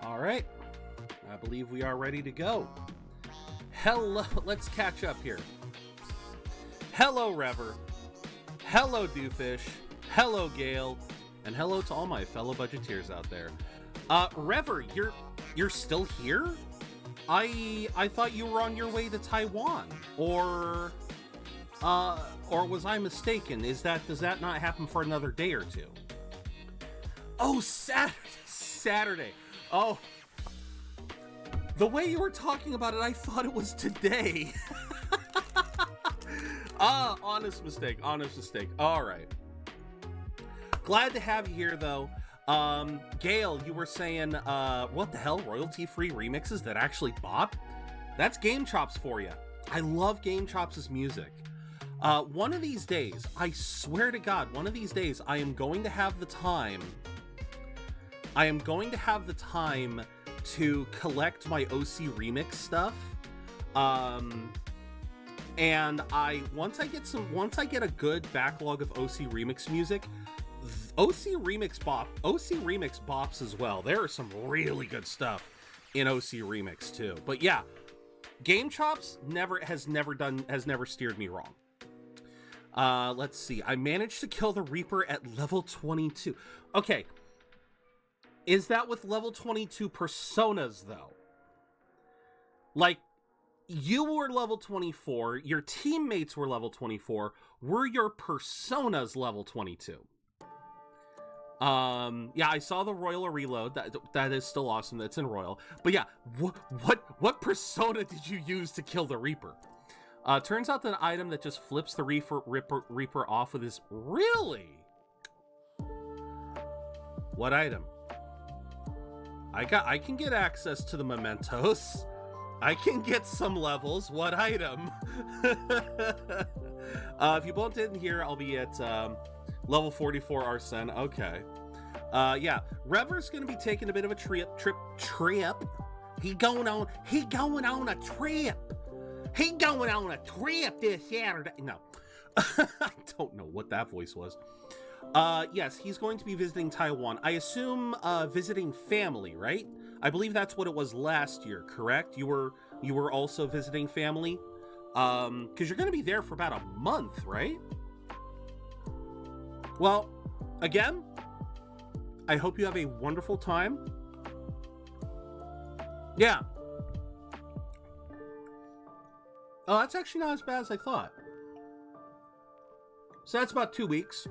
Alright, I believe we are ready to go. Hello, let's catch up here. Hello, Rever. Hello, Doofus. Hello, Gale. And hello to all my fellow budgeteers out there. Rever, you're still here? I thought you were on your way to Taiwan. Or was I mistaken? Does that not happen for another day or two? Oh, Saturday. Oh, the way you were talking about it, I thought it was today. Honest mistake. All right. Glad to have you here, though. Gale, you were saying, what the hell? Royalty-free remixes that actually bop? That's Gamechops for you. I love Gamechops' music. One of these days, I swear to God, one of these days, I am going to have the time to collect my OC remix stuff. And once I get a good backlog of OC remix music, OC remix bops as well. There are some really good stuff in OC remix too. But yeah, Gamechops has never steered me wrong. Let's see. I managed to kill the Reaper at level 22. Okay. Is that with level 22 personas, though? Like, you were level 24, your teammates were level 24, were your personas level 22? Yeah, I saw the Royal Reload, that is still awesome, that's in Royal. But yeah, what persona did you use to kill the Reaper? Turns out that an item that just flips the Reaper off with his... Really? What item? I can get access to the mementos. I can get some levels. What item? If you both didn't hear, I'll be at level 44 Arsene. Okay. Yeah, Rever's gonna be taking a bit of a trip. He going on a trip this Saturday. No. I don't know what that voice was. Yes, he's going to be visiting Taiwan. I assume visiting family, right? I believe that's what it was last year, correct? You were also visiting family? Because you're going to be there for about a month, right? Well, again, I hope you have a wonderful time. Yeah. Oh, that's actually not as bad as I thought. So that's about 2 weeks.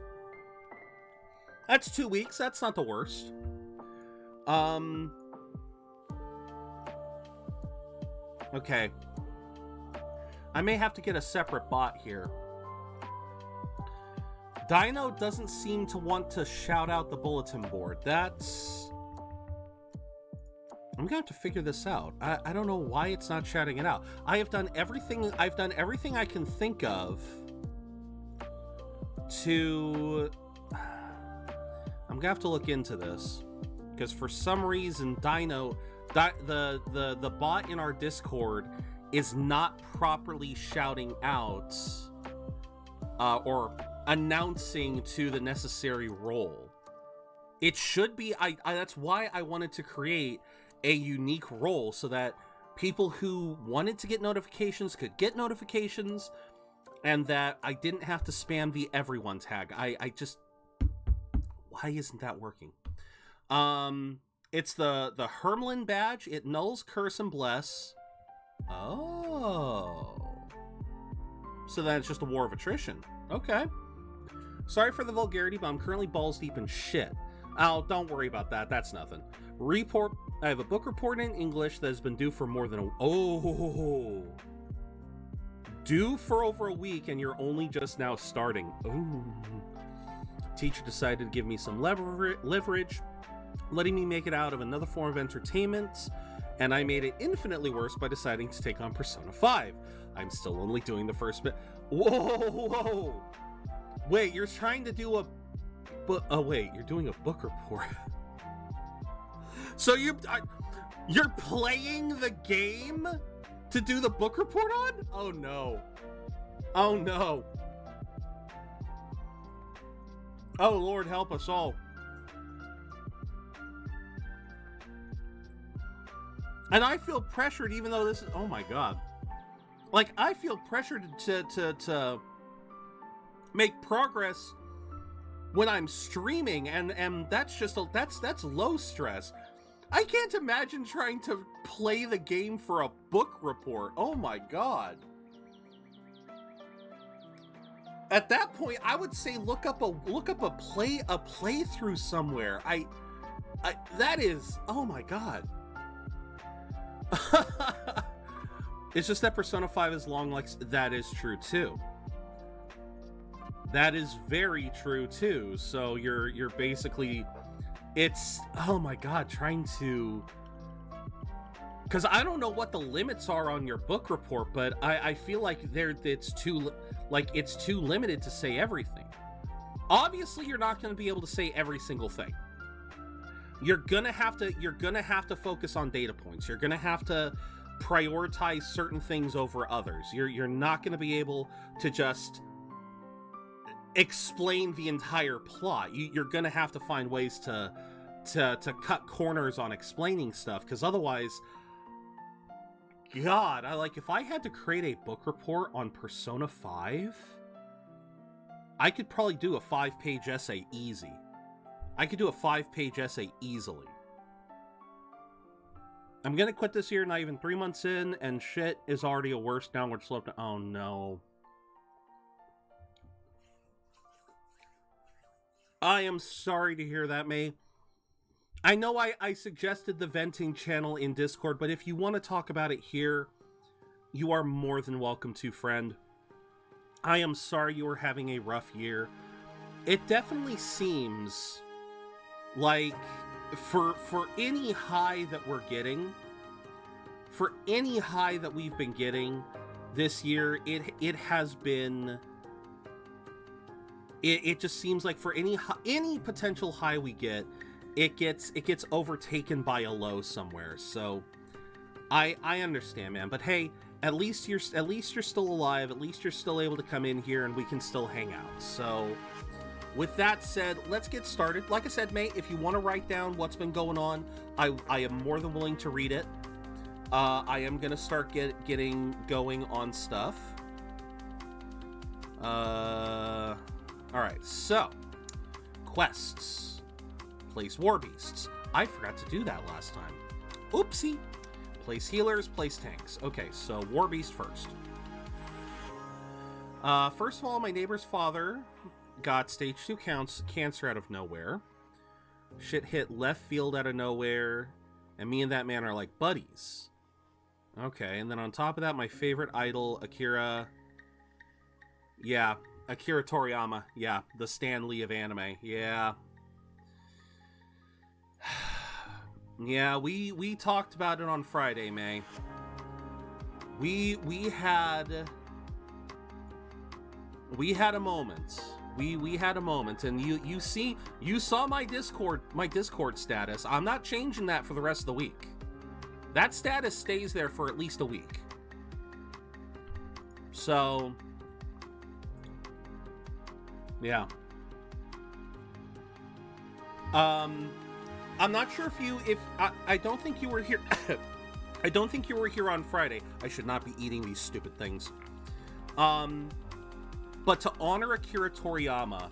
That's 2 weeks. That's not the worst. Okay. I may have to get a separate bot here. Dino doesn't seem to want to shout out the bulletin board. That's... I'm gonna have to figure this out. I don't know why it's not shouting it out. I've done everything I can think of to... I'm gonna have to look into this. Because for some reason, Dino... the bot in our Discord is not properly shouting out or announcing to the necessary role. It should be, that's why I wanted to create a unique role so that people who wanted to get notifications could get notifications, and that I didn't have to spam the everyone tag. I just, why isn't that working? It's the Hermlin badge. It nulls curse and bless. Oh. So then it's just a war of attrition. Okay. Sorry for the vulgarity, but I'm currently balls deep in shit. Oh, don't worry about that. That's nothing. Report. I have a book report in English that has been due for more than a... Oh. Due for over a week, and you're only just now starting. Ooh. Teacher decided to give me some leverage, letting me make it out of another form of entertainment, and I made it infinitely worse by deciding to take on Persona 5. I'm still only doing the first bit. Whoa! Wait, you're trying to do a... oh, wait, you're doing a book report. So you're playing the game to do the book report on? Oh, no. Oh, no. Oh, Lord, help us all. And I feel pressured, even though this is... Oh, my God. Like, I feel pressured to make progress when I'm streaming, and that's just... That's low stress. I can't imagine trying to play the game for a book report. Oh, my God. At that point, I would say look up a playthrough somewhere. That is... Oh, my God. It's just that Persona 5 is long, like, that is true too. That is very true too. So you're basically, it's, oh my God, trying to, because I don't know what the limits are on your book report, but I feel like it's too limited to say everything. Obviously, you're not going to be able to say every single thing. You're gonna have to focus on data points. You're gonna have to prioritize certain things over others. You're not gonna be able to just explain the entire plot. You're gonna have to find ways to cut corners on explaining stuff, because otherwise, God, if I had to create a book report on Persona 5, I could probably do a 5-page essay easy. I could do a 5-page essay easily. I'm gonna quit this year not even 3 months in, and shit is already a worse downward slope. Oh no. I am sorry to hear that, May. I know I suggested the venting channel in Discord, but if you want to talk about it here, you are more than welcome to, friend. I am sorry you are having a rough year. It definitely seems like for any high that we're getting, for any high that we've been getting this year, it has been, it just seems like for any potential high we get, it gets overtaken by a low somewhere. So I understand, man, but hey, at least you're still alive. At least you're still able to come in here and we can still hang out. So with that said, let's get started. Like I said, mate, if you want to write down what's been going on, I am more than willing to read it. I am going to start getting going on stuff. Alright, so, quests. Place war beasts. I forgot to do that last time. Oopsie. Place healers, place tanks. Okay, so war beast first. First of all, my neighbor's father got stage 2 cancer out of nowhere. Shit hit left field out of nowhere. And me and that man are like buddies. Okay, and then on top of that, my favorite idol, Akira... Yeah, Akira Toriyama. Yeah, the Stan Lee of anime. Yeah. Yeah, we talked about it on Friday, May. We had a moment. We had a moment, and you saw my Discord status. I'm not changing that for the rest of the week. That status stays there for at least a week. So, yeah. I'm not sure if I don't think you were here. I don't think you were here on Friday. I should not be eating these stupid things. But to honor Akira Toriyama,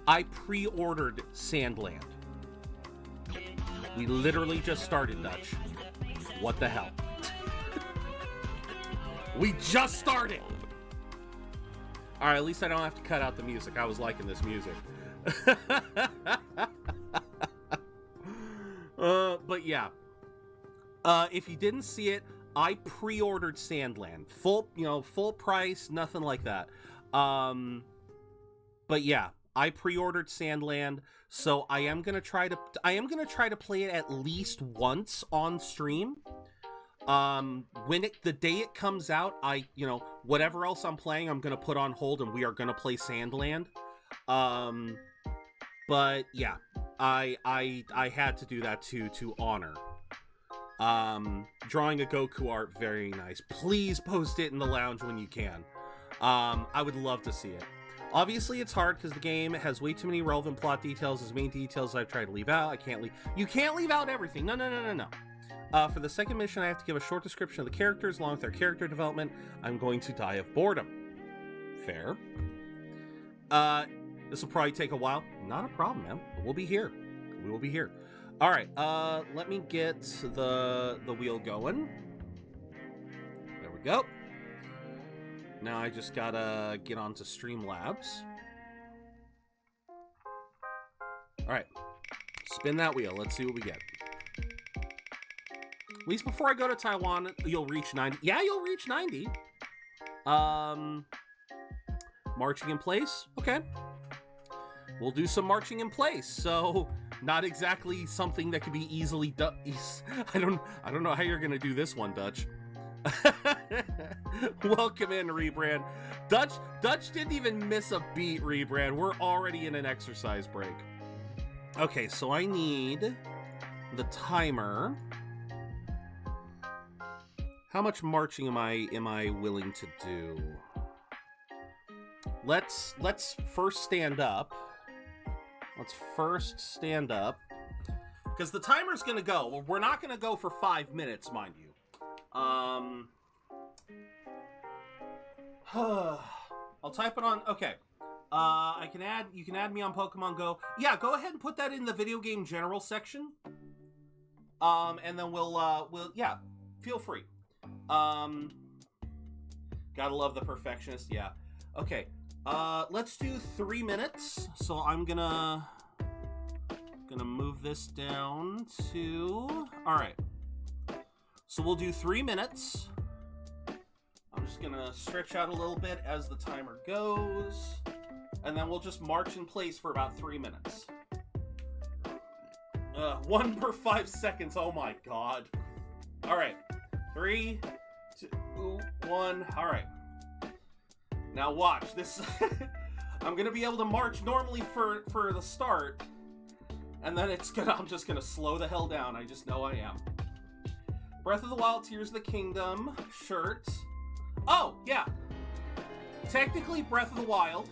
I pre-ordered Sandland. We literally just started, Dutch. What the hell? We just started! Alright, at least I don't have to cut out the music. I was liking this music. But yeah. If you didn't see it, I pre-ordered Sandland. Full price, nothing like that. But yeah, I pre-ordered Sandland, so I am gonna try to play it at least once on stream. The day it comes out, whatever else I'm playing, I'm gonna put on hold, and we are gonna play Sandland. But yeah, I had to do that to honor. Drawing a Goku art, very nice. Please post it in the lounge when you can. I would love to see it. Obviously, it's hard because the game has way too many relevant plot details. As many details I've tried to leave out. You can't leave out everything. No. For the second mission, I have to give a short description of the characters along with their character development. I'm going to die of boredom. Fair. This will probably take a while. Not a problem, man. We'll be here. We will be here. All right. Let me get the wheel going. There we go. Now I just gotta get onto Streamlabs. All right. Spin that wheel. Let's see what we get. At least before I go to Taiwan, you'll reach 90. Yeah, you'll reach 90. Marching in place. Okay. We'll do some marching in place. So, not exactly something that could be easily done. I don't know how you're gonna do this one, Dutch. Welcome in, Rebrand. Dutch didn't even miss a beat, Rebrand. We're already in an exercise break. Okay, so I need the timer. How much marching am I willing to do? Let's first stand up. Let's first stand up. Because the timer's gonna go. We're not gonna go for 5 minutes, mind you. I'll type it on. Okay. You can add me on Pokemon Go. Yeah, go ahead and put that in the video game general section. And then we'll yeah, feel free. Gotta love the perfectionist. Yeah. Okay. Let's do 3 minutes. So I'm gonna move this down to. All right. So we'll do 3 minutes. I'm just gonna stretch out a little bit as the timer goes, and then we'll just march in place for about 3 minutes. 1 per 5 seconds. Oh my god. All right. 3, 2, 1. All right. Now watch this. I'm gonna be able to march normally for the start, and then I'm just gonna slow the hell down. I just know I am. Breath of the Wild, Tears of the Kingdom shirt. Oh, yeah. Technically Breath of the Wild,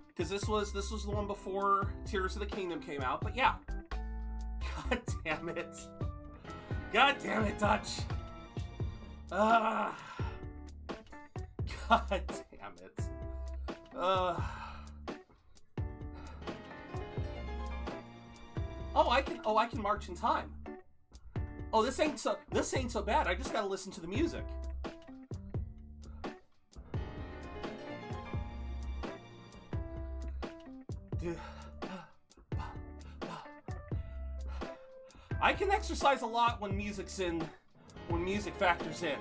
because this was the one before Tears of the Kingdom came out, but yeah. God damn it. God damn it, Dutch. God damn it. I can march in time. Oh, this ain't so bad. I just gotta listen to the music. do. I can exercise a lot when music factors in.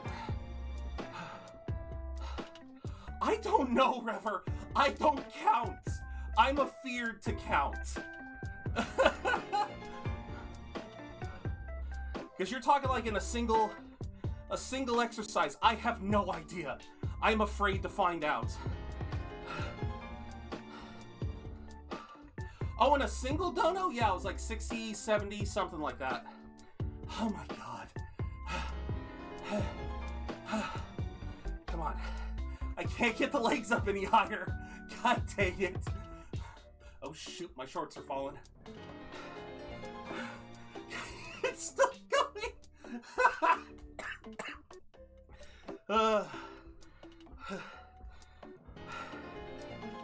I don't know, Rever. I don't count. I'm afeared to count. Because you're talking like in a single exercise. I have no idea. I'm afraid to find out. Oh, in a single dono? Yeah, it was like 60, 70, something like that. Oh my god. Come on. I can't get the legs up any higher. God dang it. Oh shoot, my shorts are falling. It's still going.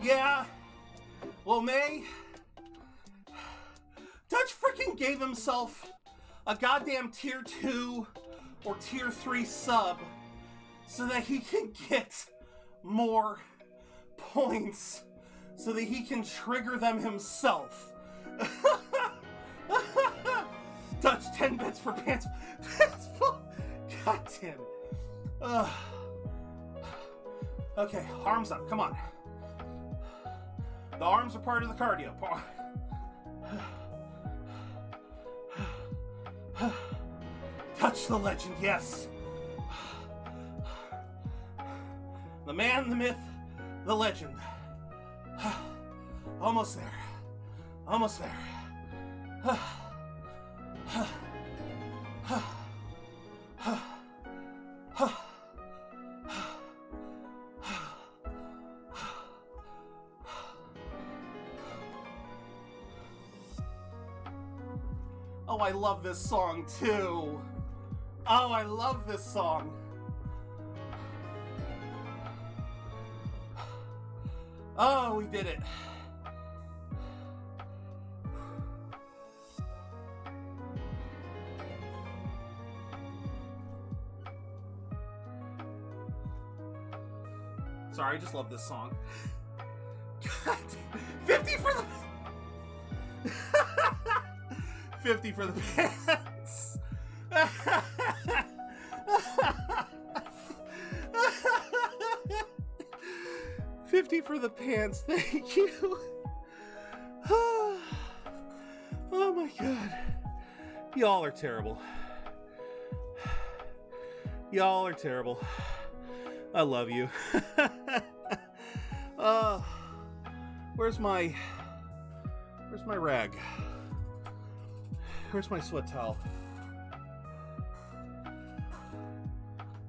Yeah. Well, May, Dutch freaking gave himself a goddamn tier 2 or tier 3 sub so that he can get more points so that he can trigger them himself. Dutch 10 bits for pants. God damn it. Okay, arms up, come on. The arms are part of the cardio. Touch the legend, yes. The man, the myth, the legend. Almost there. Almost there. Oh, I love this song too. Oh, I love this song. Oh, we did it. Sorry, I just love this song. God, 50 for the 50 for the pants. 50 for the pants, thank you. Oh my god. Y'all are terrible. Y'all are terrible. I love you. Where's my rag? Where's my sweat towel?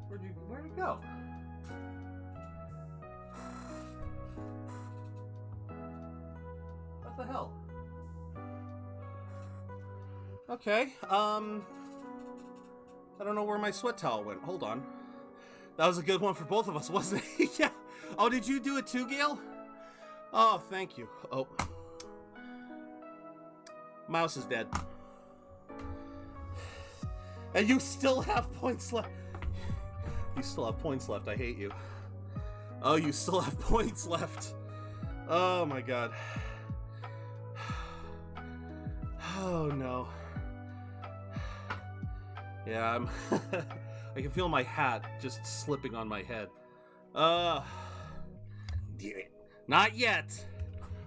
Where'd it go? What the hell? Okay, I don't know where my sweat towel went. Hold on. That was a good one for both of us, wasn't it? Yeah. Oh, did you do it too, Gail? Oh, thank you. Oh. Mouse is dead. And you still have points left. You still have points left. I hate you. Oh, you still have points left. Oh my god. Oh no. Yeah, I'm... I can feel my hat just slipping on my head. Not yet.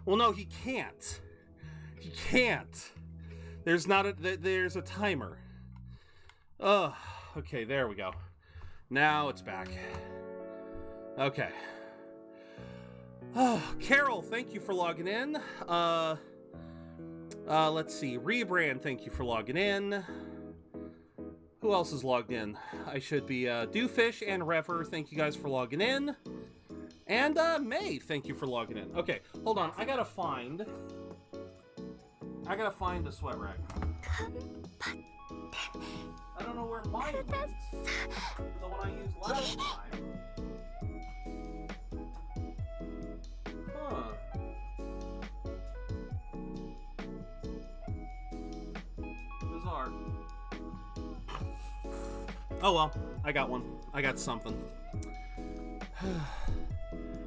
Well, no, he can't. He can't. There's a timer. Okay, there we go. Now it's back. Okay. Carol, thank you for logging in. Let's see. Rebrand, thank you for logging in. Who else is logged in? I should be, Doofish and Rever, thank you guys for logging in. And, May, thank you for logging in. Okay, hold on, I gotta find the sweat rag. I don't know where mine went. The one I used last time. Huh. Bizarre. Oh well, I got one. I got something.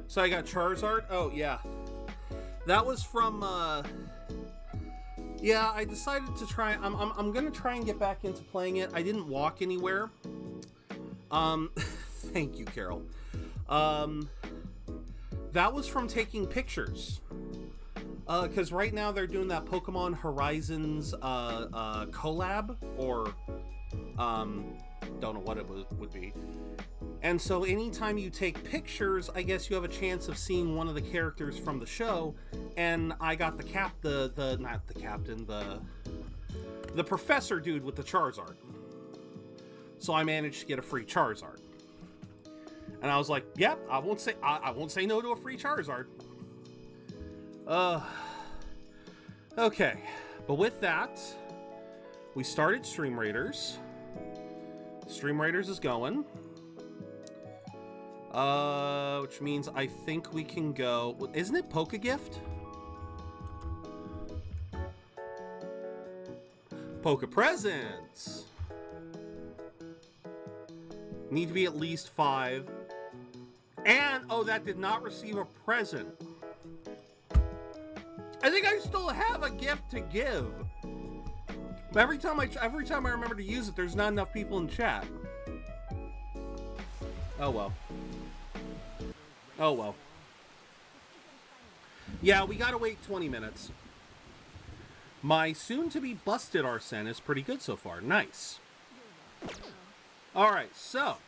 So I got Charizard. Oh yeah. That was from, yeah, I decided to try, I'm gonna try and get back into playing it. I didn't walk anywhere. Thank you, Carol. That was from taking pictures. Because right now they're doing that Pokemon Horizons collab, or don't know what it would be. And so anytime you take pictures, I guess you have a chance of seeing one of the characters from the show. And I got the professor dude with the Charizard. So I managed to get a free Charizard. And I was like, yep, I won't say no to a free Charizard. Okay. But with that, we started Stream Raiders. Stream Raiders is going. Which means I think we can go... Isn't it Pokegift? Poke Presents! Need to be at least 5. And, oh, that did not receive a present. I think I still have a gift to give. But every time I remember to use it, there's not enough people in chat. Oh well. Oh well. Yeah, we gotta wait 20 minutes. My soon-to-be busted Arsene is pretty good so far. Nice. Alright, so.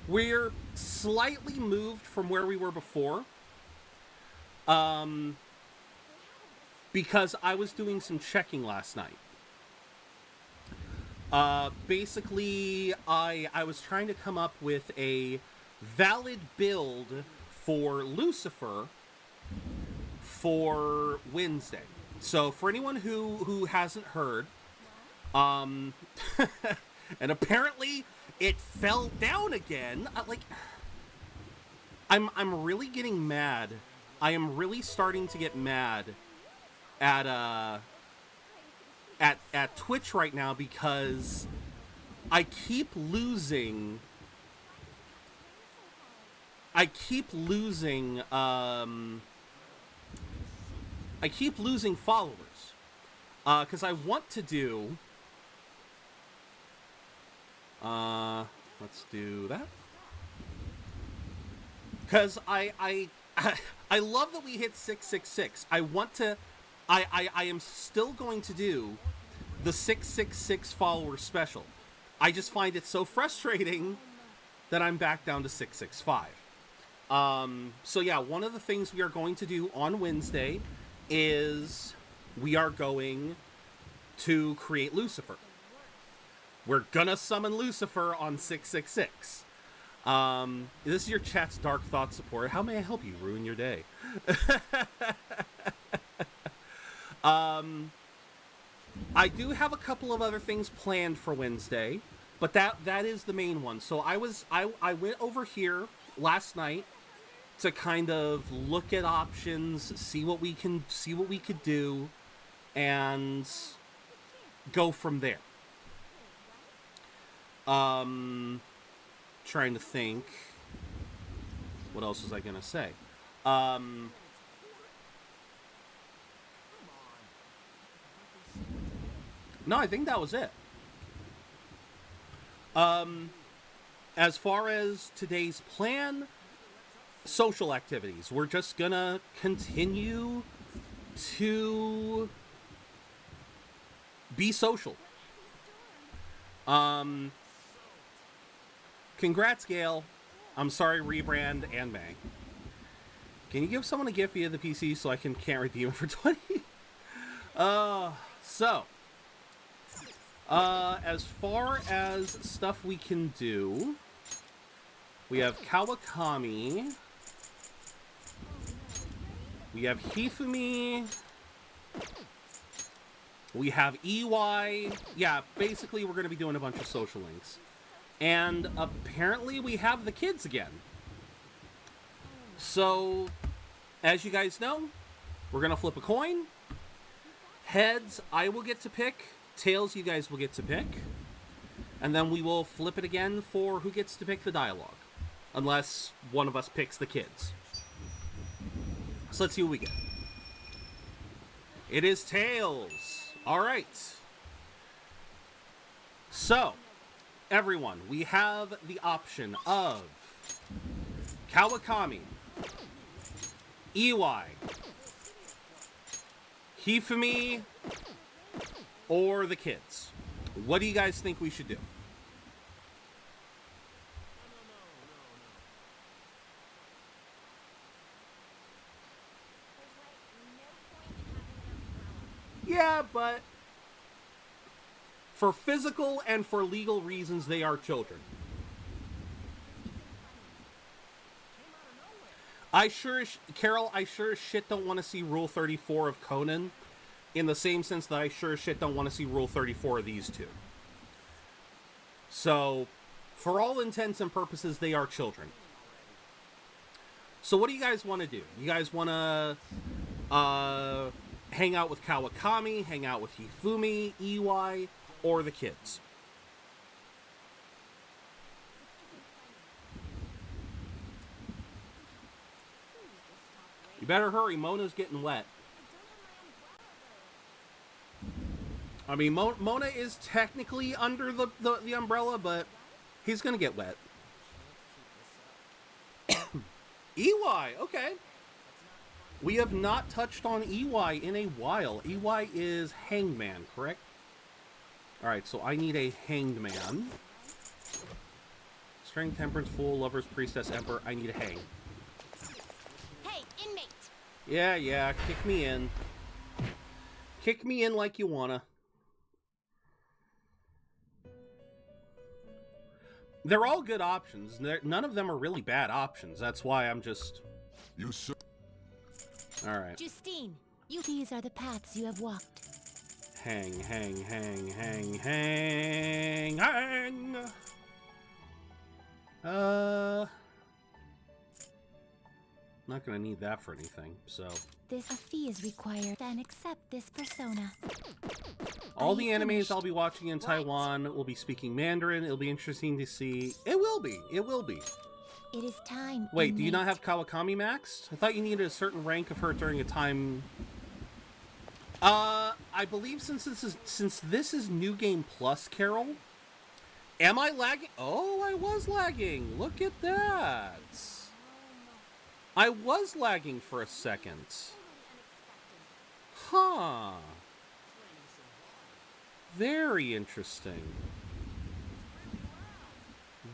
We're slightly moved from where we were before. Because I was doing some checking last night. Basically, I was trying to come up with a valid build for Lucifer for Wednesday. So for anyone who hasn't heard, and apparently it fell down again. I'm really getting mad. I am really starting to get mad at Twitch right now because I keep losing followers. Because I want to do let's do that. Because I love that we hit 666. I am still going to do the 666 follower special. I just find it so frustrating that I'm back down to 665. So yeah, one of the things we are going to do on Wednesday is we are going to create Lucifer. We're gonna summon Lucifer on 666. This is your chat's Dark Thought support. How may I help you ruin your day? I do have a couple of other things planned for Wednesday, but that is the main one. So I went over here last night to kind of look at options, see what we could do, and go from there. Trying to think. What else was I gonna say? No, I think that was it. As far as today's plan, social activities. We're just gonna continue to be social. Congrats, Gail. I'm sorry, Rebrand and May. Can you give someone a gift via the PC so I can't redeem it for 20? So. As far as stuff we can do, we have Kawakami. We have Hifumi. We have EY. Yeah, basically we're going to be doing a bunch of social links. And apparently we have the kids again. So, as you guys know, we're going to flip a coin. Heads, I will get to pick. Tails, you guys will get to pick. And then we will flip it again for who gets to pick the dialogue. Unless one of us picks the kids. So let's see what we get. It is Tails. All right. So, everyone, we have the option of Kawakami, Iwai, Hifumi, or the kids. What do you guys think we should do? Yeah, but for physical and for legal reasons, they are children. Carol, I sure as shit don't want to see Rule 34 of Conan, in the same sense that I sure as shit don't want to see Rule 34 of these two. So, for all intents and purposes, they are children. So what do you guys want to do? You guys want to hang out with Kawakami, hang out with Hifumi, Iwai, or the kids? You better hurry, Mona's getting wet. I mean, Mona is technically under the umbrella, but he's gonna get wet. Iwai, okay. We have not touched on Iwai in a while. Iwai is Hangman, correct? Alright, so I need a Hanged Man. Strength, Temperance, Fool, Lovers, Priestess, Emperor. I need a Hang. Hey, inmate! Yeah, kick me in. Kick me in like you wanna. They're all good options. None of them are really bad options. That's why I'm just... You sir. Alright. Justine, these are the paths you have walked. Hang. Not gonna need that for anything, so... A fee is required, and accept this persona. All the animes I'll be watching in Taiwan will be speaking Mandarin. It'll be interesting to see. It will be. It is time. Wait, do you not have Kawakami maxed? I thought you needed a certain rank of her during a time... I believe since this is New Game Plus, Carol... Am I lagging? Oh, I was lagging. Look at that. I was lagging for a second. Huh. Very interesting.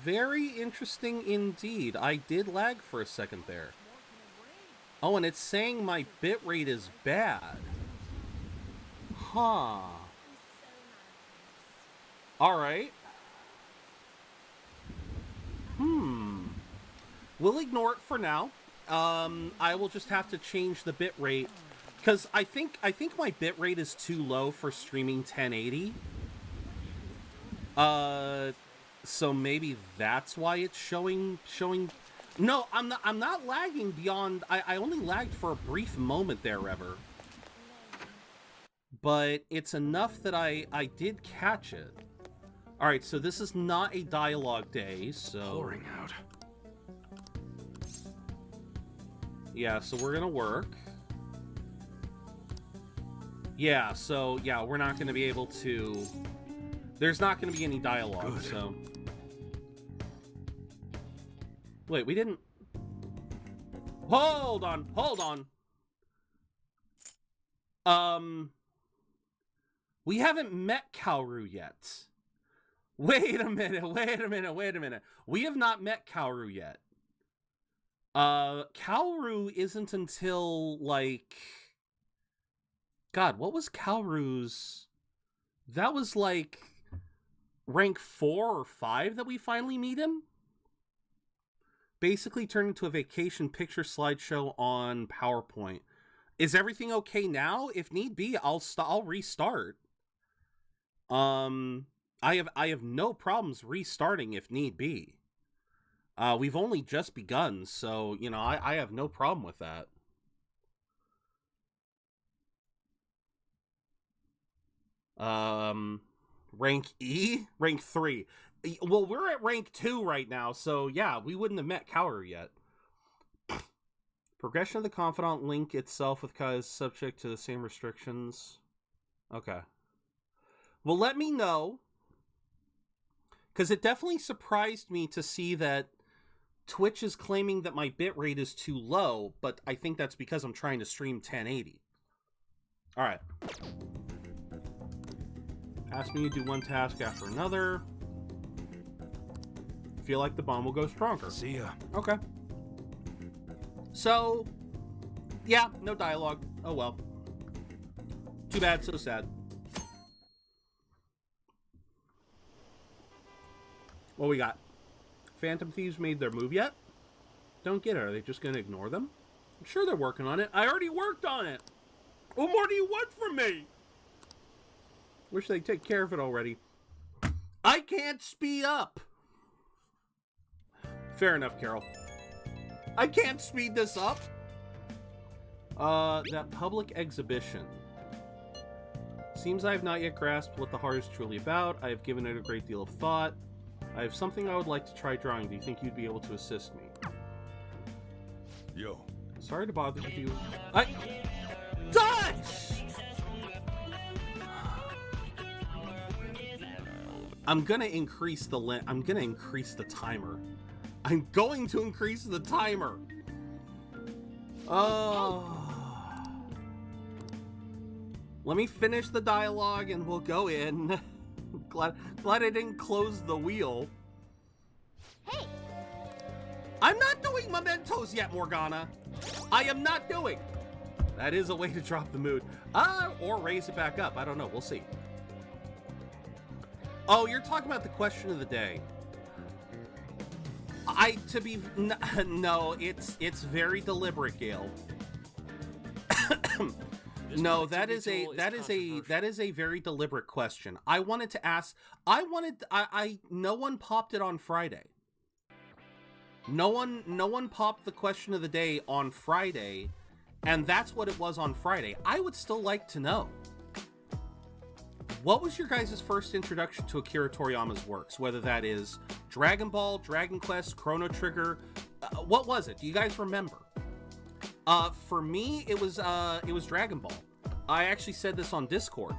Very interesting indeed. I did lag for a second there. Oh, and it's saying my bitrate is bad. Huh. Alright. We'll ignore it for now. I will just have to change the bitrate. Because I think my bitrate is too low for streaming 1080. So maybe that's why it's showing. No, I'm not lagging beyond. I only lagged for a brief moment there, Rever. But it's enough that I did catch it. All right, so this is not a dialogue day, so Pouring out. Yeah, so we're gonna work. Yeah, so yeah, we're not gonna be able to. There's not gonna be any dialogue. Good. So wait, we didn't. Hold on. We haven't met Kaoru yet. Wait a minute. We have not met Kaoru yet. Kaoru isn't until, like... God, what was Kaoru's... That was, like, rank 4 or 5 that we finally meet him? Basically turned into a vacation picture slideshow on PowerPoint. Is everything okay now? If need be, I'll restart. I have no problems restarting if need be. We've only just begun, so, you know, I have no problem with that. Rank E? Rank 3. Well, we're at rank 2 right now, so yeah, we wouldn't have met Kaoru yet. Progression of the Confidant link itself with Kai is subject to the same restrictions. Okay. Well, let me know. Because it definitely surprised me to see that Twitch is claiming that my bitrate is too low, but I think that's because I'm trying to stream 1080. Alright. Ask me to do one task after another. Feel like the bomb will go stronger. See ya. Okay. So, yeah, no dialogue. Oh well. Too bad, so sad. What we got? Phantom Thieves made their move yet? Don't get it. Are they just going to ignore them? I'm sure they're working on it. I already worked on it. What more do you want from me? Wish they'd take care of it already. I can't speed up. Fair enough, Carol. I can't speed this up. That public exhibition. Seems I have not yet grasped what the heart is truly about. I have given it a great deal of thought. I have something I would like to try drawing. Do you think you'd be able to assist me? Yo. Sorry to bother with you. Dutch! I'm gonna increase the timer. I'm going to increase the timer. Let me finish the dialogue and we'll go in. Glad I didn't close the wheel. Hey! I'm not doing mementos yet, Morgana. I am not doing. That is a way to drop the mood. Or raise it back up. I don't know. We'll see. Oh, you're talking about the question of the day. No, it's very deliberate, Gale. No, that is a very deliberate question. I wanted to ask. No one popped it on Friday. No one popped the question of the day on Friday, and that's what it was on Friday. I would still like to know. What was your guys' first introduction to Akira Toriyama's works? Whether that is Dragon Ball, Dragon Quest, Chrono Trigger, what was it? Do you guys remember? For me, it was Dragon Ball. I actually said this on Discord.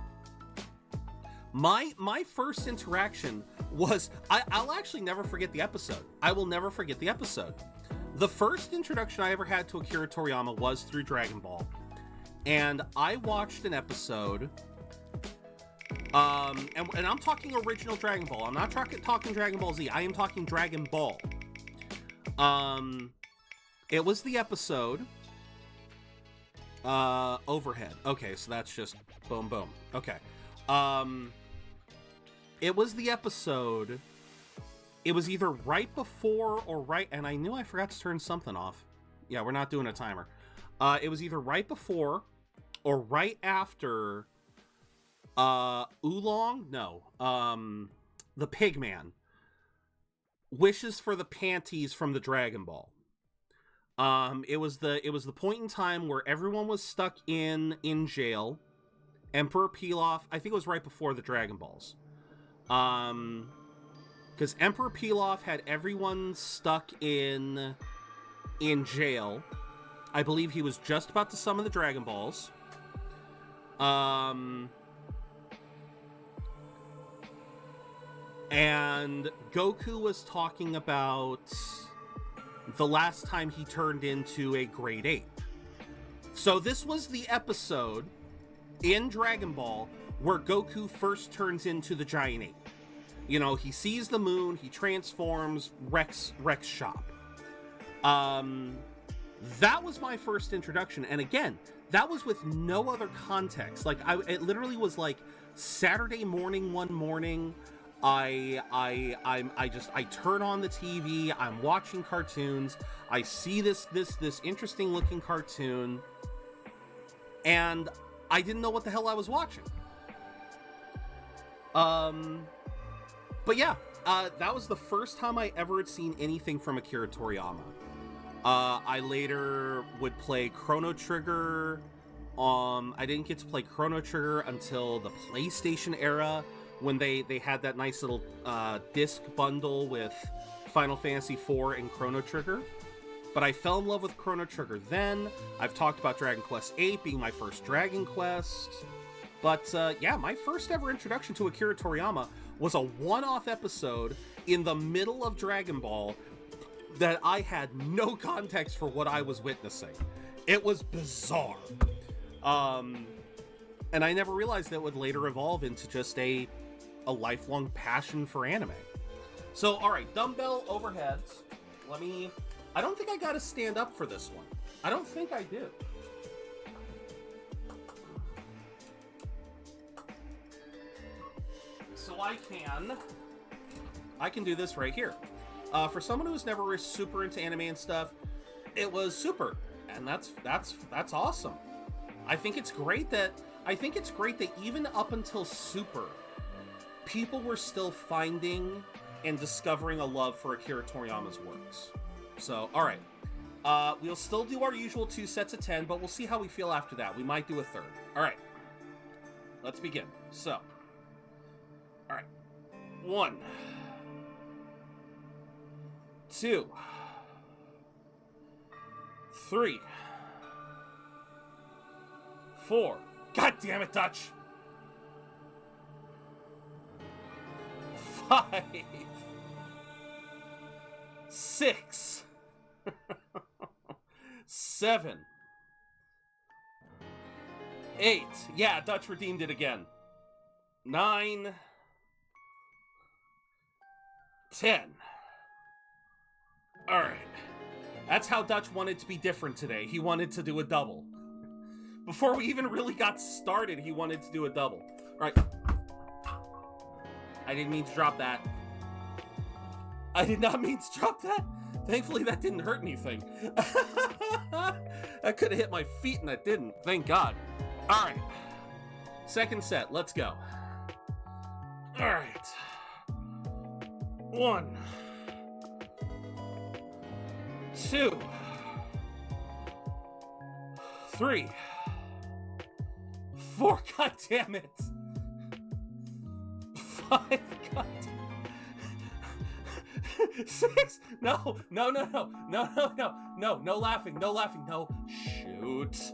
My first interaction was, I'll actually never forget the episode. I will never forget the episode. The first introduction I ever had to Akira Toriyama was through Dragon Ball. And I watched an episode, and I'm talking original Dragon Ball. I'm not talking Dragon Ball Z. I am talking Dragon Ball. It was the episode, Overhead. Okay, so that's just boom, boom. Okay. It was the episode, it was either right before or right, and I knew I forgot to turn something off. Yeah, we're not doing a timer. It was either right before or right after, Oolong? No. The Pigman wishes for the panties from the Dragon Ball. It was the point in time where everyone was stuck in jail. Emperor Pilaf, I think it was right before the Dragon Balls. Because Emperor Pilaf had everyone stuck in jail. I believe he was just about to summon the Dragon Balls. And Goku was talking about the last time he turned into a Great Ape. So this was the episode in Dragon Ball where Goku first turns into the giant ape. You know, he sees the moon, he transforms, wrecks shop. That was my first introduction, and again, that was with no other context. Like, it literally was like Saturday morning, one morning. I turn on the TV, I'm watching cartoons, I see this interesting looking cartoon, and I didn't know what the hell I was watching. But yeah, that was the first time I ever had seen anything from Akira Toriyama. I later would play Chrono Trigger. I didn't get to play Chrono Trigger until the PlayStation era, when they had that nice little disc bundle with Final Fantasy IV and Chrono Trigger. but I fell in love with Chrono Trigger then. I've talked about Dragon Quest VIII being my first Dragon Quest. But yeah, my first ever introduction to Akira Toriyama was a one-off episode in the middle of Dragon Ball that I had no context for what I was witnessing. It was bizarre. And I never realized that would later evolve into just a lifelong passion for anime. So, all right, dumbbell overheads. I don't think I gotta stand up for this one. I don't think I do. So I can do this right here. For someone who's never super into anime and stuff, it was super, and that's awesome. I think it's great that even up until Super, people were still finding and discovering a love for Akira Toriyama's works. So, all right, we'll still do our usual 2 sets of 10, but we'll see how we feel after that. We might do a third. All right, let's begin. So, all right, 1, 2, 3, 4. God damn it, Dutch. 5, 6, 7, 8. Yeah, Dutch redeemed it again. 9, 10. All right. That's how Dutch wanted to be different today. He wanted to do a double. Before we even really got started, he wanted to do a double. All right. I didn't mean to drop that. I did not mean to drop that. Thankfully, that didn't hurt anything. That could have hit my feet, and it didn't. Thank God. All right. Second set. Let's go. All right. 1, 2, 3, 4. God damn it. 5. God. 6. No. No laughing. No. Shoot.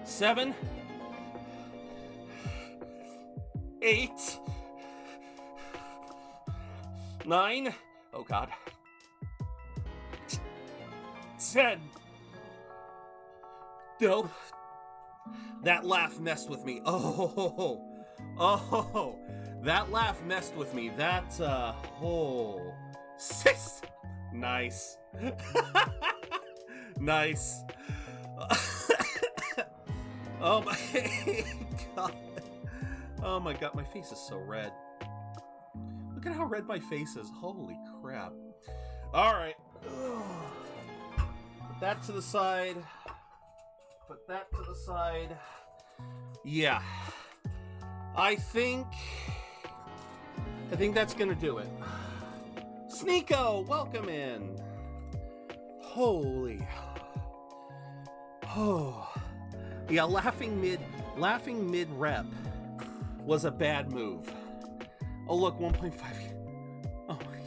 7. 8. 9. Oh God. 10. No. That laugh messed with me. Oh. That laugh messed with me. 6. Nice. Nice. Oh my God. Oh my God, my face is so red. Look at how red my face is. Holy crap. All right. Put that to the side. Put that to the side. Yeah. I think that's gonna do it. Sneeko, welcome in. Holy. Oh. Yeah, laughing mid rep was a bad move. Oh look, 1.5. Oh my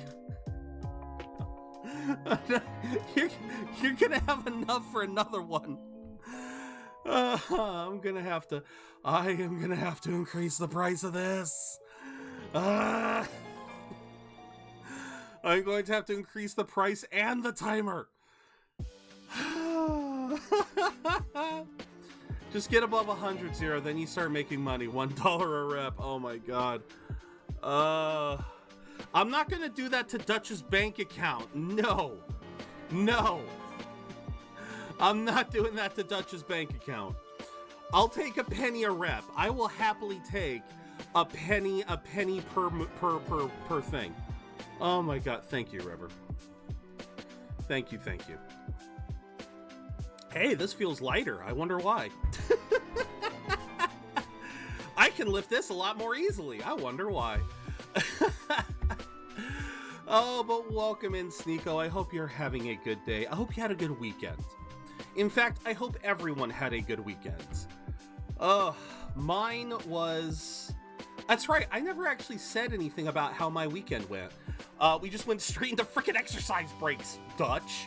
God. You're gonna have enough for another one. I am gonna have to increase the price of this. I'm going to have to increase the price and the timer. Just get above 100, Zero, then you start making money. $1 a rep. Oh my God. I'm not gonna do that to Dutch's bank account. No. I'm not doing that to Dutch's bank account. I'll take a penny a rep. I will happily take a penny per thing. Oh my God. Thank you, River. Thank you. Hey, this feels lighter. I wonder why. I can lift this a lot more easily. I wonder why. Oh, but welcome in, Sneeko. I hope you're having a good day. I hope you had a good weekend. In fact, I hope everyone had a good weekend. Mine was... That's right, I never actually said anything about how my weekend went. We just went straight into frickin' exercise breaks, Dutch.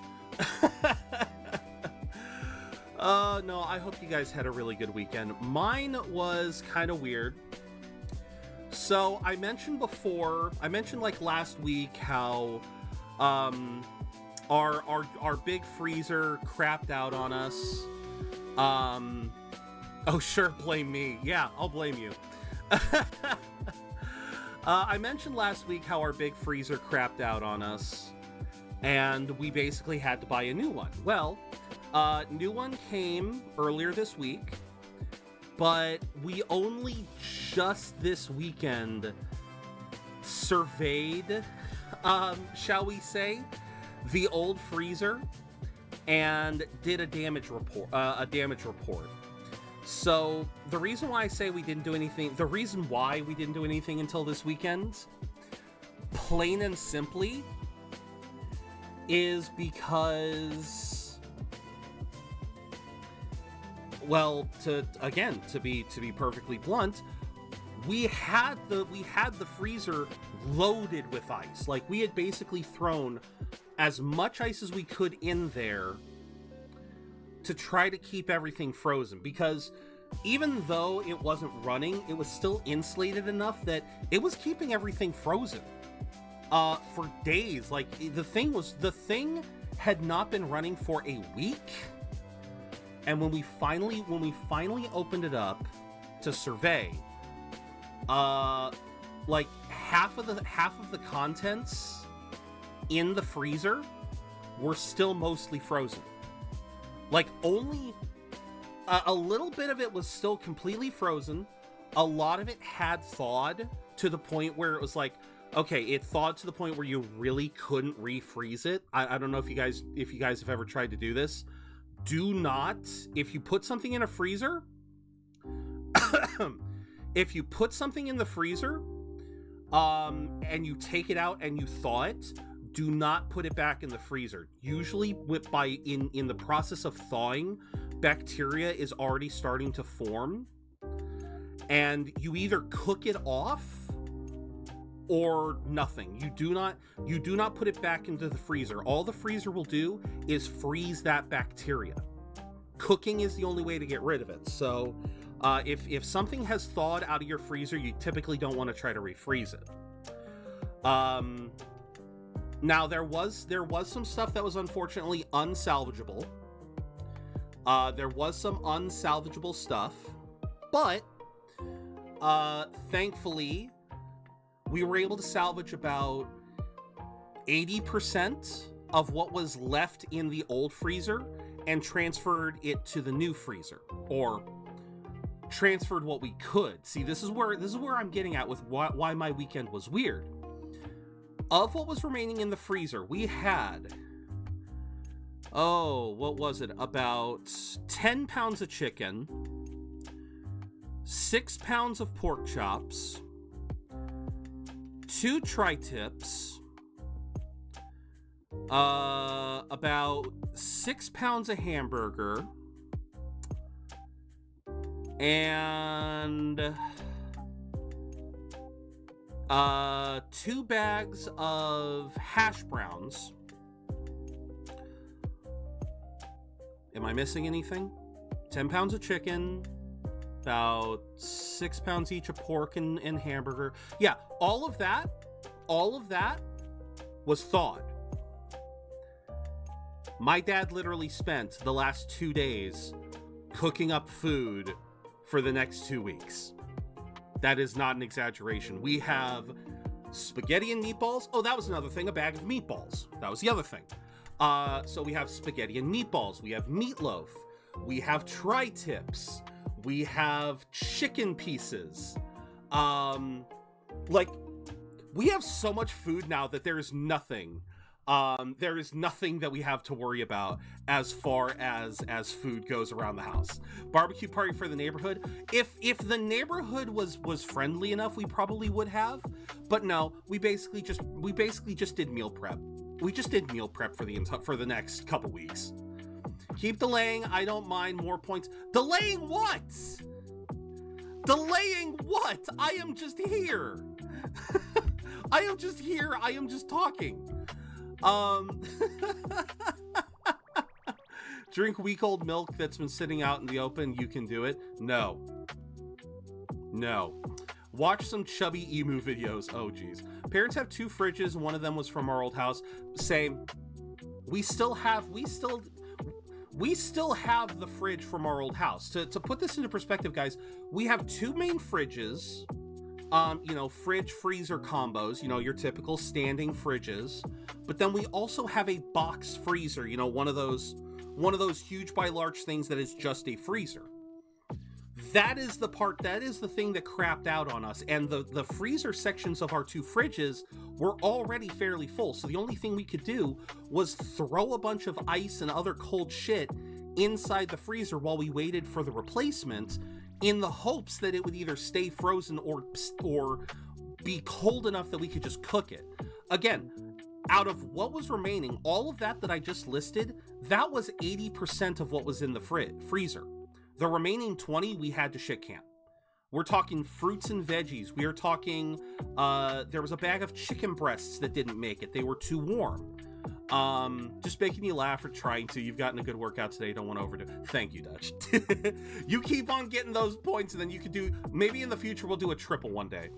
No, I hope you guys had a really good weekend. Mine was kind of weird. So I mentioned like last week how our big freezer crapped out on us. Oh sure, blame me. Yeah, I'll blame you. I mentioned last week how our big freezer crapped out on us, and we basically had to buy a new one. Well, new one came earlier this week, but we only just this weekend surveyed, shall we say, the old freezer and did a damage report. So the reason why I say we didn't do anything, the reason why we didn't do anything until this weekend, plain and simply, is because, well, to be perfectly blunt, we had the freezer loaded with ice. Like, we had basically thrown as much ice as we could in there to try to keep everything frozen, because even though it wasn't running, it was still insulated enough that it was keeping everything frozen for days. Like, the thing had not been running for a week, and when we finally opened it up to survey, like half of the contents in the freezer were still mostly frozen. Like, only a little bit of it was still completely frozen. A lot of it had thawed to the point where it was like, okay, it thawed to the point where you really couldn't refreeze it. I don't know if you guys have ever tried to do this. Do not, if you put something in a freezer, if you put something in the freezer, and you take it out and you thaw it, do not put it back in the freezer. Usually in the process of thawing, bacteria is already starting to form, and you either cook it off or nothing. You do not put it back into the freezer. All the freezer will do is freeze that bacteria. Cooking is the only way to get rid of it. So if something has thawed out of your freezer, you typically don't want to try to refreeze it. Now, there was some stuff that was unfortunately unsalvageable. There was some unsalvageable stuff, but thankfully, we were able to salvage about 80% of what was left in the old freezer and transferred it to the new freezer, or transferred what we could. See, this is where I'm getting at with why my weekend was weird. Of what was remaining in the freezer, we had, what was it? About 10 pounds of chicken, 6 pounds of pork chops, 2 tri-tips, about 6 pounds of hamburger, and 2 bags of hash browns. Am I missing anything? 10 pounds of chicken, about 6 pounds each of pork and hamburger. Yeah, all of that was thawed. My dad literally spent the last 2 days cooking up food for the next 2 weeks. That is not an exaggeration. We have spaghetti and meatballs. Oh, that was another thing, a bag of meatballs. That was the other thing. So we have spaghetti and meatballs. We have meatloaf. We have tri-tips. We have chicken pieces. Like, we have so much food now that there is nothing that we have to worry about as far as food goes around the house. Barbecue party for the neighborhood. If the neighborhood was friendly enough, we probably would have. But no, we basically just did meal prep. We just did meal prep for the next couple weeks. Keep delaying. I don't mind. More points. Delaying what? Delaying what? I am just here. I am just here. I am just talking. Drink week-old milk that's been sitting out in the open. You can do it. No. Watch some chubby emu videos. Oh, geez. Parents have 2 fridges. One of them was from our old house. Same. We still have the fridge from our old house. To put this into perspective, guys, we have 2 main fridges. Fridge freezer combos, your typical standing fridges. But then we also have a box freezer, one of those huge by large things that is just a freezer. That is the thing that crapped out on us. And the freezer sections of our 2 fridges were already fairly full. So the only thing we could do was throw a bunch of ice and other cold shit inside the freezer while we waited for the replacement, in the hopes that it would either stay frozen or be cold enough that we could just cook it. Again, out of what was remaining, all of that I just listed, that was 80% of what was in the freezer. The remaining 20 we had to shit can. We're talking fruits and veggies. We are talking, there was a bag of chicken breasts that didn't make it. They were too warm. Just making you laugh or trying to. You've gotten a good workout today. Don't want to overdo. Thank you, Dutch. You keep on getting those points, and then you could do, maybe in the future we'll do a triple one day.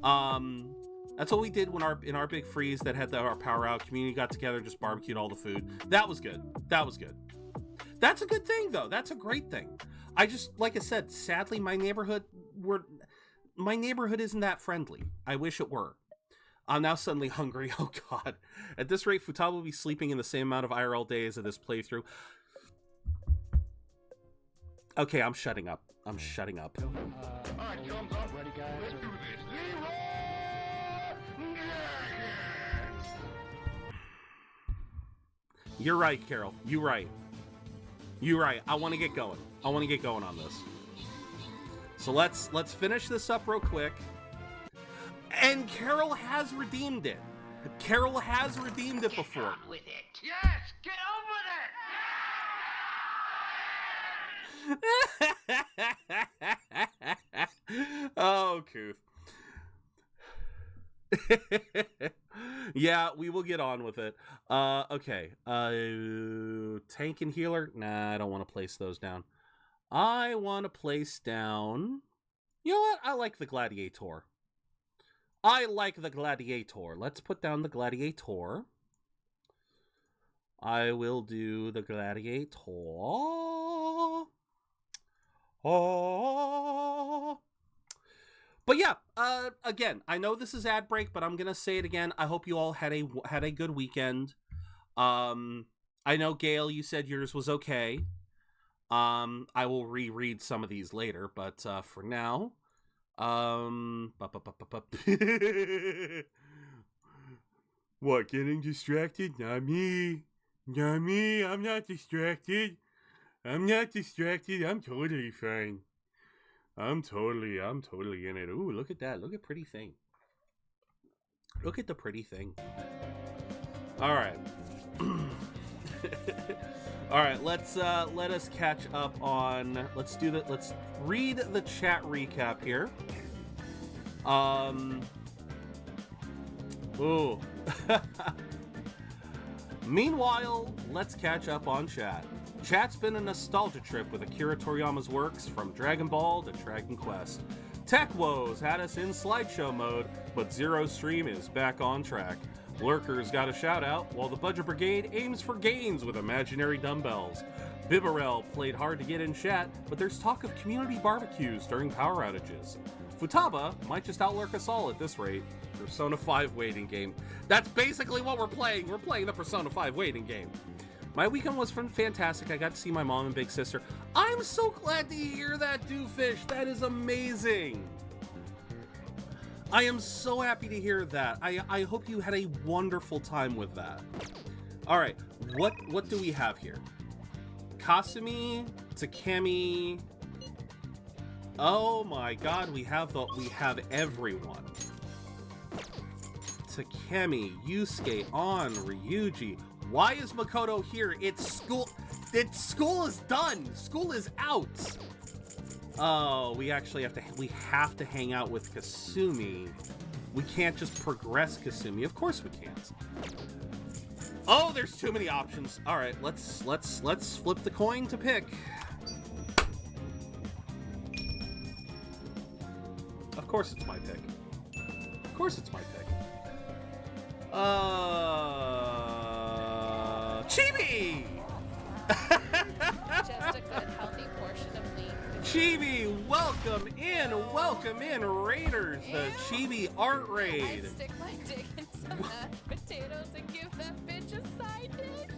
That's what we did when in our big freeze that had our power out. Community got together, just barbecued all the food. That was good. That's a good thing, though. That's a great thing. Like I said, sadly, my neighborhood isn't that friendly. I wish it were. I'm now suddenly hungry. Oh, God. At this rate, Futaba will be sleeping in the same amount of IRL days of this playthrough. Okay, I'm shutting up. All right, thumbs up. Ready, guys? Let's do this. You're right, Carol. You're right. I want to get going. On this. So let's finish this up real quick. And Carol has redeemed it. Carol has redeemed it before. Get on with it. Yes, get on with it. Oh, Kooth. Yeah, we will get on with it. Okay. Tank and healer? Nah, I don't want to place those down. I want to place down... You know what? I like the gladiator. Let's put down the gladiator. I will do the gladiator. Oh. But yeah, again, I know this is ad break, but I'm gonna say it again. I hope you all had a good weekend. I know, Gail, you said yours was okay. I will reread some of these later, but for now, what, getting distracted? Not me. I'm not distracted. I'm totally fine. I'm totally in it. Ooh, look at that. Look at pretty thing. Look at the pretty thing. All right. All right, let us catch up on, let's read the chat recap here. Ooh. Meanwhile, let's catch up on chat. Chat's been a nostalgia trip with Akira Toriyama's works from Dragon Ball to Dragon Quest. Tech woes had us in slideshow mode, but Zero Stream is back on track. Lurkers got a shout out, while the Budget Brigade aims for gains with imaginary dumbbells. Bibarel played hard to get in chat, but there's talk of community barbecues during power outages. Futaba might just outlurk us all at this rate. Persona 5 waiting game. That's basically what we're playing. We're playing the Persona 5 waiting game. My weekend was fantastic. I got to see my mom and big sister. I'm so glad to hear that, Doofus. That is amazing. I am so happy to hear that. I hope you had a wonderful time with that. All right, what do we have here? Kasumi, Takemi. Oh my God, we have everyone. Takemi, Yusuke, On, Ryuji. Why is Makoto here? It's school. School is done. School is out. Oh, we actually have to hang out with Kasumi. We can't just progress Kasumi. Of course we can't. Oh, there's too many options. All right, let's flip the coin to pick. Of course it's my pick. Of course it's my pick. Chibi! Just a good, healthy portion of meat. Chibi, welcome in, Raiders, the Chibi Art Raid. I'd stick my dick in some mashed potatoes and give that bitch a side dish.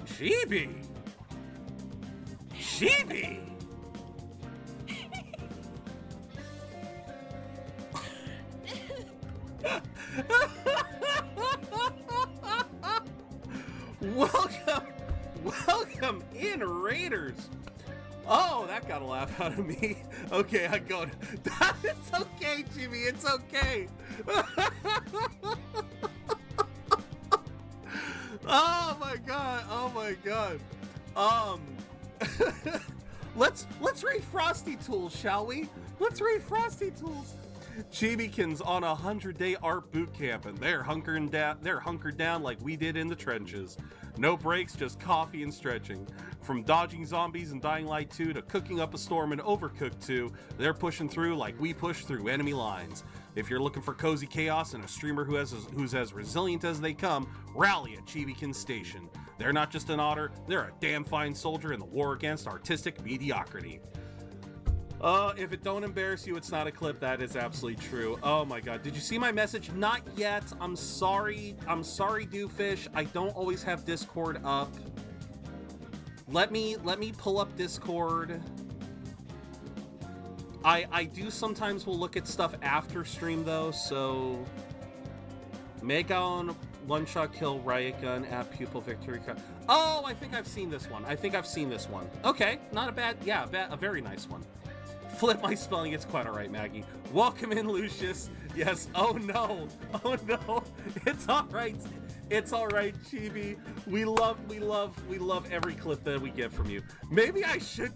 Chibi! Chibi! Welcome in, Raiders. Oh, that got a laugh out of me. Okay, I'm going. It's okay, Jimmy. It's okay. Oh my god. Oh my god. Let's read Frosty Tools, shall we? Let's read Frosty Tools. Chibikins on a 100-day art boot camp, and they're hunkered down like we did in the trenches. No breaks, just coffee and stretching. From dodging zombies in Dying Light 2 to cooking up a storm in Overcooked 2, they're pushing through like we push through enemy lines. If you're looking for cozy chaos and a streamer who's as resilient as they come, rally at Chibikin Station. They're not just an otter, they're a damn fine soldier in the war against artistic mediocrity. If it don't embarrass you, it's not a clip. That is absolutely true. Oh my god. Did you see my message? Not yet. I'm sorry, Doofus. I don't always have Discord up. Let me pull up Discord. I do sometimes will look at stuff after stream though, so Megon one-shot kill riot gun at pupil victory card. Oh, I think I've seen this one. Okay, not a bad, yeah, a very nice one. Flip my spelling, it's quite alright, Maggie. Welcome in, Lucius. Yes, oh no, it's alright, Chibi. We love every clip that we get from you. Maybe I should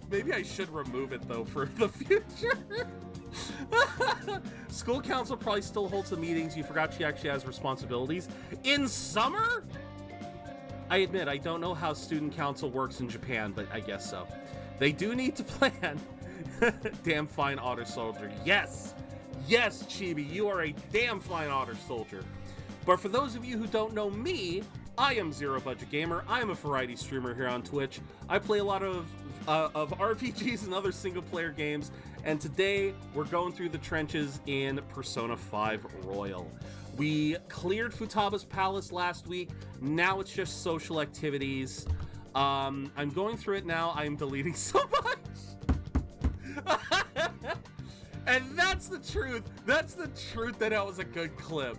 remove it though for the future. School council probably still holds the meetings. You forgot she actually has responsibilities. In summer? I admit, I don't know how student council works in Japan, but I guess so. They do need to plan. Damn fine otter soldier. Yes, Chibi, you are a damn fine otter soldier. But for those of you who don't know me, I am ZeroBudgetGamer. I am a variety streamer here on Twitch. I play a lot of RPGs and other single-player games, and today we're going through the trenches in Persona 5 Royal. We cleared Futaba's Palace last week. Now it's just social activities. I'm going through it now. I'm deleting so much. And that's the truth that it was a good clip.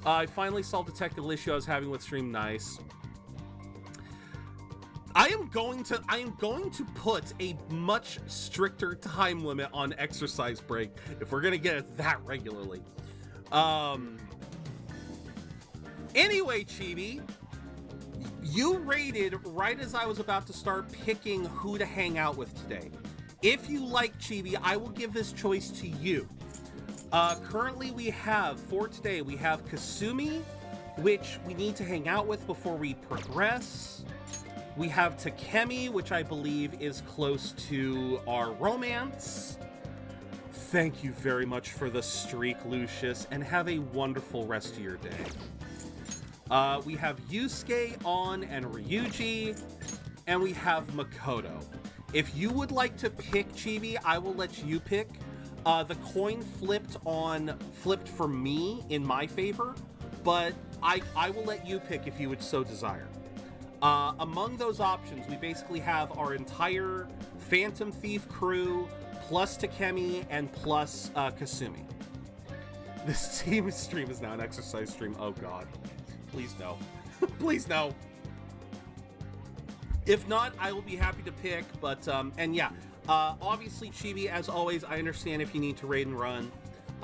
I finally solved a technical issue I was having with Stream Nice. I am going to put a much stricter time limit on exercise break if we're gonna get it that regularly. Anyway, Chibi, you raided right as I was about to start picking who to hang out with today. If you like, Chibi, I will give this choice to you. Currently for today, we have Kasumi, which we need to hang out with before we progress. We have Takemi, which I believe is close to our romance. Thank you very much for the streak, Lucius, and have a wonderful rest of your day. We have Yusuke, On, and Ryuji, and we have Makoto. If you would like to pick, Chibi, I will let you pick. The coin flipped for me in my favor, but I will let you pick if you would so desire. Among those options, we basically have our entire Phantom Thief crew, plus Takemi, and plus Kasumi. This team stream is now an exercise stream. Oh god. Please no. Please no. If not, I will be happy to pick, but, and yeah. Obviously, Chibi, as always, I understand if you need to raid and run.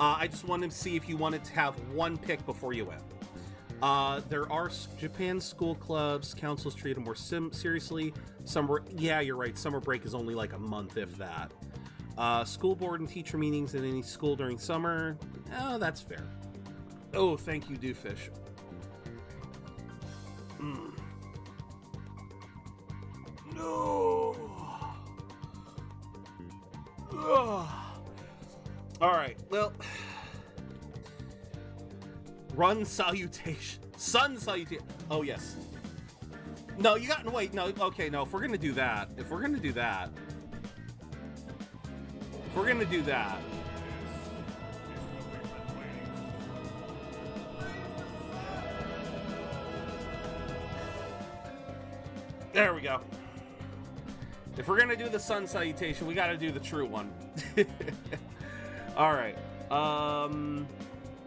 I just wanted to see if you wanted to have one pick before you went. There are Japan school clubs, councils treat them more seriously. Yeah, you're right, summer break is only like a month, if that. School board and teacher meetings in any school during summer, oh, that's fair. Oh, thank you, Doofish. No. Ugh. All right. Well, run salutation, sun salutation. Oh yes. No, you got. Wait. No. Okay. No. If we're gonna do that. There we go. If we're gonna do the sun salutation, we gotta do the true one. All right.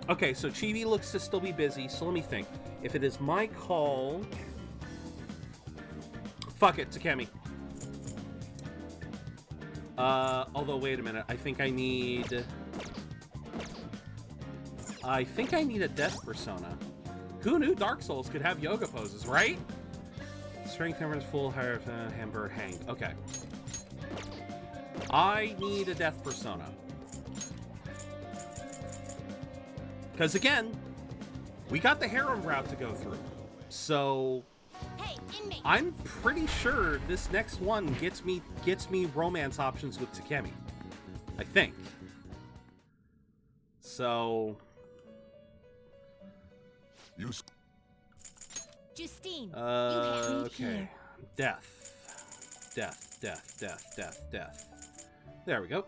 Okay, so Chibi looks to still be busy, so let me think. If it is my call... Fuck it, Takemi. Although, wait a minute. I think I need a death persona. Who knew Dark Souls could have yoga poses, right? Strength hammer is full, hamburger hang. Okay. I need a death persona. Because again, we got the harem route to go through. So Hey, inmate. I'm pretty sure this next one gets me romance options with Takemi. I think. So Justine, you okay. Death. There we go.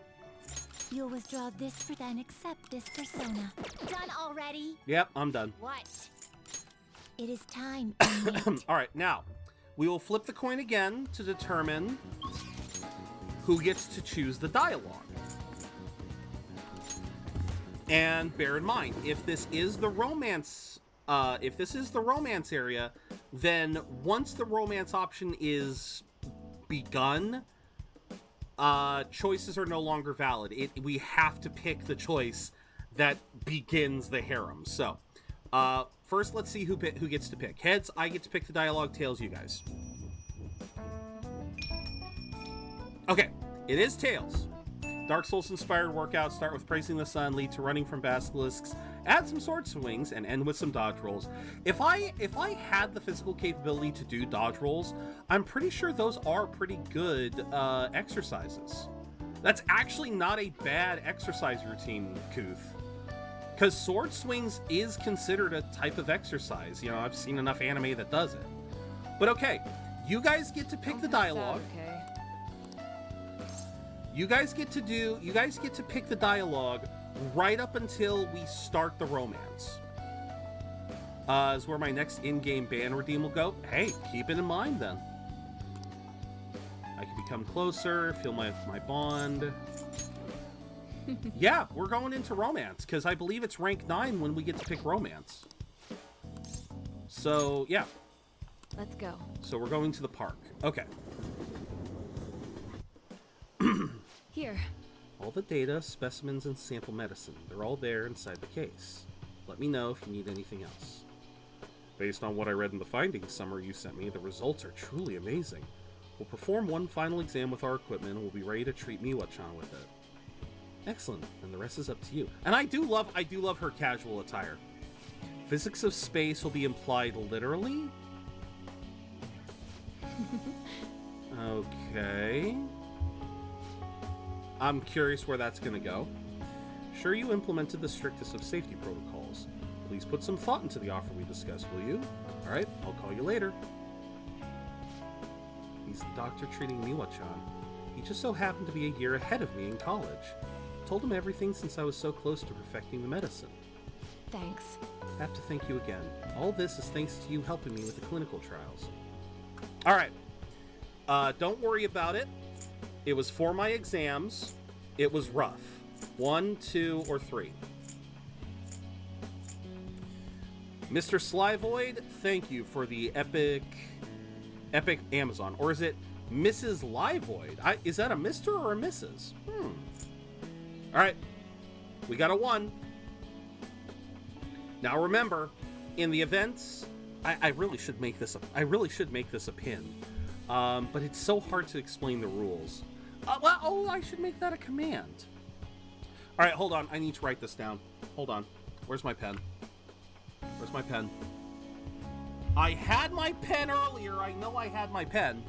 You'll withdraw this and accept this persona. Done already? Yep, I'm done. What? It is time, inmate. All right, now we will flip the coin again to determine who gets to choose the dialogue. And bear in mind, if this is the romance area, then once the romance option is begun, choices are no longer valid. We have to pick the choice that begins the harem. So, first, let's see who gets to pick. Heads, I get to pick the dialogue. Tails, you guys. Okay, it is Tails. Dark Souls-inspired workouts start with praising the sun, lead to running from basilisks, add some sword swings, and end with some dodge rolls. If I had the physical capability to do dodge rolls, I'm pretty sure those are pretty good exercises. That's actually not a bad exercise routine, Kuth. Because sword swings is considered a type of exercise. You know, I've seen enough anime that does it. But okay, you guys get to pick the dialogue. Okay. You guys get to pick the dialogue right up until we start the romance. Is where my next in-game ban redeem will go. Hey, keep it in mind then. I can become closer, feel my bond. Yeah, we're going into romance, because I believe it's rank 9 when we get to pick romance. So, yeah. Let's go. So we're going to the park. Okay. Here. All the data, specimens, and sample medicine. They're all there inside the case. Let me know if you need anything else. Based on what I read in the findings summary you sent me, the results are truly amazing. We'll perform one final exam with our equipment and we'll be ready to treat Miwa-chan with it. Excellent, and the rest is up to you. And I do love her casual attire. Physics of space will be implied literally? Okay. I'm curious where that's gonna go. Sure, you implemented the strictest of safety protocols. Please put some thought into the offer we discussed, will you? Alright, I'll call you later. He's the doctor treating Miwa-chan. He just so happened to be a year ahead of me in college. Told him everything since I was so close to perfecting the medicine. Thanks. I have to thank you again. All this is thanks to you helping me with the clinical trials. Alright. Don't worry about it. It was for my exams. It was rough. 1, 2, or 3. Mr. Slyvoid, thank you for the epic Amazon. Or is it Mrs. Livoid? Is that a Mr. or a Mrs.? Alright. We got a 1. Now remember, in the events, I really should make this a pin. But it's so hard to explain the rules. I should make that a command. Alright, hold on. I need to write this down. Hold on. Where's my pen? Where's my pen? I had my pen earlier. I know I had my pen.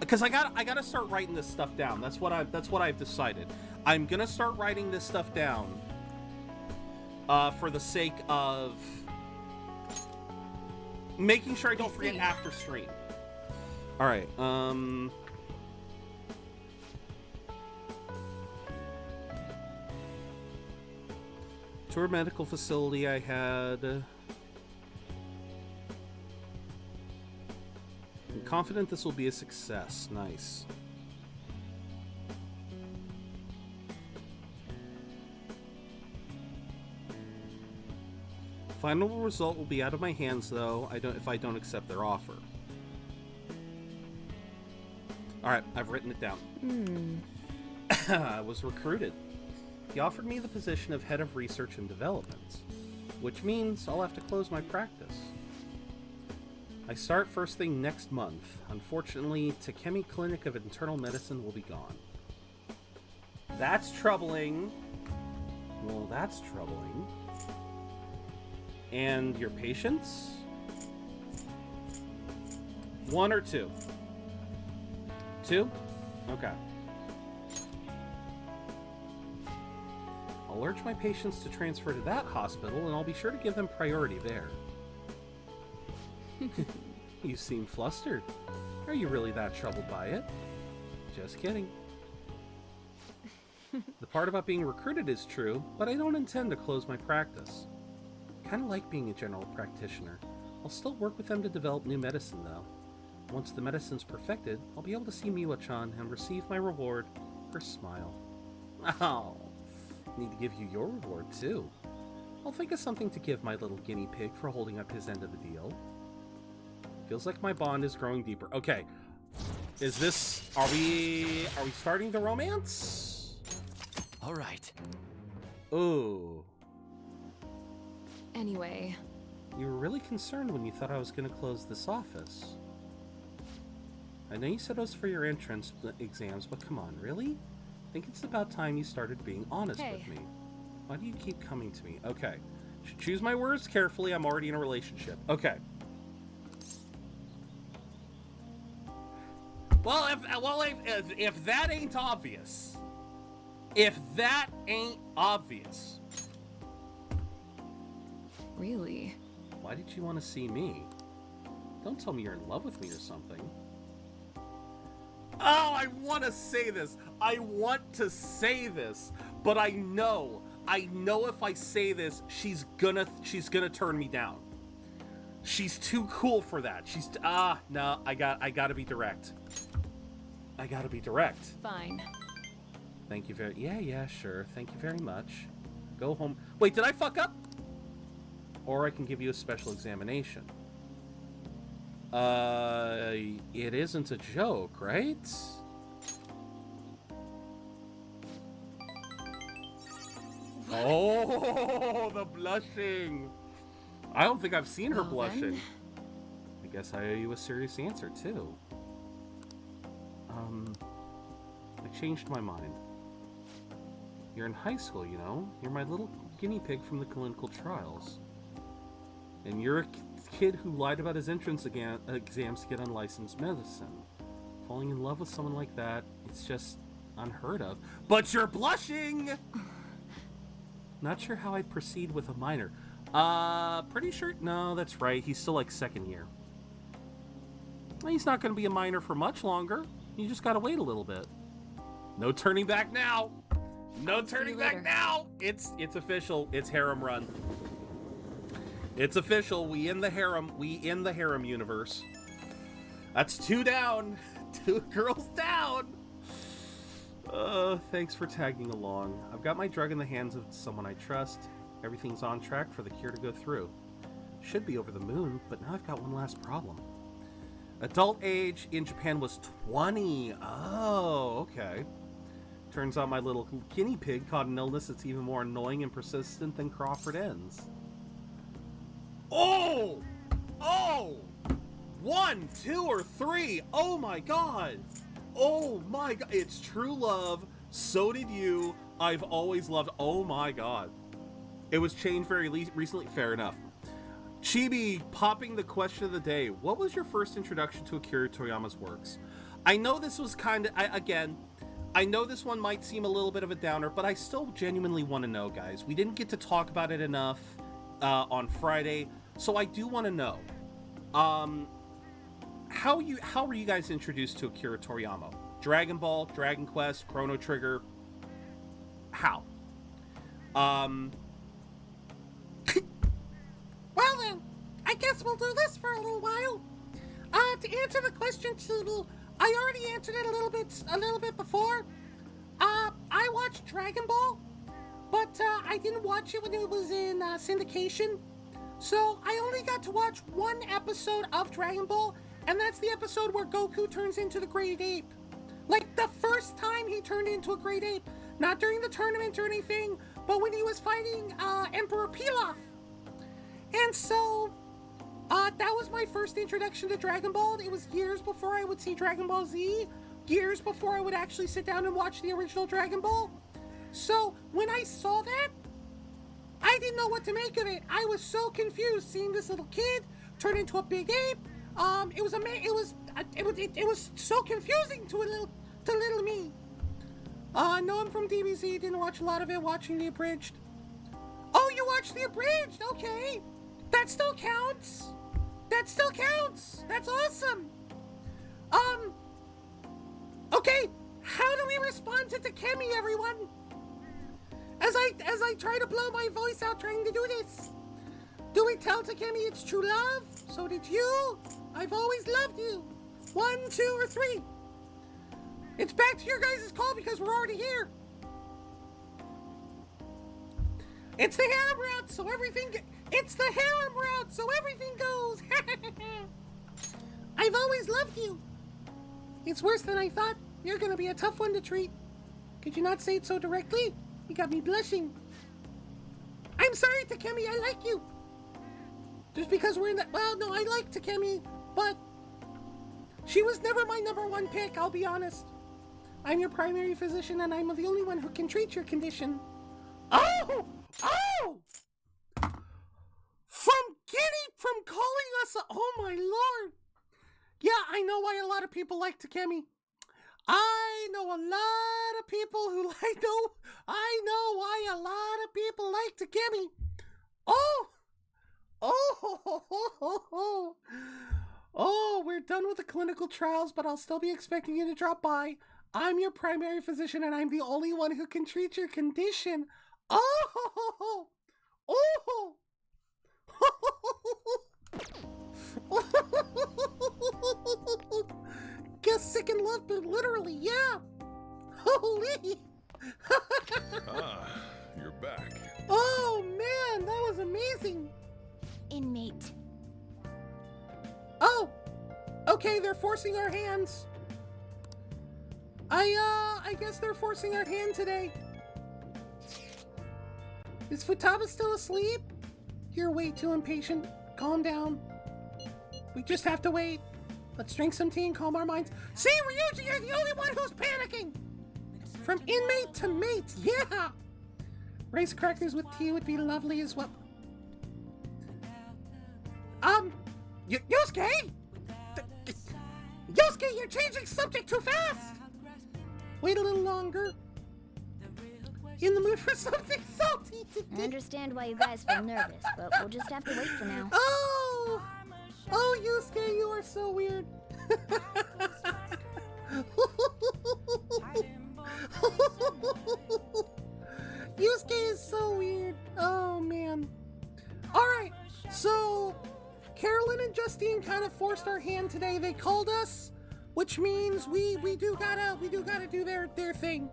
Because I gotta start writing this stuff down. That's what I've decided. I'm gonna start writing this stuff down. For the sake of making sure I don't forget after stream. All right. Tour medical facility I had. I'm confident this will be a success. Nice. Final result will be out of my hands, though. If I don't accept their offer. All right, I've written it down. I was recruited. He offered me the position of head of research and development, which means I'll have to close my practice. I start first thing next month. Unfortunately, Takemi Clinic of Internal Medicine will be gone. That's troubling. Well, that's troubling. And your patients? 1 or 2? 2? Okay. I'll urge my patients to transfer to that hospital, and I'll be sure to give them priority there. You seem flustered. Are you really that troubled by it? Just kidding. The part about being recruited is true, but I don't intend to close my practice. I kind of like being a general practitioner. I'll still work with them to develop new medicine, though. Once the medicine's perfected, I'll be able to see Miwa-chan and receive my reward, her smile. Oh, need to give you your reward, too. I'll think of something to give my little guinea pig for holding up his end of the deal. Feels like my bond is growing deeper. Okay, is this... Are we starting the romance? All right. Ooh. Anyway. You were really concerned when you thought I was going to close this office. I know you said it was for your entrance exams, but come on, really? I think it's about time you started being honest with me. Why do you keep coming to me? Okay. Should choose my words carefully. I'm already in a relationship. Okay. Well, if that ain't obvious. If that ain't obvious. Really? Why did you want to see me? Don't tell me you're in love with me or something. Oh, I want to say this. I want to say this, but I know if I say this, she's gonna turn me down. She's too cool for that. No, I gotta be direct. I gotta be direct. Fine. Thank you very... Yeah, sure. Thank you very much. Go home. Wait, did I fuck up? Or I can give you a special examination. It isn't a joke, right? What? Oh, the blushing. I don't think I've seen her blushing. Then. I guess I owe you a serious answer, too. I changed my mind. You're in high school, you know? You're my little guinea pig from the clinical trials. And you're a kid who lied about his entrance exams to get unlicensed medicine. Falling in love with someone like that, it's just unheard of. But you're blushing! Not sure how I'd proceed with a minor. Pretty sure... No, that's right. He's still like second year. He's not going to be a minor for much longer. You just got to wait a little bit. No turning back now. No turning back now. It's official. It's Harem run. It's official. We in the Harem universe. That's 2 down. 2 girls down. Thanks for tagging along. I've got my drug in the hands of someone I trust. Everything's on track for the cure to go through. Should be over the moon, but now I've got one last problem. Adult age in Japan was 20. Oh, okay. Turns out my little guinea pig caught an illness that's even more annoying and persistent than Crawford ends. Oh! 1, 2, or 3. Oh my god. Oh my god. It's true love. So did you. I've always loved. Oh my god. It was changed very recently. Fair enough. Chibi popping the question of the day. What was your first introduction to Akira Toriyama's works? I know this was kind of, I know this one might seem a little bit of a downer, but I still genuinely want to know, guys. We didn't get to talk about it enough on Friday, so I do want to know. How were you guys introduced to Akira Toriyama? Dragon Ball, Dragon Quest, Chrono Trigger? How? Well then, I guess we'll do this for a little while. To answer the question, Chibi, I already answered it a little bit before. I watched Dragon Ball, but I didn't watch it when it was in syndication. So I only got to watch one episode of Dragon Ball, and that's the episode where Goku turns into the Great Ape. Like the first time he turned into a Great Ape. Not during the tournament or anything, but when he was fighting Emperor Pilaf. And so, that was my first introduction to Dragon Ball. It was years before I would see Dragon Ball Z, years before I would actually sit down and watch the original Dragon Ball. So, when I saw that, I didn't know what to make of it. I was so confused seeing this little kid turn into a big ape. It was so confusing to little me. No, I'm from DBZ, didn't watch a lot of it, watching the abridged. Oh, you watched the abridged, okay. That still counts. That's awesome. Okay, how do we respond to Takemi, everyone? As I try to blow my voice out trying to do this. Do we tell Takemi it's true love? So did you. I've always loved you. 1, 2, or 3. It's back to your guys' call because we're already here. It's the harem route, so everything goes. I've always loved you. It's worse than I thought. You're gonna be a tough one to treat. Could you not say it so directly? You got me blushing. I'm sorry, Takemi, I like you. Just because we're in that, well, no, I like Takemi, but she was never my #1 pick, I'll be honest. I'm your primary physician, and I'm the only one who can treat your condition. Oh! From calling us oh my lord. Yeah, I know why a lot of people like Takemi. I know a lot of people who I know why a lot of people like Takemi. Oh, we're done with the clinical trials, but I'll still be expecting you to drop by. I'm your primary physician, and I'm the only one who can treat your condition. Oh! Guess sick in love, but literally, yeah. Holy! You're back. Oh man, that was amazing. Inmate. Oh, okay, they're forcing our hands. I guess they're forcing our hand today. Is Futaba still asleep? You're way too impatient. Calm down. We just have to wait. Let's drink some tea and calm our minds. See, Ryuji, you're the only one who's panicking. From inmate to mate, yeah. Rice crackers with tea would be lovely as well. Yosuke? Yosuke, you're changing subject too fast. Wait a little longer. In the mood for something salty today. I understand why you guys feel nervous, but we'll just have to wait for now. Oh, Yusuke, you are so weird. Yusuke is so weird. Oh man. All right, so Carolyn and Justine kind of forced our hand today. They called us, which means we do gotta do their thing.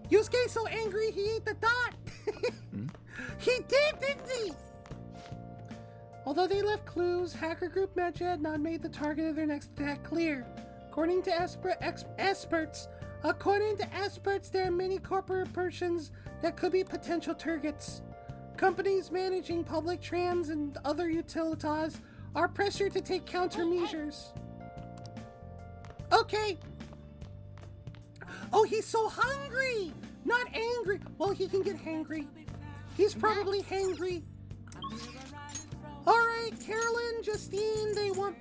Yusuke's so angry he ate the dot. He did, didn't he? Although they left clues, hacker group Medja had not made the target of their next attack clear. According to experts, there are many corporations that could be potential targets. Companies managing public trans and other utilities are pressured to take countermeasures. Okay. Oh, he's so hungry, not angry. Well, he can get hangry. He's probably hangry. All right, Carolyn, Justine, they want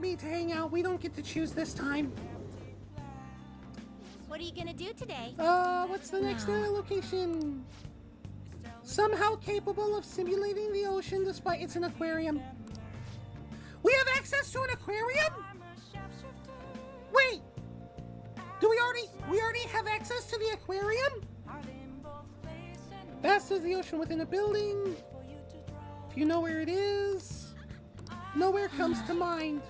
me to hang out. We don't get to choose this time. What are you gonna do today? What's the next location? Somehow capable of simulating the ocean despite it's an aquarium. We have access to an aquarium? Wait! Do we already have access to the aquarium? Vast is the ocean within a building. If you know where it is, nowhere comes to mind.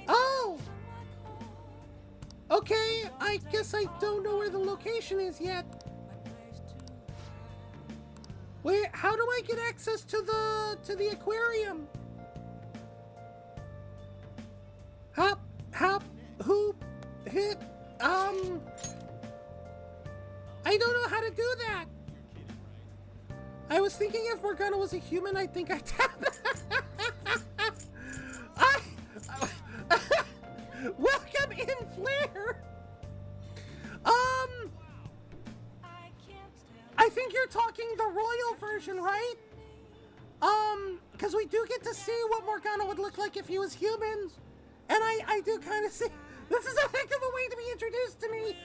Oh! Okay, I guess I don't know where the location is yet. Wait, how do I get access to the aquarium? Hop, hoop, hit, I don't know how to do that. I was thinking if Morgana was a human, I think I'd welcome in, Flair. I think you're talking the royal version, right? Because we do get to see what Morgana would look like if he was human. And I do kind of see, this is a heck of a way to be introduced to me.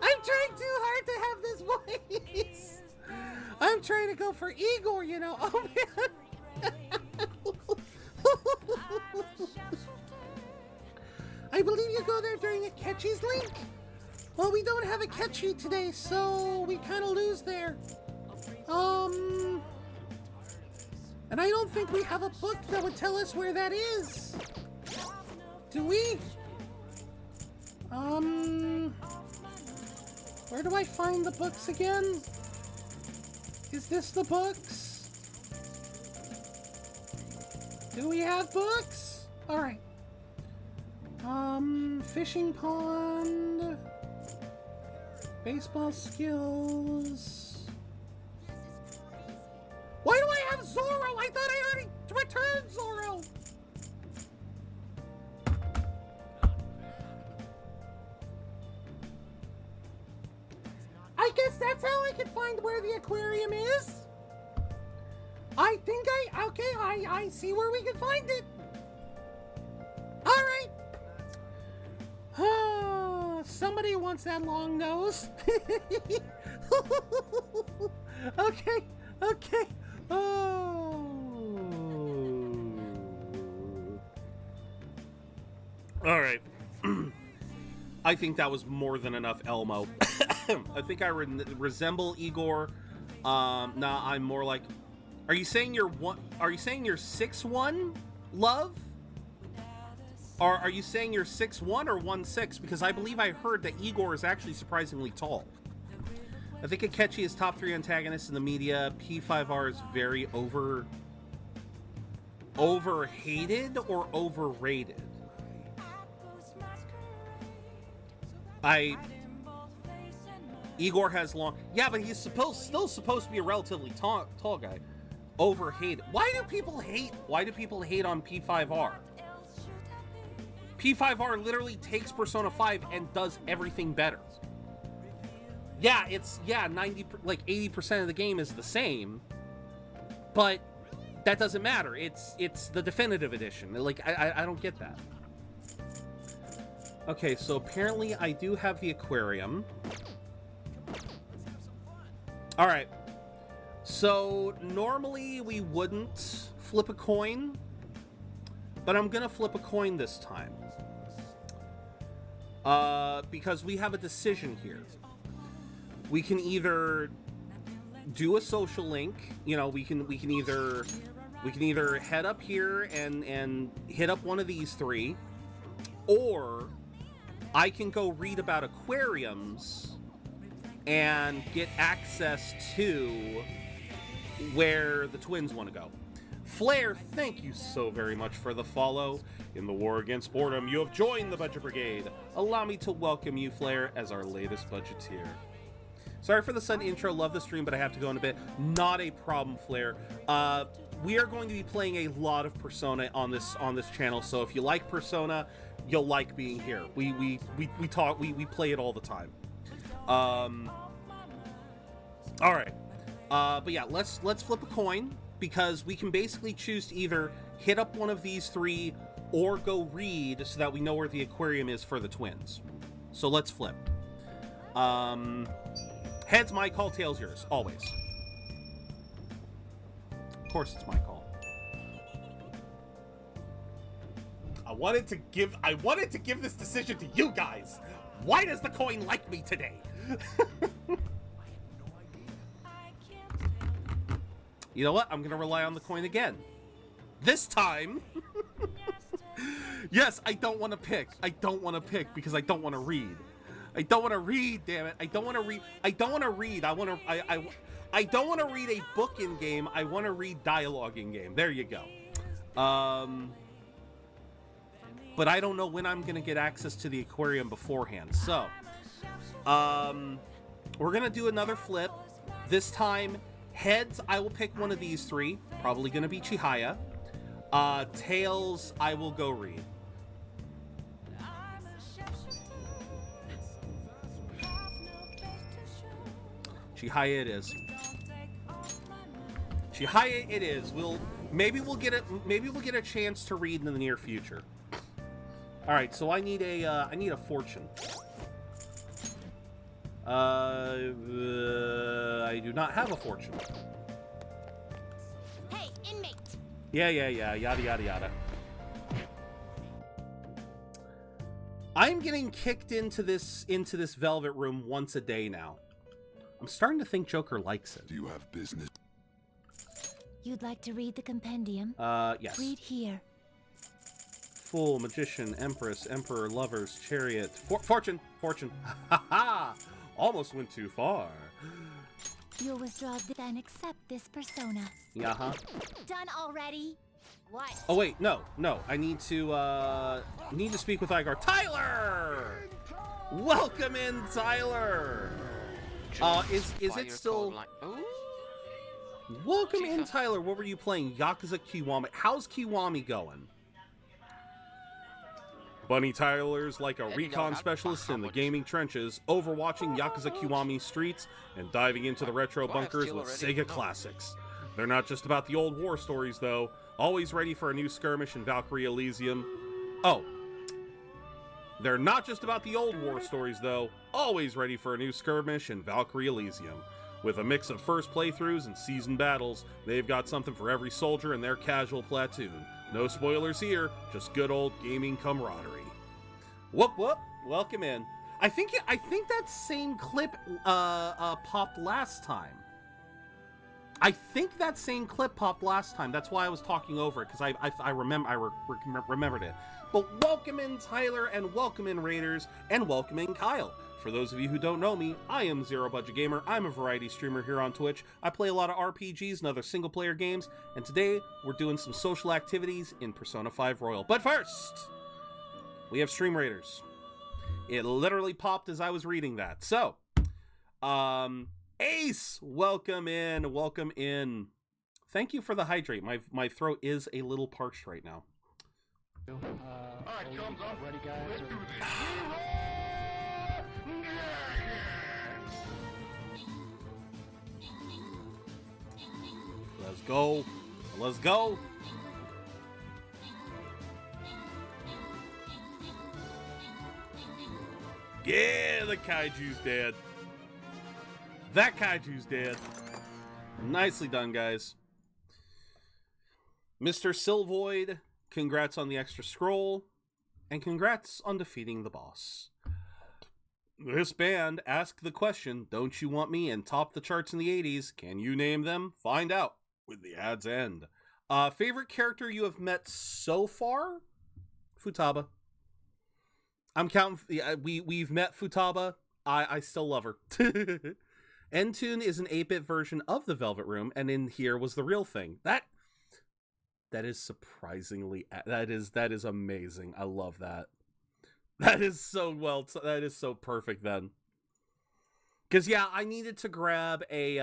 I'm trying too hard to have this voice. I'm trying to go for Igor, you know. Oh, man. I believe you go there during a Ketchy's link. Well, we don't have a Ketchy today, so we kind of lose there. And I don't think we have a book that would tell us where that is. Do we? Where do I find the books again? Is this the books? Do we have books? Alright. Fishing pond. Baseball skills. Why do I have Zoro? I thought I already returned Zoro. I guess that's how I can find where the aquarium is. I think I see where we can find it. All right. Somebody wants that long nose. Okay. Oh. All right. I think that was more than enough Elmo. I think I resemble Igor. Nah, I'm more like. Are you saying you're 6'1", love? Or are you saying you're 6'1" or 1'6"? Because I believe I heard that Igor is actually surprisingly tall. I think Akechi is top 3 antagonist in the media. P5R is very overhated or overrated. Igor has long. Yeah, but he's still supposed to be a relatively tall guy. Overhated. Why do people hate on P5R? P5R literally takes Persona 5 and does everything better. Yeah, 80% of the game is the same, but that doesn't matter. It's the definitive edition. Like, I don't get that. Okay, so apparently I do have the aquarium. All right. So normally we wouldn't flip a coin, but I'm gonna flip a coin this time. Because we have a decision here. We can either do a social link, you know, we can either head up here and hit up one of these three, or I can go read about aquariums and get access to where the twins want to go. Flair, thank you so very much for the follow. In the war against boredom, you have joined the Budget Brigade. Allow me to welcome you, Flair, as our latest budgeteer. Sorry for the sudden intro, love the stream, but I have to go in a bit. Not a problem, Flair. We are going to be playing a lot of Persona on this channel, so if you like Persona, you'll like being here. We play it all the time. All right. But yeah, let's flip a coin, because we can basically choose to either hit up one of these three or go read, so that we know where the aquarium is for the twins. So let's flip. Heads my call, tails yours, always. Of course it's my call. I wanted to give this decision to you guys. Why does the coin like me today? You know what? I'm gonna rely on the coin again. This time. Yes, I don't want to pick. I don't want to pick because I don't want to read. I don't want to read, damn it. I don't want to read. I don't want to read. I don't want to read a book in game. I want to read dialogue in game. There you go. But I don't know when I'm gonna get access to the aquarium beforehand. So, we're gonna do another flip. This time, heads, I will pick one of these three. Probably gonna be Chihaya. Tails, I will go read. Chihaya it is. Chihaya it is. Maybe we'll get a chance to read in the near future. All right, so I need a fortune. I do not have a fortune. Hey, inmate. Yeah, yada yada yada. I'm getting kicked into this velvet room once a day now. I'm starting to think Joker likes it. Do you have business? You'd like to read the compendium? Yes. Read here. Fool, magician, empress, emperor, lovers, chariot, fortune. Ha ha! Almost went too far. You'll withdraw and accept this persona. Yeah. Done already? What? Oh wait, no. I need to speak with Igar. Tyler! Welcome in, Tyler. Is it still? Welcome in, Tyler. What were you playing? Yakuza Kiwami. How's Kiwami going? Bunny Tyler's like a recon specialist in the gaming trenches, overwatching Yakuza Kiwami streets and diving into the retro bunkers with Sega classics. They're not just about the old war stories, though. Always ready for a new skirmish in Valkyrie Elysium. Oh. They're not just about the old war stories, though. Always ready for a new skirmish in Valkyrie Elysium. With a mix of first playthroughs and seasoned battles, they've got something for every soldier in their casual platoon. No spoilers here, just good old gaming camaraderie. Whoop whoop, welcome in. I think that same clip popped last time. That's why I was talking over it, because I remembered it. But welcome in, Tyler, and welcome in, Raiders, and welcome in, Kyle. For those of you who don't know me, I am ZeroBudgetGamer. I'm a variety streamer here on Twitch. I play a lot of RPGs and other single-player games, and today we're doing some social activities in Persona 5 Royal. But first, we have Stream Raiders. It literally popped as I was reading that. So, Ace, welcome in. Thank you for the hydrate. My throat is a little parched right now. Alright, thumbs up. Ready, guys? Let's do this. Let's go. Yeah, the kaiju's dead. That kaiju's dead. Nicely done, guys. Mr. Silvoid, congrats on the extra scroll, and congrats on defeating the boss. This band asked the question, don't you want me and top the charts in the 80s? Can you name them? Find out when the ads end. Favorite character you have met so far? Futaba. I'm counting. We've met Futaba. I still love her. Entune is an 8-bit version of the Velvet Room, and in here was the real thing. That is surprisingly. That is amazing. I love that. That is so well. That is so perfect then. Because yeah, I needed to grab a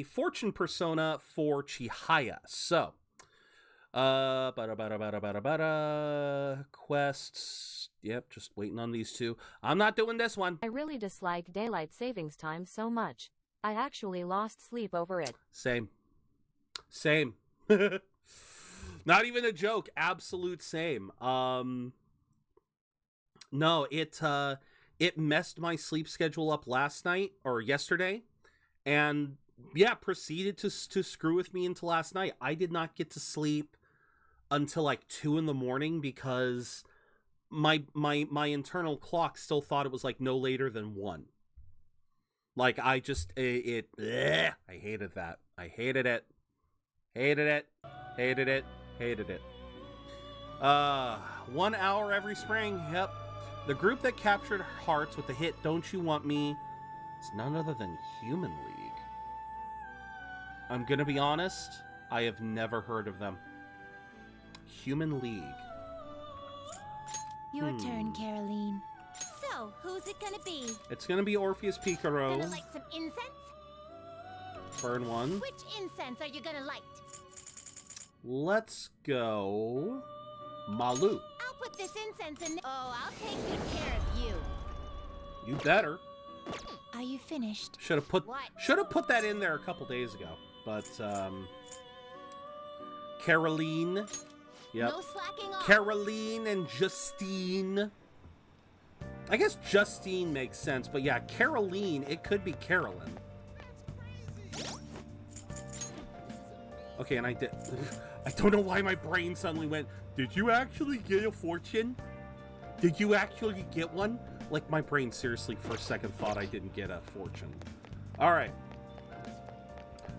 fortune persona for Chihaya. So, Quests. Yep, just waiting on these two. I'm not doing this one. I really dislike daylight savings time so much. I actually lost sleep over it. Same. Not even a joke. Absolute same. No, it messed my sleep schedule up last night or yesterday, and yeah, proceeded to screw with me into last night. I did not get to sleep until like 2 in the morning because my internal clock still thought it was like no later than 1. Like I just I hated that. I hated it. Hated it. Hated it. Hated it. 1 hour every spring. Yep. The group that captured hearts with the hit "Don't You Want Me" is none other than Human League. I'm gonna be honest, I have never heard of them. Human League. Your turn, Caroline. So, who's it gonna be? It's gonna be Orpheus Picaro. Gonna light some incense? Burn one. Which incense are you gonna light? Let's go Malu. I'll put this incense in. Oh, I'll take good care of you. You better. Are you finished? Should have put that in there a couple days ago. But Caroline. Yep. No slacking off. Caroline and Justine. I guess Justine makes sense, but yeah, Caroline, it could be Carolyn. Okay, and I don't know why my brain suddenly went, did you actually get a fortune? Did you actually get one? Like, my brain seriously for a second thought I didn't get a fortune. Alright.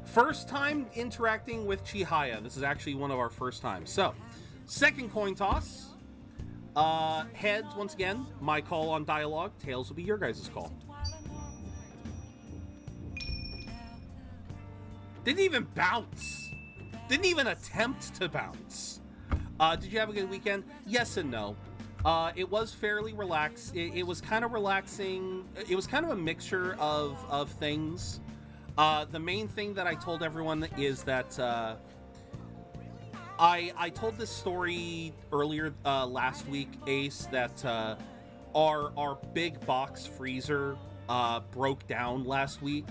First time interacting with Chihaya. This is actually one of our first times. So, second coin toss. Heads, once again, my call on dialogue. Tails will be your guys' call. Didn't even bounce. Didn't even attempt to bounce. Did you have a good weekend? Yes and no. It was fairly relaxed. It was kind of relaxing. It was kind of a mixture of things. The main thing that I told everyone is that I told this story earlier last week, Ace, that our big box freezer broke down last week.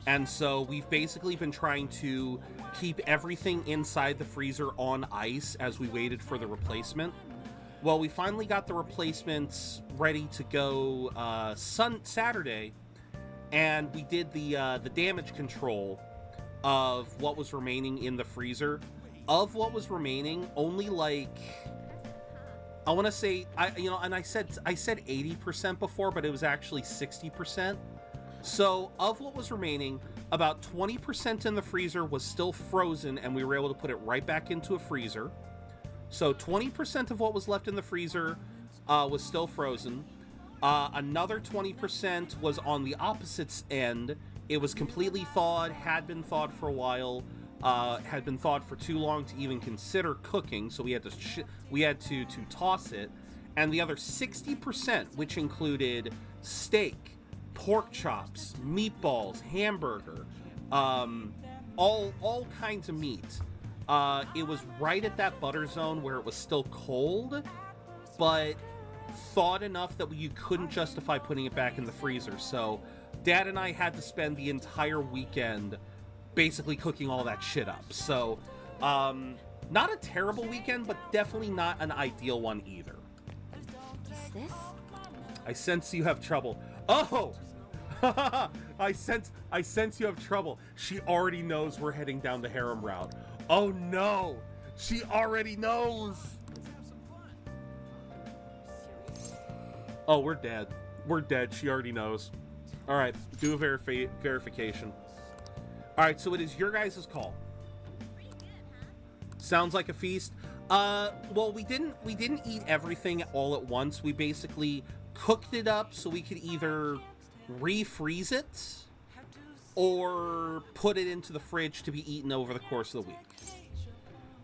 And so we've basically been trying to keep everything inside the freezer on ice as we waited for the replacement. Well, we finally got the replacements ready to go Saturday, and we did the damage control of what was remaining in the freezer. Of what was remaining, only like, I want to say, and I said 80% before, but it was actually 60%. So, of what was remaining, about 20% in the freezer was still frozen, and we were able to put it right back into a freezer. So, 20% of what was left in the freezer was still frozen. Another 20% was on the opposite end. It was completely thawed, had been thawed for a while, had been thawed for too long to even consider cooking, so we had to toss it. And the other 60%, which included steak, pork chops, meatballs, hamburger, all kinds of meat. It was right at that butter zone where it was still cold, but thawed enough that you couldn't justify putting it back in the freezer. So Dad and I had to spend the entire weekend basically cooking all that shit up. So not a terrible weekend, but definitely not an ideal one either. Is this? I sense you have trouble. Oh! I sense you have trouble. She already knows we're heading down the Harem route. Oh no! She already knows! Oh, we're dead. We're dead. She already knows. Alright, do a verification. Alright, so it is your guys' call. Sounds like a feast. Well, we didn't eat everything all at once. We basically cooked it up so we could either refreeze it or put it into the fridge to be eaten over the course of the week.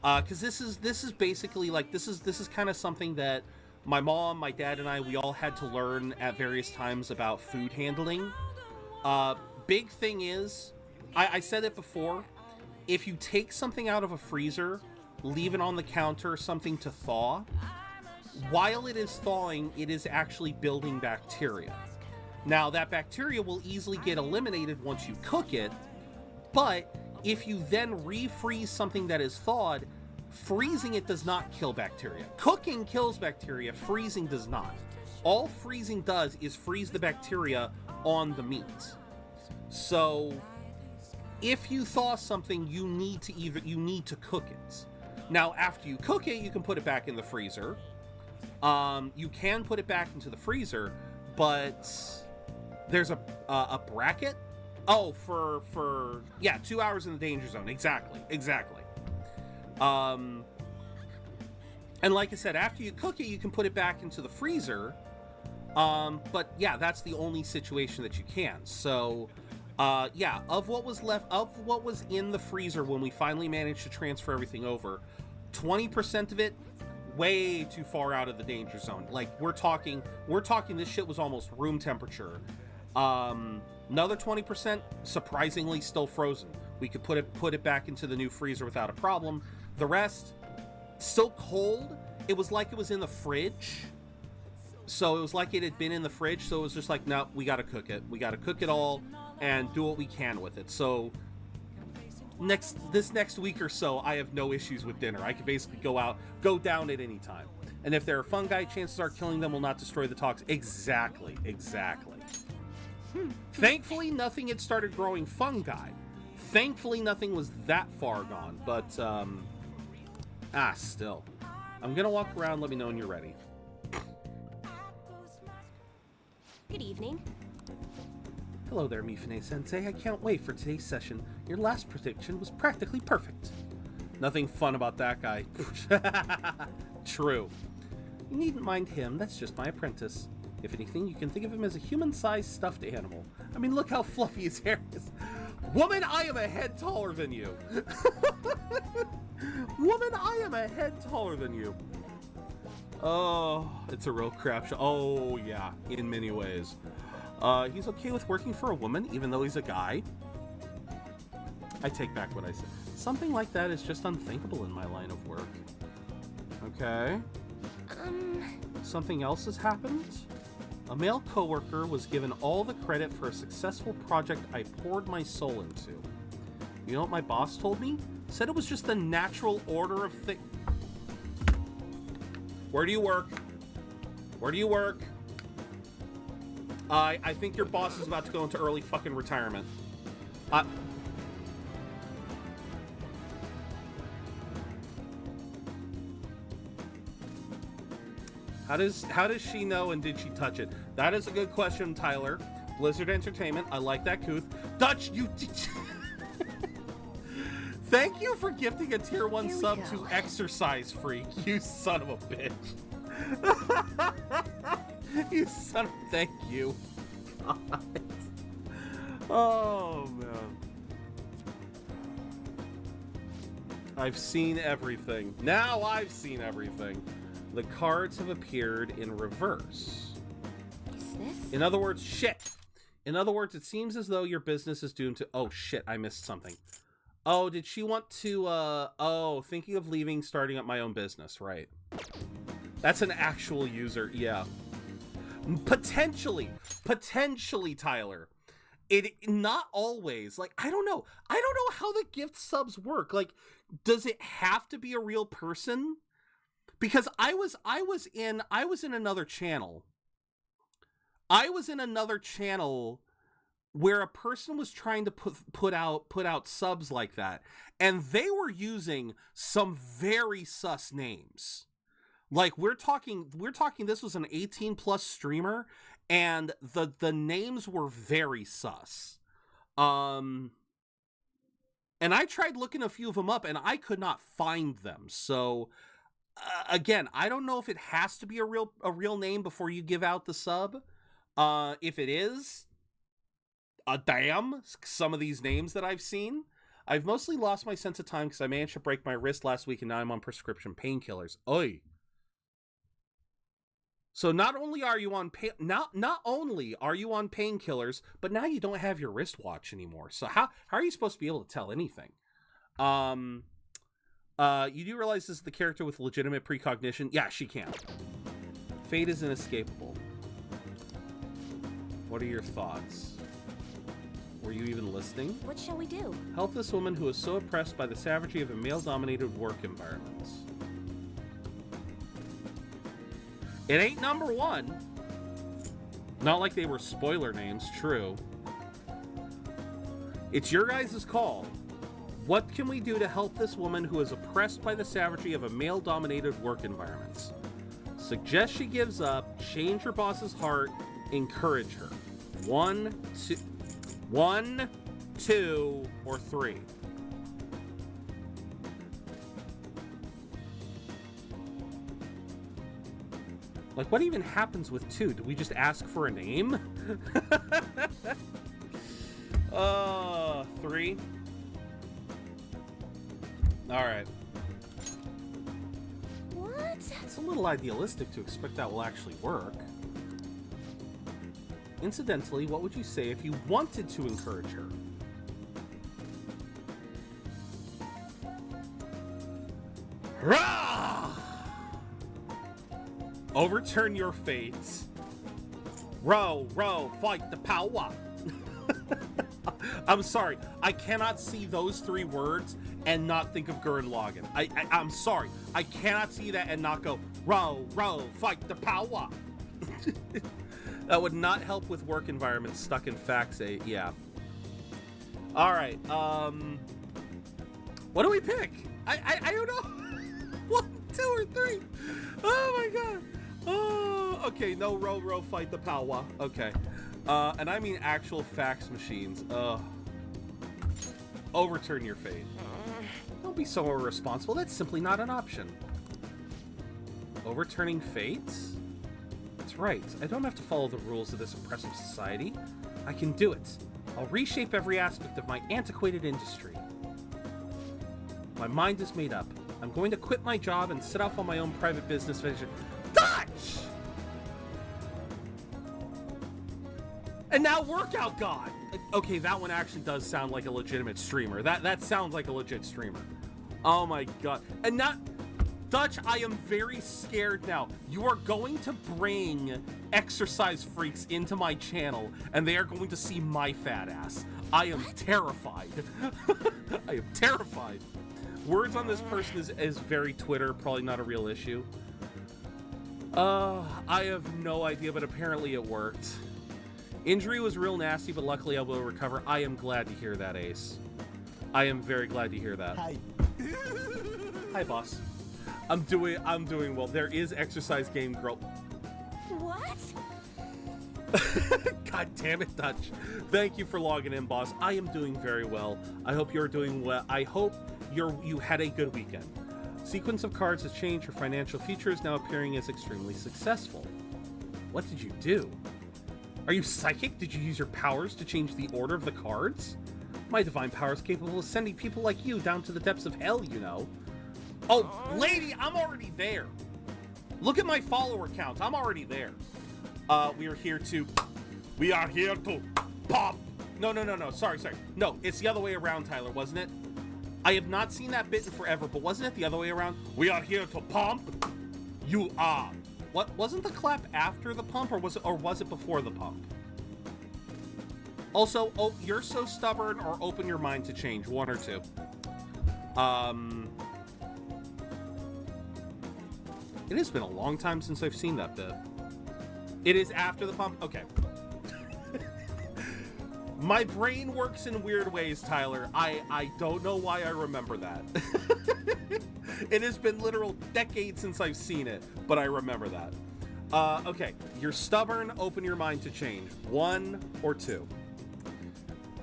Because this is basically like this is kind of something that my mom, my dad, and we all had to learn at various times about food handling. Big thing is, I said it before, if you take something out of a freezer leave it on the counter, something to thaw. While it is thawing, it is actually building bacteria. Now, that bacteria will easily get eliminated once you cook it, but if you then refreeze something that is thawed, freezing it does not kill bacteria. Cooking kills bacteria, freezing does not. All freezing does is freeze the bacteria on the meat. So, if you thaw something, you need to cook it. Now, after you cook it, you can put it back in the freezer. You can put it back into the freezer, but there's a bracket. Oh, for 2 hours in the danger zone. Exactly. And like I said, after you cook it, you can put it back into the freezer. But yeah, that's the only situation that you can. So, of what was in the freezer when we finally managed to transfer everything over, 20% of it, way too far out of the danger zone. Like, we're talking this shit was almost room temperature. Another 20%, surprisingly still frozen. We could put it back into the new freezer without a problem. The rest, still cold. It was like it was in the fridge. So it was like it had been in the fridge. So it was just like, no, we gotta cook it. We gotta cook it all and do what we can with it. So this next week or so, I have no issues with dinner. I can basically go down at any time. And if there are fungi, chances are killing them will not destroy the toxin. Exactly. Thankfully, nothing had started growing fungi. Thankfully, nothing was that far gone. But, still. I'm gonna walk around. Let me know when you're ready. Good evening. Hello there, Mifune-sensei. I can't wait for today's session. Your last prediction was practically perfect. Nothing fun about that guy. True. You needn't mind him. That's just my apprentice. If anything, you can think of him as a human-sized stuffed animal. I mean, look how fluffy his hair is. Woman, I am a head taller than you. Woman, I am a head taller than you. Oh, it's a real crap show. Oh, yeah, in many ways. He's okay with working for a woman, even though he's a guy. I take back what I said. Something like that is just unthinkable in my line of work. Okay. Something else has happened? A male coworker was given all the credit for a successful project I poured my soul into. You know what my boss told me? Said it was just the natural order of things. Where do you work? Where do you work? I think your boss is about to go into early fucking retirement. How does she know, and did she touch it? That is a good question, Tyler. Blizzard Entertainment, I like that, Kuth. Dutch, you... Thank you for gifting a tier 1 sub to Exercise Freak, you son of a bitch. You son of... Thank you. Oh, man. I've seen everything. Now I've seen everything. The cards have appeared in reverse. Is this? In other words, shit. In other words, it seems as though your business is doomed to... Oh, shit, I missed something. Oh, did she want to, thinking of leaving, starting up my own business, right. That's an actual user, yeah. Potentially, Tyler. It, not always, like, I don't know how the gift subs work. Like, does it have to be a real person? Because I was in another channel. I was in another channel where a person was trying to put out subs like that, and they were using some very sus names. Like, we're talking this was an 18+ streamer, and the names were very sus. And I tried looking a few of them up, and I could not find them. So again, I don't know if it has to be a real name before you give out the sub. If it is, damn, some of these names that I've seen. I've mostly lost my sense of time because I managed to break my wrist last week, and now I'm on prescription painkillers. Oy. So not only are you on painkillers, but now you don't have your wristwatch anymore. So how are you supposed to be able to tell anything? You do realize this is the character with legitimate precognition? Yeah, she can. Fate is inescapable. What are your thoughts? Were you even listening? What shall we do? Help this woman who is so oppressed by the savagery of a male-dominated work environment. It ain't number one. Not like they were spoiler names, true. It's your guys' call. What can we do to help this woman who is oppressed by the savagery of a male-dominated work environment? Suggest she gives up, change her boss's heart, encourage her. 1, 2, or 3. Like, what even happens with 2? Do we just ask for a name? 3. Alright. What? It's a little idealistic to expect that will actually work. Incidentally, what would you say if you wanted to encourage her? Rah! Overturn your fates. Row, row, fight the power. I'm sorry. I cannot see those 3 words and not think of Gurren Lagann. I'm sorry. I cannot see that and not go, row, row, fight the power. That would not help with work environments stuck in facts 8. Yeah. All right. What do we pick? I don't know. 1, 2, or 3. Oh my god. Oh, okay. No row, row, fight the power. Okay. And I mean actual fax machines. Overturn your fate. Don't be so irresponsible. That's simply not an option. Overturning fate? That's right. I don't have to follow the rules of this oppressive society. I can do it. I'll reshape every aspect of my antiquated industry. My mind is made up. I'm going to quit my job and set off on my own private business venture. Dutch! And now Workout God! Okay, that one actually does sound like a legitimate streamer. That sounds like a legit streamer. Oh my god. And not... Dutch, I am very scared now. You are going to bring exercise freaks into my channel, and they are going to see my fat ass. I am terrified. I am terrified. Words on this person is very Twitter, probably not a real issue. I have no idea, but apparently it worked. Injury was real nasty, but luckily I will recover. I am glad to hear that, Ace. I am very glad to hear that. Hi. Hi, boss. I'm doing well. There is exercise game girl. What? God damn it, Dutch. Thank you for logging in, boss. I am doing very well. I hope you're doing well. I hope you had a good weekend. Sequence of cards has changed. Your financial future is now appearing as extremely successful. What did you do? Are you psychic? Did you use your powers to change the order of the cards? My divine power is capable of sending people like you down to the depths of hell, you know. Oh, lady, I'm already there. Look at my follower count. I'm already there. We are here to pop. No. Sorry. No, it's the other way around, Tyler, wasn't it? I have not seen that bit in forever, but wasn't it the other way around? We are here to pump. You are. What wasn't the clap after the pump, or was it before the pump? Also, oh, you're so stubborn, or open your mind to change, 1 or 2. It has been a long time since I've seen that bit. It is after the pump? Okay. My brain works in weird ways, Tyler. I don't know why I remember that. It has been literal decades since I've seen it, but I remember that. Okay, you're stubborn, open your mind to change. 1 or 2.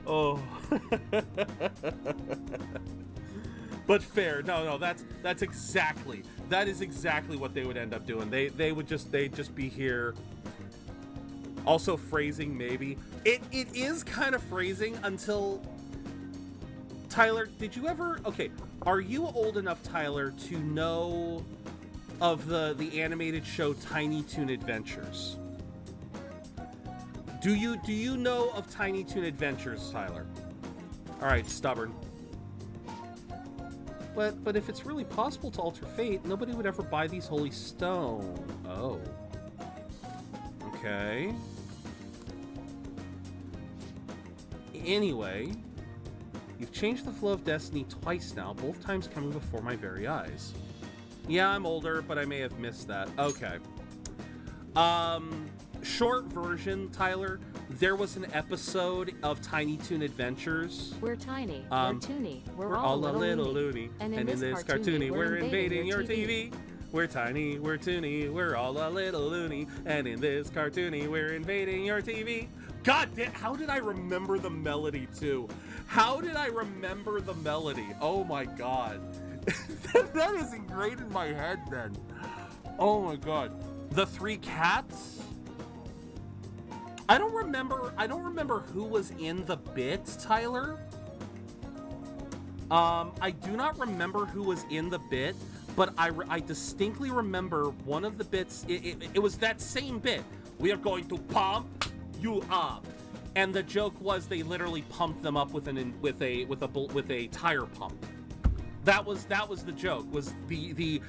Oh. But fair. No, that is exactly what they would end up doing. They'd just be here. Also phrasing, maybe. It is kind of phrasing until... Tyler, did you ever... Okay, are you old enough, Tyler, to know of the animated show Tiny Toon Adventures? Do you know of Tiny Toon Adventures, Tyler? Alright, stubborn. but if it's really possible to alter fate, nobody would ever buy these holy stone. Oh. Okay. Anyway, you've changed the flow of destiny twice now, both times coming before my very eyes. Yeah, I'm older, but I may have missed that. Okay. Short version, Tyler, there was an episode of Tiny Toon Adventures. We're tiny, we're toony, we're all a little loony. And in this cartoony, we're invading your TV. We're tiny, we're toony, we're all a little loony. And in this cartoony, we're invading your TV. God damn, how did I remember the melody too? How did I remember the melody? Oh my god. That is ingrained in my head then. Oh my god. The Three Cats? I don't remember who was in the bit, Tyler. I do not remember who was in the bit, but I distinctly remember one of the bits. It was that same bit. We are going to pump you up, and the joke was they literally pumped them up with a tire pump. That was the joke. Was the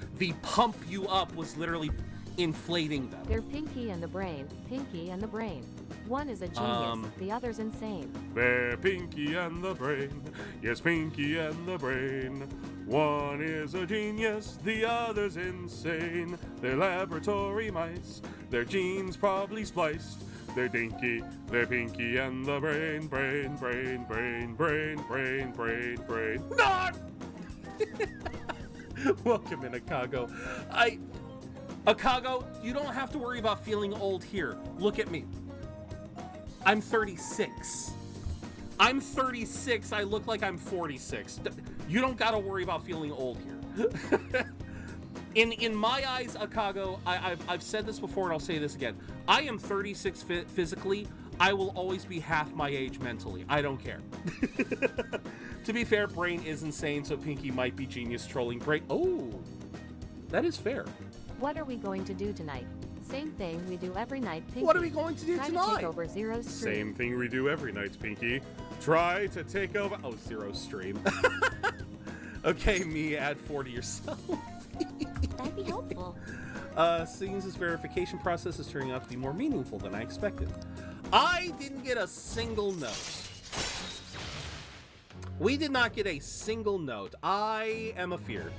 pump you up was literally inflating them. They're Pinky and the Brain, Pinky and the Brain. One is a genius, the other's insane. They're Pinky and the Brain, yes, Pinky and the Brain. One is a genius, the other's insane. They're laboratory mice, their genes probably spliced. They're dinky, they're Pinky and the Brain, brain, brain, brain, brain, brain, brain, brain. Not! Welcome in, Akago. Akago, you don't have to worry about feeling old here. Look at me. I'm 36. I'm 36. I look like I'm 46. You don't gotta worry about feeling old here. In my eyes, Akago, I've said this before and I'll say this again. I am 36 physically. I will always be half my age mentally. I don't care. To be fair, Brain is insane, so Pinky might be genius trolling Brain. Oh, that is fair. What are we going to do tonight? Same thing we do every night, Pinky. What are we going to do tonight? Try to take over Zero's stream. Same thing we do every night, Pinky. Try to take over... Oh, Zero's stream. Okay, me, add 4 to yourself. That'd be helpful. Seems this verification process is turning out to be more meaningful than I expected. I didn't get a single note. We did not get a single note. I am afeared.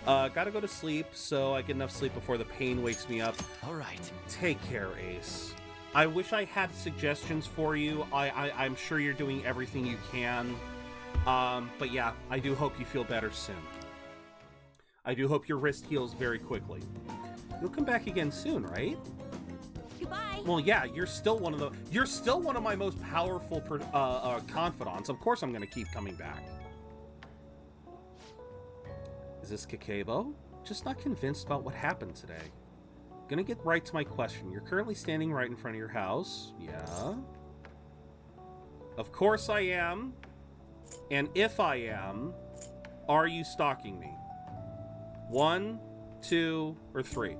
Gotta go to sleep, so I get enough sleep before the pain wakes me up. All right. Take care, Ace. I wish I had suggestions for you. I'm sure you're doing everything you can. But yeah, I do hope you feel better soon. I do hope your wrist heals very quickly. You'll come back again soon, right? Goodbye. Well, yeah, you're still one of my most powerful confidants. Of course I'm gonna keep coming back. Is this Kakebo? Just not convinced about what happened today. Gonna get right to my question. You're currently standing right in front of your house. Yeah. Of course I am. And if I am, are you stalking me? 1, 2, or 3?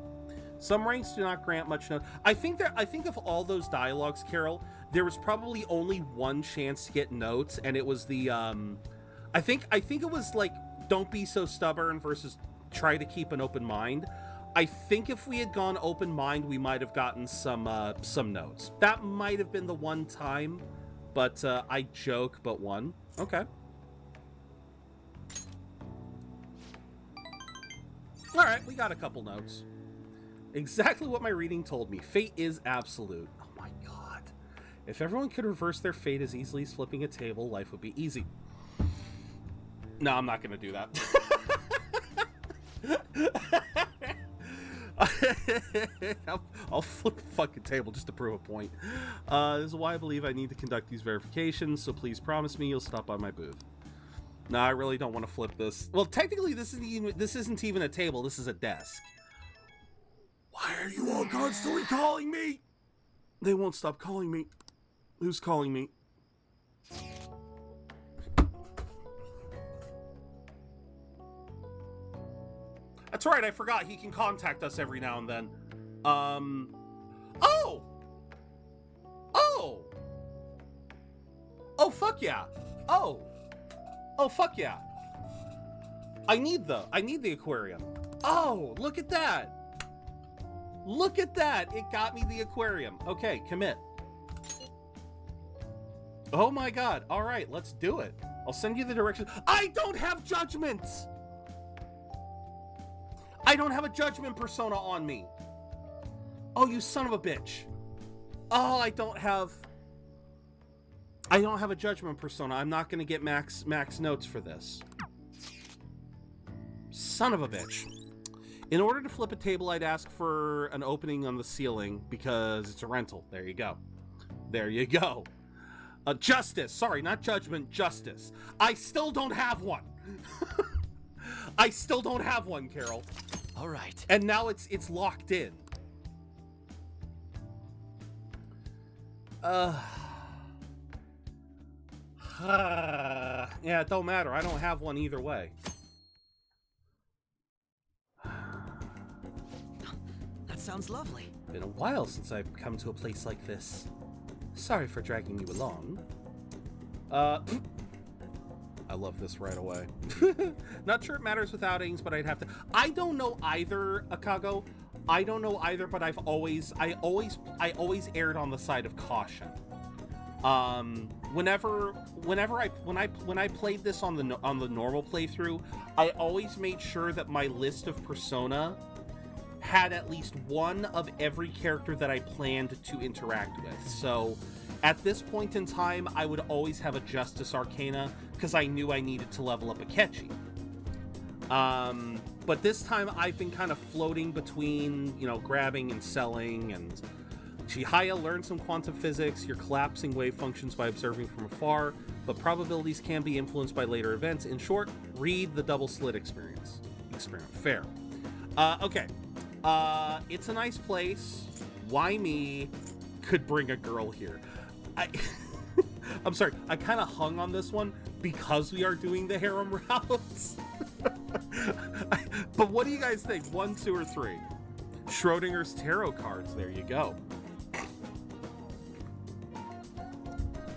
Some ranks do not grant much note. I think of all those dialogues, Carol, there was probably only one chance to get notes, and it was the I think it was like don't be so stubborn versus try to keep an open mind. I think if we had gone open mind, we might have gotten some notes. That might have been the one time, but I joke, but one. Okay. All right, we got a couple notes. Exactly what my reading told me. Fate is absolute. Oh my god. If everyone could reverse their fate as easily as flipping a table, life would be easy. No, I'm not gonna do that. I'll flip the fucking table just to prove a point. This is why I believe I need to conduct these verifications, so please promise me you'll stop by my booth. No, I really don't want to flip this. Well, technically, this isn't even a table. This is a desk. Why are you all constantly calling me? They won't stop calling me. Who's calling me? That's right, I forgot. He can contact us every now and then. Oh! Oh! Oh, fuck yeah. Oh, fuck yeah. I need the aquarium. Oh, look at that. Look at that. It got me the aquarium. Okay, commit. Oh my god. All right, let's do it. I'll send you the directions. I don't have judgments. I don't have a judgment persona on me. Oh, you son of a bitch. Oh, I don't have a judgment persona. I'm not going to get max notes for this. Son of a bitch. In order to flip a table, I'd ask for an opening on the ceiling because it's a rental. There you go. There you go. Justice. Sorry, not judgment, justice. I still don't have one. I still don't have one, Carol. All right. And now it's locked in. Yeah, it don't matter. I don't have one either way. That sounds lovely. Been a while since I've come to a place like this. Sorry for dragging you along. I love this right away. Not sure it matters with outings, but I'd have to. I don't know either, Akago. I don't know either, but I always erred on the side of caution. Whenever I played this on the normal playthrough, I always made sure that my list of persona had at least one of every character that I planned to interact with. So at this point in time, I would always have a Justice Arcana because I knew I needed to level up Akechi. But this time I've been kind of floating between, you know, grabbing and selling, and Chihaya learned some quantum physics. You're collapsing wave functions by observing from afar, but probabilities can be influenced by later events. In short, read the double slit experiment. Fair. Okay. It's a nice place. Why me? Could bring a girl here. I'm sorry, I kind of hung on this one because we are doing the harem routes. But what do you guys think? 1, 2, or 3? Schrodinger's tarot cards, there you go.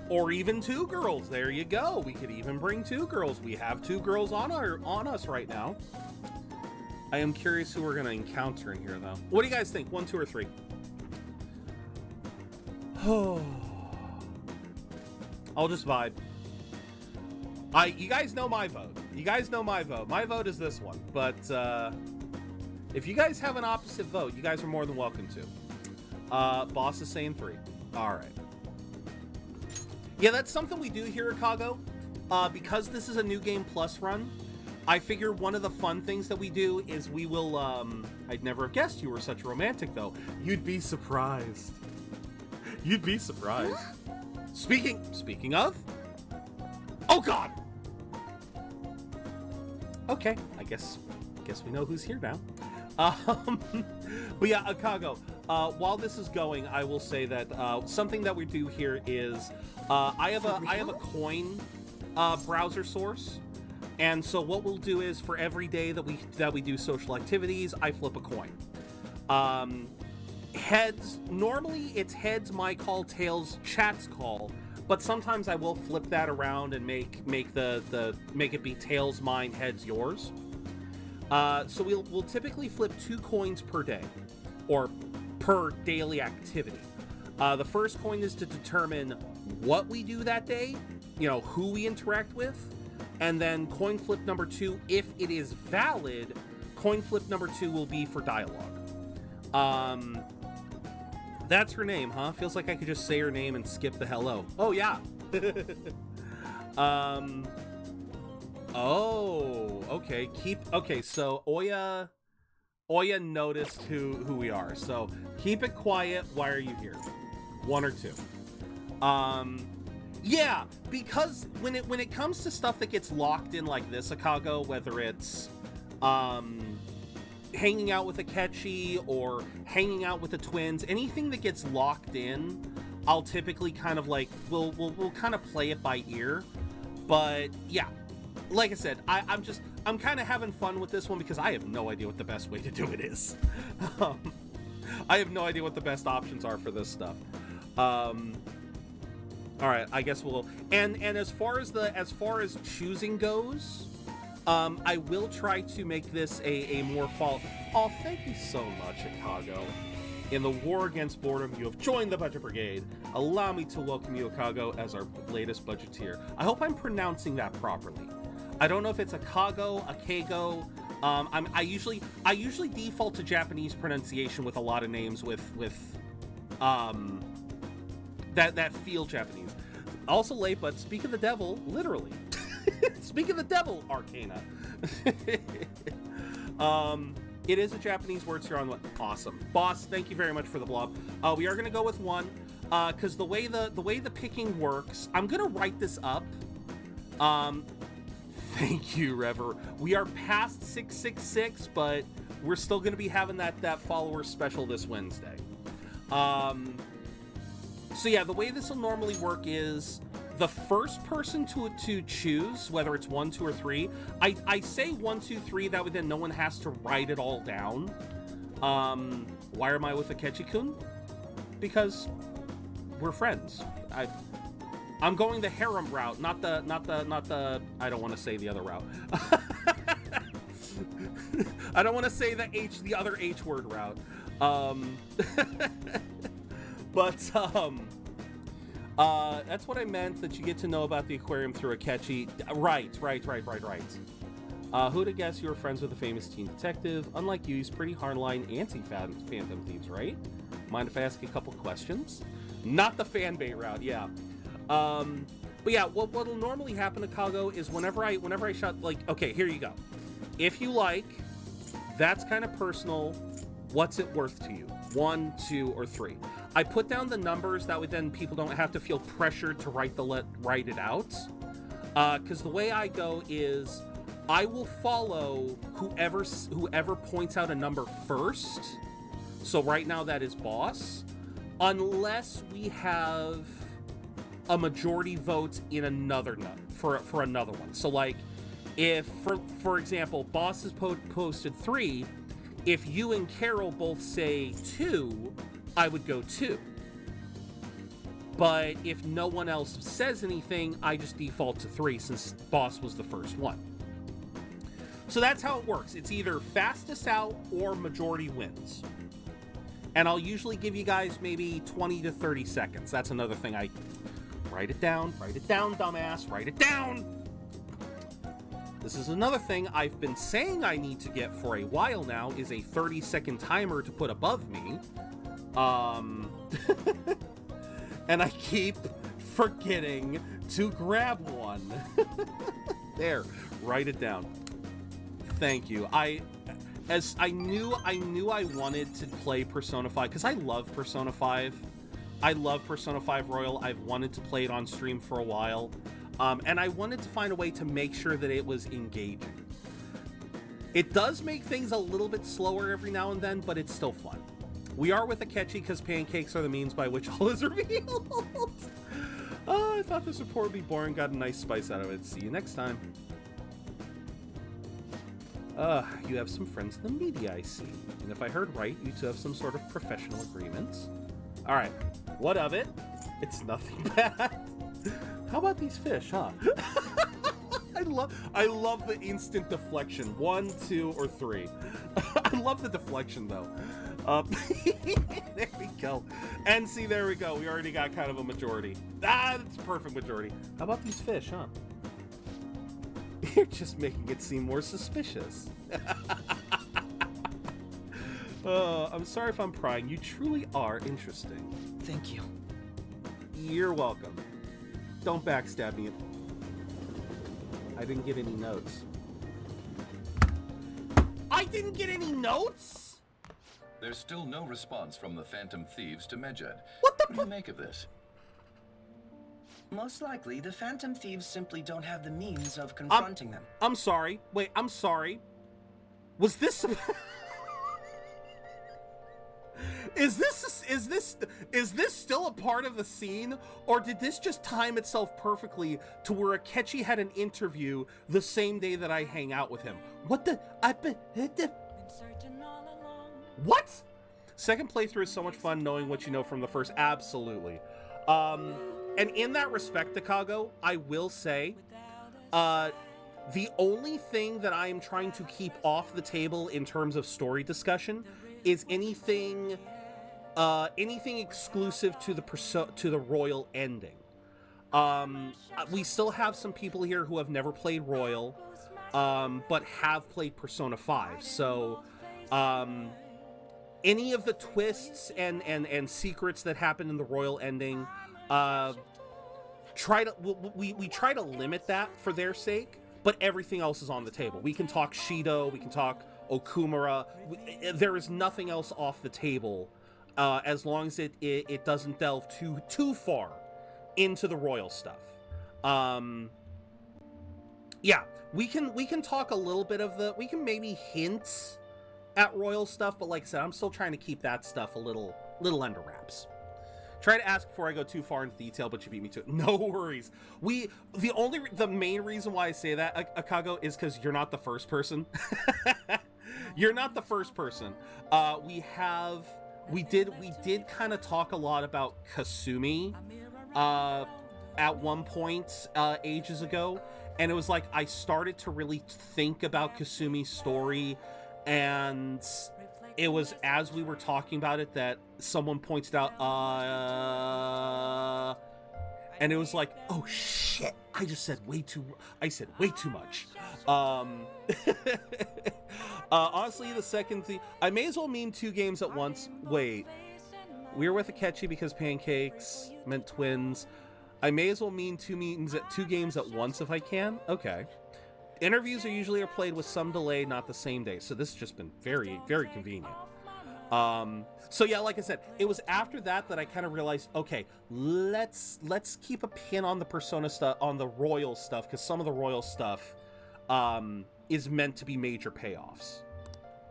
Or even 2 girls, there you go. We could even bring 2 girls. We have 2 girls on us right now. I am curious who we're gonna encounter in here, though. What do you guys think? 1, 2, or 3? Oh. I'll just vibe. You guys know my vote. You guys know my vote. My vote is this one. But if you guys have an opposite vote, you guys are more than welcome to. Boss is saying 3. All right. Yeah, that's something we do here at Kago. Because this is a New Game Plus run, I figure one of the fun things that we do is we will, I'd never have guessed you were such a romantic, though. You'd be surprised. You'd be surprised. Speaking of... Oh, God! Okay, I guess we know who's here now. But yeah, Akago, while this is going, I will say that something that we do here is I have a coin browser source, and so what we'll do is for every day that we do social activities, I flip a coin. Heads, normally it's heads my call, tails chat's call, but sometimes I will flip that around and make it be tails mine, heads yours. So we'll typically flip 2 coins per day, or per daily activity. The first coin is to determine what we do that day, you know, who we interact with, and then coin flip number 2, if it is valid, coin flip number 2 will be for dialogue. That's her name, huh? Feels like I could just say her name and skip the hello. Oh, yeah. Oh, okay. Okay, so Oya noticed who we are. So keep it quiet. Why are you here? 1 or 2? Yeah, because when it comes to stuff that gets locked in like this, Akago, whether it's hanging out with Akechi or hanging out with the twins, anything that gets locked in, I'll typically kind of like we'll kind of play it by ear. But yeah, like I said, I'm kind of having fun with this one because I have no idea what the best way to do it is. I have no idea what the best options are for this stuff. All right, I guess we'll. And as far as choosing goes, I will try to make this a more fall. Oh, thank you so much, Chicago. In the war against boredom, you have joined the Budget Brigade. Allow me to welcome you, Akago, as our latest budgeteer. I hope I'm pronouncing that properly. I don't know if it's Akago, Akago. I usually default to Japanese pronunciation with a lot of names that feel Japanese. Also late, but speak of the devil, literally. Speak of the devil, Arcana. It is a Japanese word, so you're on. Awesome. Boss, thank you very much for the blob. We are gonna go with one, because the way the picking works, I'm gonna write this up. Thank you, Rever. We are past 666, but we're still gonna be having that follower special this Wednesday. So yeah, the way this will normally work is the first person to choose, whether it's 1, 2, or 3. I say 1, 2, 3, that way then no one has to write it all down. Why am I with Akechi-kun? Because we're friends. I'm going the harem route, not the I don't want to say the other route. I don't want to say the other H word route. But that's what I meant, that you get to know about the aquarium through Akechi. Right. Who'd have guessed you were friends with a famous teen detective? Unlike you, he's pretty hardline anti-Phantom Thieves, right? Mind if I ask a couple questions? Not the fanbait route, yeah. But yeah, what'll normally happen to Kago is whenever I shot, like, okay, here you go. If you like, that's kind of personal. What's it worth to you? 1, 2, or 3. I put down the numbers, that way then people don't have to feel pressured to write it out. Because the way I go is I will follow whoever points out a number first. So right now that is boss, unless we have a majority vote in another for another one. So like, if for example, boss has posted 3. If you and Carol both say 2, I would go 2. But if no one else says anything, I just default to 3 since boss was the first one. So that's how it works. It's either fastest out or majority wins. And I'll usually give you guys maybe 20 to 30 seconds. That's another thing. I write it down, dumbass, write it down. This is another thing I've been saying I need to get for a while now, is a 30-second timer to put above me. And I keep forgetting to grab one. There, write it down. Thank you. I knew I wanted to play Persona 5 because I love Persona 5. I love Persona 5 Royal. I've wanted to play it on stream for a while. And I wanted to find a way to make sure that it was engaging. It does make things a little bit slower every now and then, but it's still fun. We are with Akechi because pancakes are the means by which all is revealed. Oh, I thought this report would be boring. Got a nice spice out of it. See you next time. You have some friends in the media, I see. And if I heard right, you two have some sort of professional agreements. All right, what of it? It's nothing bad. How about these fish, huh? I love the instant deflection. 1, 2, or 3. I love the deflection though. There we go. And see, there we go. We already got kind of a majority. That's a perfect majority. How about these fish, huh? You're just making it seem more suspicious. I'm sorry if I'm prying. You truly are interesting. Thank you. You're welcome. Don't backstab me. I didn't get any notes. I didn't get any notes? There's still no response from the Phantom Thieves to Medjed. What do you make of this? Most likely, the Phantom Thieves simply don't have the means of confronting them. I'm sorry. Wait, I'm sorry. Was this... Is this still a part of the scene, or did this just time itself perfectly to where Akechi had an interview the same day that I hang out with him? What the? What? Second playthrough is so much fun knowing what you know from the first. Absolutely. And in that respect, Akago, I will say, The only thing that I am trying to keep off the table in terms of story discussion is anything exclusive to the royal ending. We still have some people here who have never played Royal, but have played Persona 5. So, any of the twists and secrets that happen in the Royal ending, we try to limit that for their sake, but everything else is on the table. We can talk Shido, we can talk Okumura. There is nothing else off the table, as long as it doesn't delve too far into the royal stuff. Yeah, we can talk a little bit of we can maybe hint at royal stuff, but like I said, I'm still trying to keep that stuff a little under wraps. Try to ask before I go too far into detail, but you beat me to it. No worries. The main reason why I say that, Akago, is because you're not the first person. You're not the first person. We did kind of talk a lot about Kasumi at one point ages ago, and it was like I started to really think about Kasumi's story, and it was as we were talking about it that someone pointed out and it was like, oh shit, I said way too much. Honestly, the second thing, I may as well meme 2 games at once. Wait, we're with Akechi because pancakes meant twins. I may as well meme 2 games at once if I can. Okay. Interviews are usually played with some delay, not the same day. So this has just been very, very convenient. So yeah, like I said, it was after that I kind of realized, okay, let's keep a pin on the Persona stuff, on the royal stuff, because some of the royal stuff is meant to be major payoffs.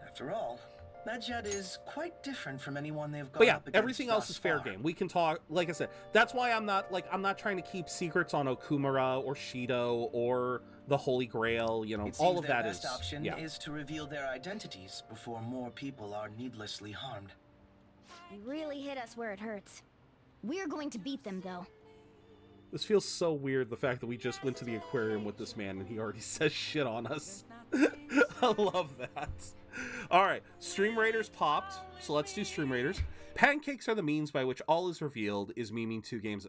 After all, Medjed is quite different from anyone they've got. But yeah, up against everything else is fair far. game. We can talk, like I said, that's why I'm not trying to keep secrets on Okumura or Shido or the Holy Grail, you know, all of that is... The best option is to reveal their identities before more people are needlessly harmed. You really hit us where it hurts. We're going to beat them, though. This feels so weird, the fact that we just went to the aquarium with this man and he already says shit on us. I love that. Alright, Stream Raiders popped, so let's do Stream Raiders. Pancakes are the means by which all is revealed is memeing 2 games...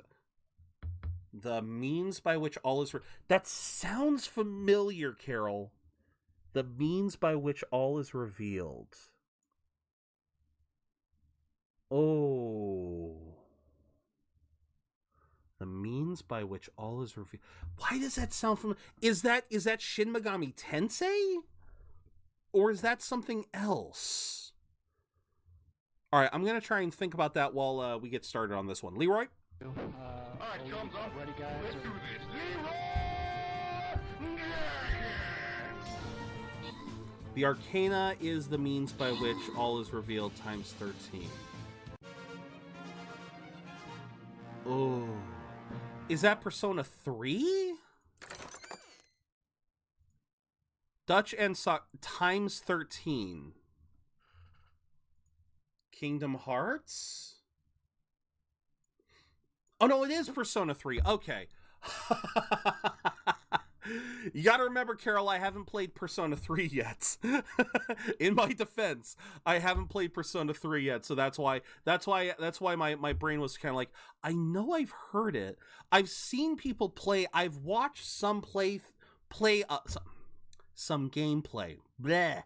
The means by which all is... That sounds familiar, Carol. The means by which all is revealed. Oh. The means by which all is revealed. Why does that sound familiar? Is that Shin Megami Tensei? Or is that something else? Alright, I'm going to try and think about that while we get started on this one. Leroy? Alright, thumbs up. Ready, guys? Let's do this. The Arcana is the means by which all is revealed times 13. Oh. Is that Persona 3? Dutch and times 13. Kingdom Hearts? Oh no, it is Persona 3. Okay. You gotta remember, Carol, I haven't played Persona 3 yet. In my defense, I haven't played Persona 3 yet, so that's why my brain was kind of like, I know I've heard it. I've seen people play. I've watched some some gameplay. Bleh.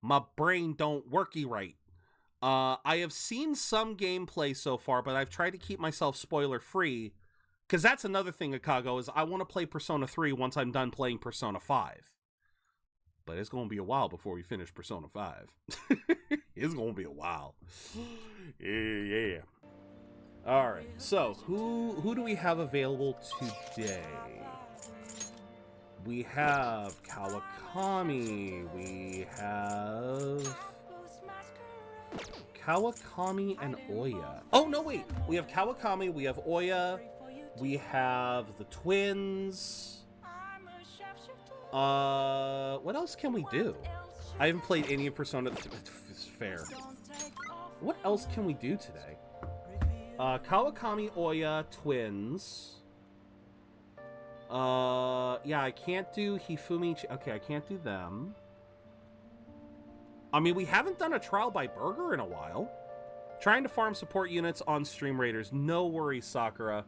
My brain don't worky right. I have seen some gameplay so far, but I've tried to keep myself spoiler free. Because that's another thing, Akago, is I want to play Persona 3 once I'm done playing Persona 5. But it's going to be a while before we finish Persona 5. It's going to be a while. Yeah. Alright, so who do we have available today? We have Kawakami. We have... Kawakami and Oya. Oh, no, wait. We have Kawakami, we have Oya... We have the twins. What else can we do? I haven't played any of Persona. It's fair. What else can we do today? Kawakami, Oya, twins. Yeah, I can't do Hifumi. Okay, I can't do them. I mean, we haven't done a trial by Burger in a while. Trying to farm support units on Stream Raiders. No worries, Sakura.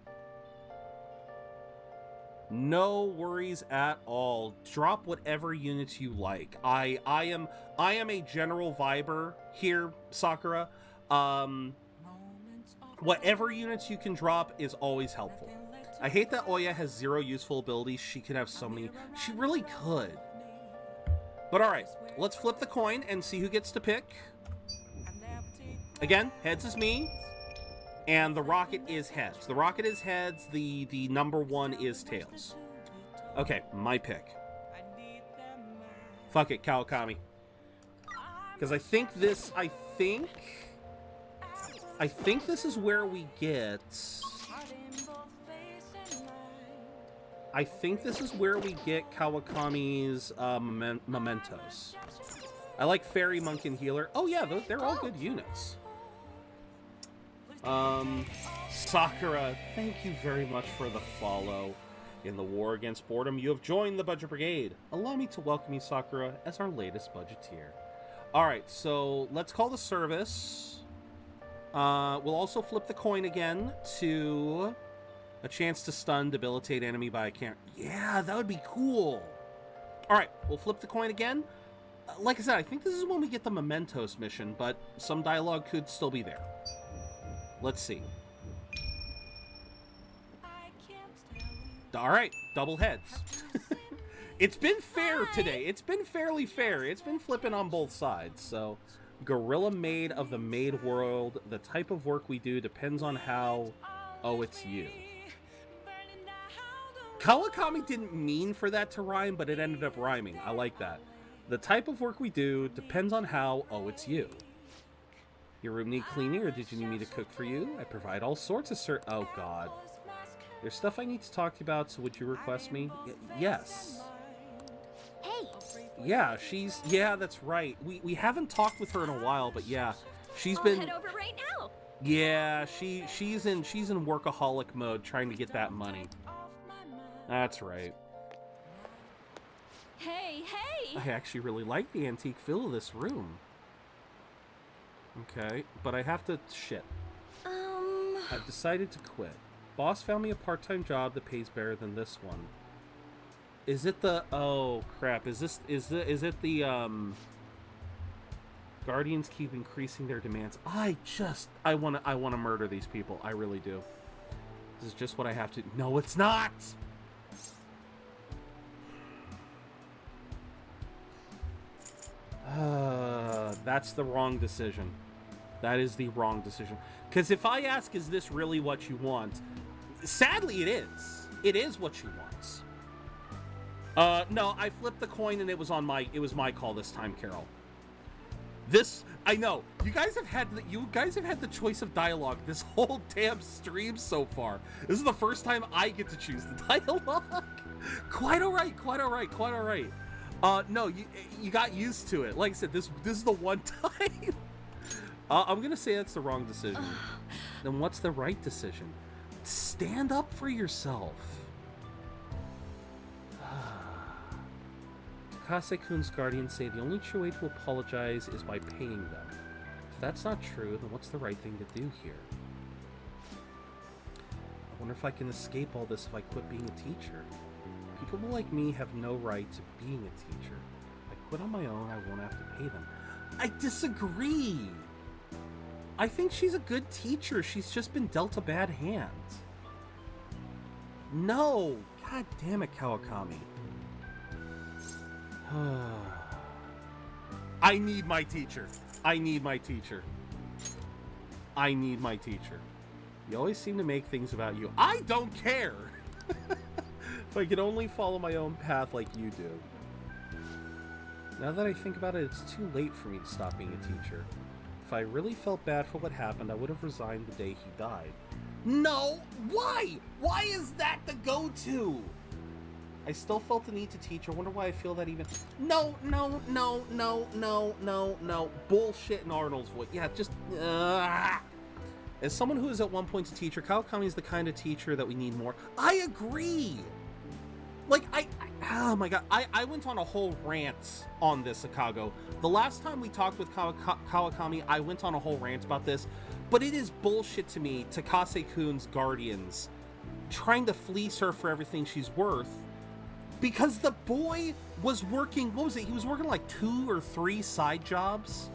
No worries at all. Drop whatever units you like. I am a general viber here, Sakura. Whatever units you can drop is always helpful. I hate that Oya has 0 useful abilities. She could have so many. She really could. But all right, let's flip the coin and see who gets to pick. Again, heads is me, and the rocket is heads. The rocket is heads, the number 1 is tails. Okay, my pick. Fuck it, Kawakami. Because I think this is where we get... I think this is where we get Kawakami's mementos. I like Fairy, Monk, and Healer. Oh yeah, they're all good units. Sakura, thank you very much for the follow. In the war against boredom, you have joined the Budget Brigade. Allow me to welcome you, Sakura, as our latest budgeteer. Alright, so let's call the service. We'll also flip the coin again to a chance to stun, debilitate enemy by a can't. Yeah, that would be cool. Alright, we'll flip the coin again. Like I said, I think this is when we get the Mementos mission, but some dialogue could still be there. Let's see. Alright, double heads. It's been fair today. It's been fairly fair. It's been flipping on both sides, so... Gorilla Maid of the Maid World. The type of work we do depends on how... Oh, it's you. Kawakami didn't mean for that to rhyme, but it ended up rhyming. I like that. The type of work we do depends on how... Oh, it's you. Your room need cleaning, or did you need me to cook for you? I provide all sorts of Oh, God. There's stuff I need to talk to you about, so would you request me? Yes. Hey! Yeah, she's... Yeah, that's right. We haven't talked with her in a while, but yeah. She's been... Head over right now. Yeah, she's in workaholic mode, trying to get that money. That's right. Hey, hey! I actually really like the antique feel of this room. Okay, but I have to... Shit. I've decided to quit. Boss found me a part-time job that pays better than this one. Is it the... Oh, crap. Is it the, Guardians keep increasing their demands. I want to murder these people. I really do. This is just what I have to... No, it's not! That's the wrong decision. That is the wrong decision. Because if I ask, is this really what you want? Sadly, it is. It is what she wants. No, I flipped the coin and it was my call this time, Carol. I know. You guys have had the choice of dialogue this whole damn stream so far. This is the first time I get to choose the dialogue. Quite all right. No, you got used to it. Like I said, this is the one time. I'm gonna say that's the wrong decision. Then what's the right decision? Stand up for yourself. Takase-kun's guardians say the only true way to apologize is by paying them. If that's not true, then what's the right thing to do here? I wonder if I can escape all this if I quit being a teacher. People like me have no right to being a teacher. If I quit on my own, I won't have to pay them. I disagree! I think she's a good teacher. She's just been dealt a bad hand. No! God damn it, Kawakami. I need my teacher. You always seem to make things about you. I don't care! If I could only follow my own path like you do. Now that I think about it, it's too late for me to stop being a teacher. If I really felt bad for what happened, I would have resigned the day he died. No! Why? Why is that the go-to? I still felt the need to teach. I wonder why I feel that even... No. Bullshit in Arnold's voice. Yeah, just... As someone who is at one point a teacher, Kawakami is the kind of teacher that we need more. I agree! like, oh my god, I went on a whole rant on this, Akago. The last time we talked with Kawakami, I went on a whole rant about this, but it is bullshit to me, Takase-kun's guardians trying to fleece her for everything she's worth, because the boy was working, what was it, he was working like 2 or 3 side jobs,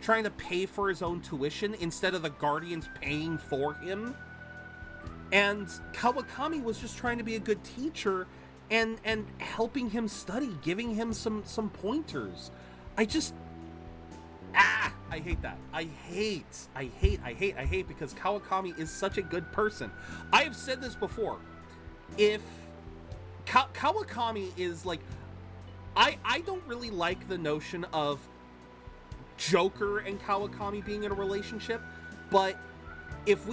trying to pay for his own tuition instead of the guardians paying for him. And Kawakami was just trying to be a good teacher and helping him study, giving him some pointers. I hate that. I hate because Kawakami is such a good person. I have said this before. If Kawakami is like, I don't really like the notion of Joker and Kawakami being in a relationship, but if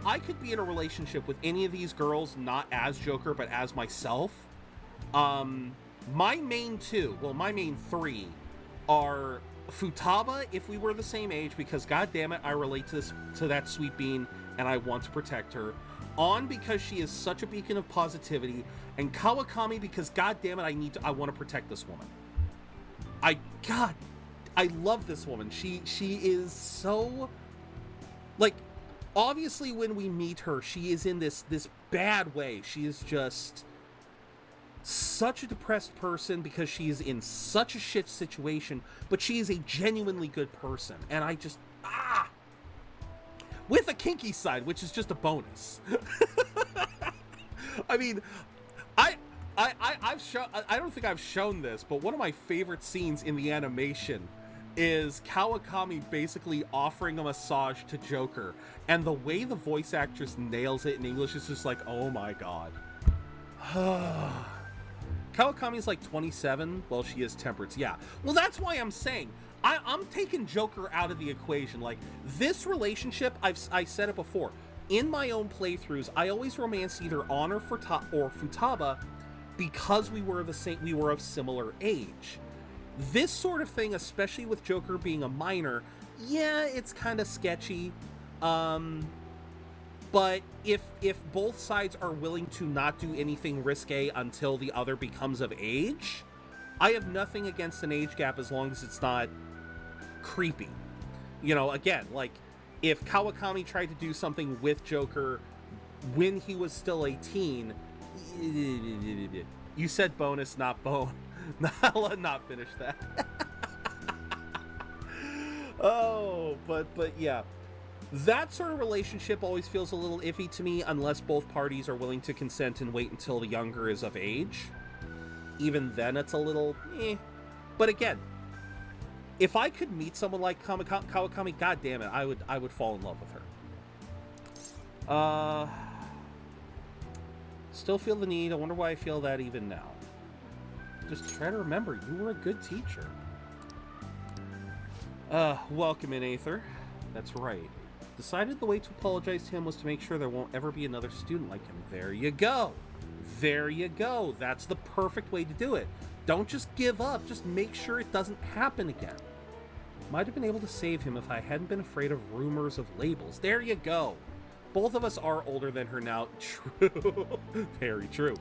I could be in a relationship with any of these girls, not as Joker, but as myself, my main 3 are Futaba, if we were the same age, because god damn it, I relate to that sweet bean and I want to protect her. On, because she is such a beacon of positivity, and Kawakami, because god damn it, I want to protect this woman. I love this woman. She is so, like, obviously when we meet her, she is in this bad way. She is just such a depressed person because she is in such a shit situation, but she is a genuinely good person. And I just, with a kinky side, which is just a bonus. I mean, I've shown, I don't think I've shown this, but one of my favorite scenes in the animation is Kawakami basically offering a massage to Joker, and the way the voice actress nails it in English is just like, oh my god. Kawakami's like 27, well, she is temperance, yeah. Well, that's why I'm saying, I'm taking Joker out of the equation. Like, this relationship, I said it before, in my own playthroughs, I always romanced either An or Futaba because we were of similar age. This sort of thing, especially with Joker being a minor, yeah, it's kind of sketchy. But if both sides are willing to not do anything risque until the other becomes of age, I have nothing against an age gap as long as it's not creepy. You know, again, like, if Kawakami tried to do something with Joker when he was still 18, you said bonus, not bone. I'll not finish that. Oh, but yeah. That sort of relationship always feels a little iffy to me unless both parties are willing to consent and wait until the younger is of age. Even then, it's a little eh. But again, if I could meet someone like Kawakami, god damn it, I would fall in love with her. Still feel the need. I wonder why I feel that even now. Just try to remember, you were a good teacher. Welcome in, Aether. That's right. Decided the way to apologize to him was to make sure there won't ever be another student like him. There you go. There you go. That's the perfect way to do it. Don't just give up. Just make sure it doesn't happen again. Might have been able to save him if I hadn't been afraid of rumors of labels. There you go. Both of us are older than her now. True. Very true.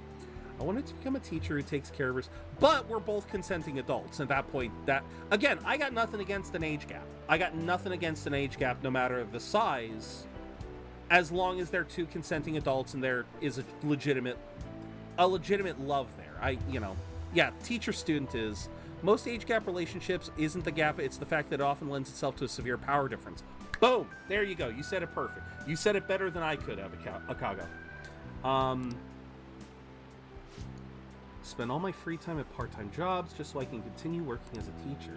I wanted to become a teacher who takes care of us, but we're both consenting adults. At that point, again, I got nothing against an age gap. I got nothing against an age gap, no matter the size, as long as they're two consenting adults and there is a legitimate love there. Yeah, teacher-student is. Most age gap relationships isn't the gap, it's the fact that it often lends itself to a severe power difference. Boom! There you go. You said it perfect. You said it better than I could have, Akago. Spend all my free time at part-time jobs just so I can continue working as a teacher.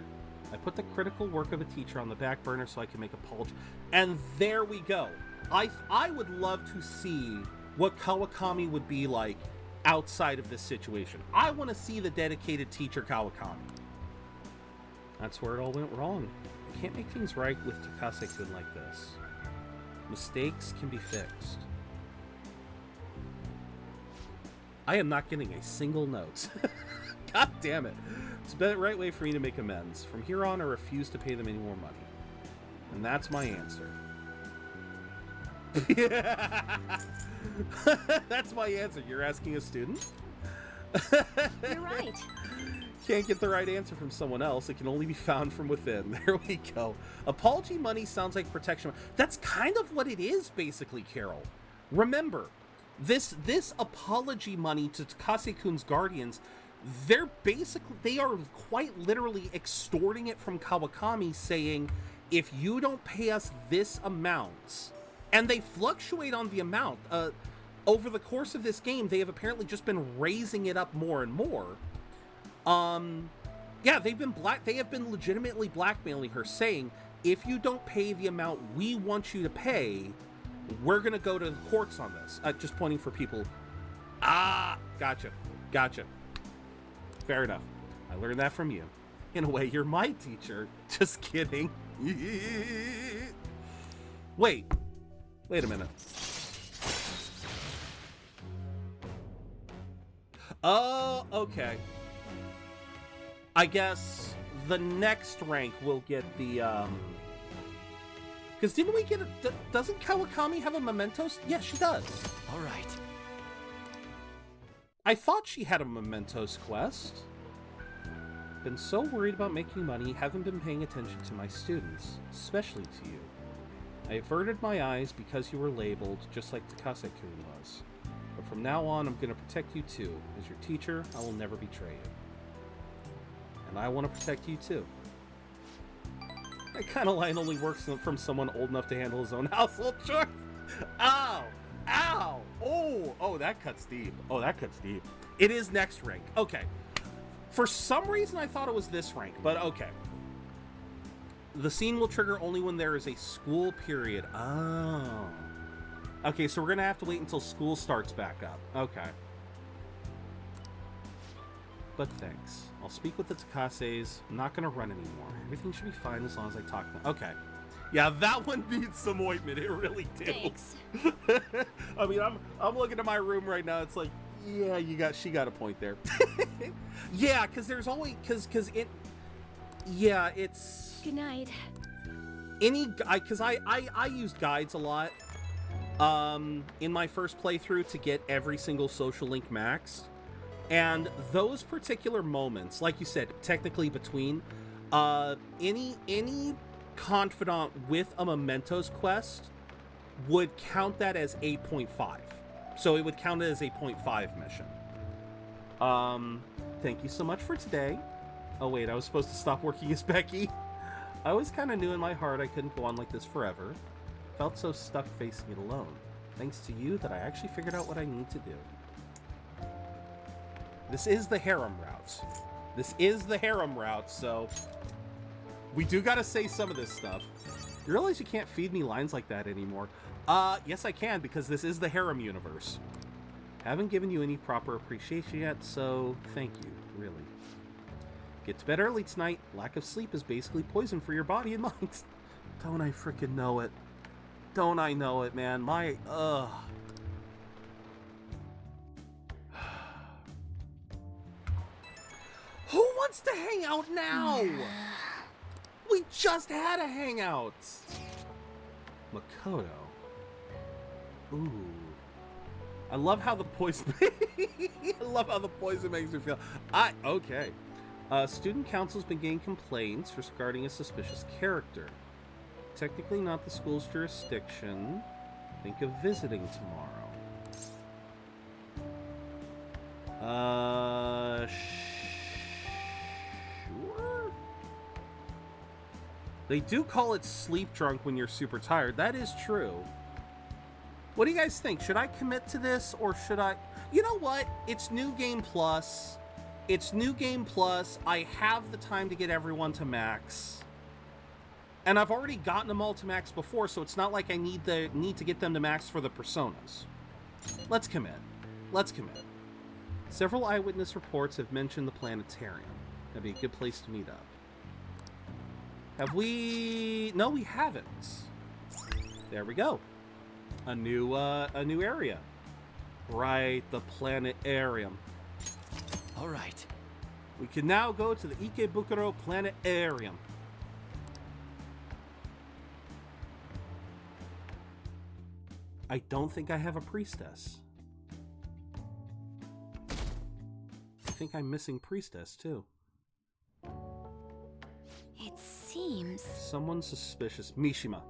I put the critical work of a teacher on the back burner so I can make a polch. And there we go. I would love to see what Kawakami would be like outside of this situation. I want to see the dedicated teacher Kawakami. That's where it all went wrong. You can't make things right with Takase-kun like this. Mistakes can be fixed. I am not getting a single note. God damn it. It's the right way for me to make amends. From here on, I refuse to pay them any more money. And that's my answer. That's my answer. You're asking a student? You're right. Can't get the right answer from someone else. It can only be found from within. There we go. Apology money sounds like protection. That's kind of what it is, basically, Carol. Remember, this apology money to Takase-kun's guardians, they are quite literally extorting it from Kawakami, saying, if you don't pay us this amount, and they fluctuate on the amount. Over the course of this game, they have apparently just been raising it up more and more. Yeah, they have been legitimately blackmailing her, saying, if you don't pay the amount we want you to pay, we're gonna go to the courts on this. Just pointing for people. Ah, gotcha. Fair enough. I learned that from you. In a way, you're my teacher. Just kidding. Wait a minute. Oh, okay. I guess the next rank will get the, because didn't we get doesn't Kawakami have a mementos? Yeah, she does. All right. I thought she had a mementos quest. Been so worried about making money, haven't been paying attention to my students, especially to you. I averted my eyes because you were labeled, just like Takase-kun was. But from now on, I'm going to protect you too. As your teacher, I will never betray you. And I want to protect you too. That kind of line only works from someone old enough to handle his own household chores. Ow! Ow! Oh, that cuts deep. It is next rank. Okay. For some reason, I thought it was this rank, but okay. The scene will trigger only when there is a school period. Oh. Okay, so we're going to have to wait until school starts back up. Okay. But thanks. I'll speak with the Takases. I'm not going to run anymore. Everything should be fine as long as I talk to them. Okay. Yeah, that one needs some ointment. It really did. Thanks. I mean, I'm looking at my room right now. It's like, yeah, she got a point there. Yeah, because there's always, because it, yeah, it's... Good night. Because I used guides a lot in my first playthrough to get every single social link maxed. And those particular moments, like you said, technically between, any confidant with a mementos quest would count that as 8.5. So it would count it as a 0.5 mission. Thank you so much for today. Oh wait, I was supposed to stop working as Becky. I always kind of knew in my heart I couldn't go on like this forever. Felt so stuck facing it alone. Thanks to you that I actually figured out what I need to do. This is the harem route. So we do gotta say some of this stuff. You realize you can't feed me lines like that anymore? Yes I can, because this is the harem universe. Haven't given you any proper appreciation yet, so thank you, really. Get to bed early tonight. Lack of sleep is basically poison for your body and mind. Don't I frickin' know it? Don't I know it, man? Who wants to hang out now? We just had a hangout. Makoto. Ooh. I love how the poison makes me feel. Okay. Student council's been getting complaints regarding a suspicious character. Technically not the school's jurisdiction. Think of visiting tomorrow. Sure? They do call it sleep drunk when you're super tired. That is true. What do you guys think? Should I commit to this, or should I... You know what? It's New Game Plus. I have the time to get everyone to max. And I've already gotten them all to max before, so it's not like I need to get them to max for the personas. Let's commit. Several eyewitness reports have mentioned the planetarium. That'd be a good place to meet up. Have we... No, we haven't. There we go. A new area. Right, the planetarium. All right. We can now go to the Ikebukuro Planetarium. I don't think I have a priestess. think I'm missing Priestess, too. It seems... Someone suspicious. Mishima.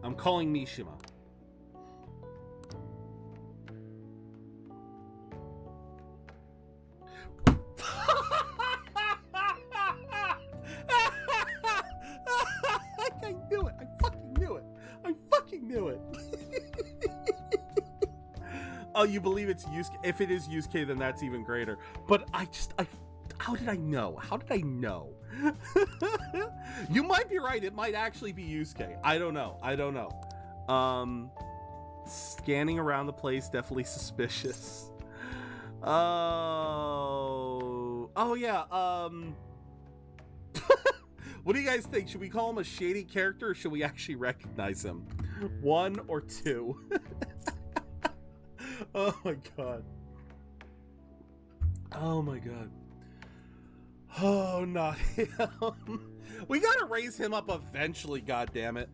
I'm calling Mishima. I knew it. I fucking knew it. I fucking knew it. Oh, you believe it's Yusuke? If it is Yusuke, then that's even greater. But how did I know? How did I know? You might be right. It might actually be Yusuke. I don't know. I don't know. Scanning around the place, definitely suspicious. Oh yeah. What do you guys think? Should we call him a shady character, or should we actually recognize him? 1 or 2? Oh my god. Oh my god. Oh, not him. We gotta raise him up eventually, goddammit.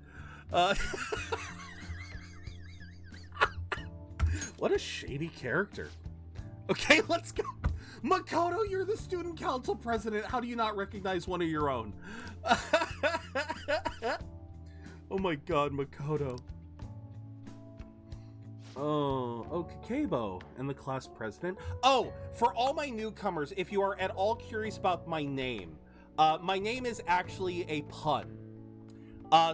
What a shady character. Okay, let's go. Makoto, you're the student council president. How do you not recognize one of your own? Oh my god, Makoto. Oh, Kakebo and the class president. Oh, for all my newcomers, if you are at all curious about my name is actually a pun.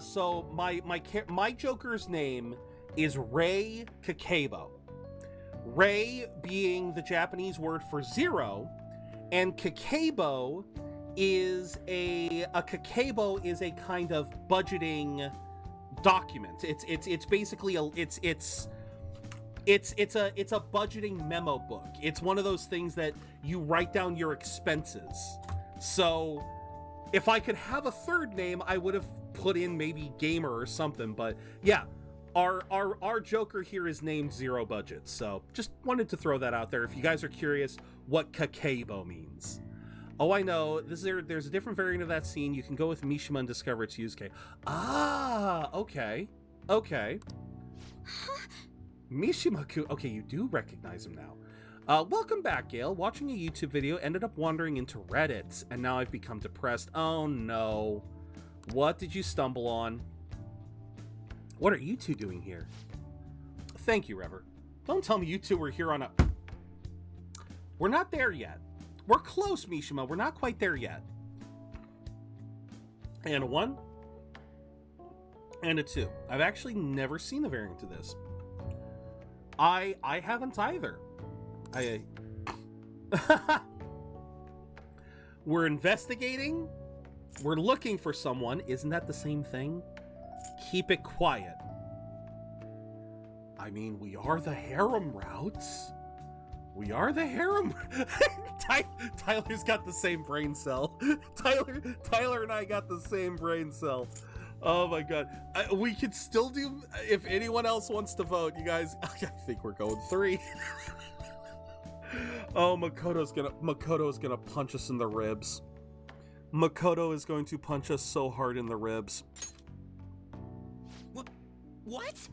So my Joker's name is Rei Kakebo. Rei being the Japanese word for zero, and Kakebo is a kind of budgeting document. It's basically it's a budgeting memo book. It's one of those things that you write down your expenses. So if I could have a third name, I would have put in maybe Gamer or something. But yeah, our Joker here is named Zero Budget. So just wanted to throw that out there if you guys are curious what Kakebo means. Oh, I know. There's a different variant of that scene. You can go with Mishima and discover it's Yusuke. Ah, okay. Okay. Mishima-ku. Okay, you do recognize him now. Welcome back, Gail. Watching a YouTube video, ended up wandering into Reddit, and now I've become depressed. Oh no. What did you stumble on? What are you two doing here? Thank you, Rever. Don't tell me you two were here on a... We're not there yet. We're close, Mishima. We're not quite there yet. And a 1. And a 2. I've actually never seen the variant of this. I haven't either. We're investigating. We're looking for someone. Isn't that the same thing? Keep it quiet. I mean, we are the harem routes. We are the harem. Tyler's got the same brain cell. Tyler and I got the same brain cell. Oh my god. We could still do, if anyone else wants to vote, you guys. I think we're going 3. Oh, Makoto's gonna punch us in the ribs. Makoto is going to punch us so hard in the ribs. What?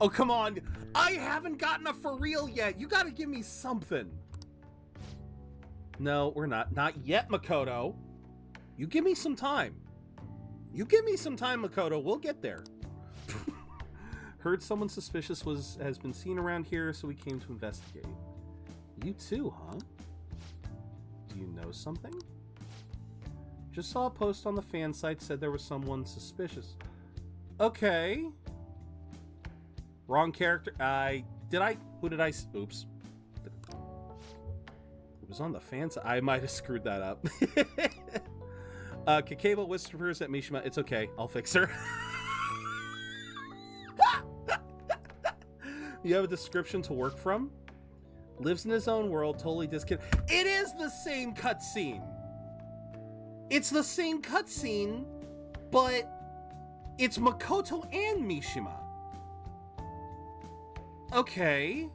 Oh, come on. I haven't gotten a for real yet. You gotta give me something. No, we're not. Not yet, Makoto. You give me some time. You give me some time, Makoto. We'll get there. Heard someone suspicious has been seen around here, so we came to investigate. You too, huh? Do you know something? Just saw a post on the fan site said there was someone suspicious. Okay. Wrong character. Who did I? Oops. It was on the fan site. I might have screwed that up. Kakebo whispers at Mishima, it's okay, I'll fix her. You have a description to work from? Lives in his own world, totally disconnected. It is the same cutscene! It's the same cutscene, but it's Makoto and Mishima. Okay.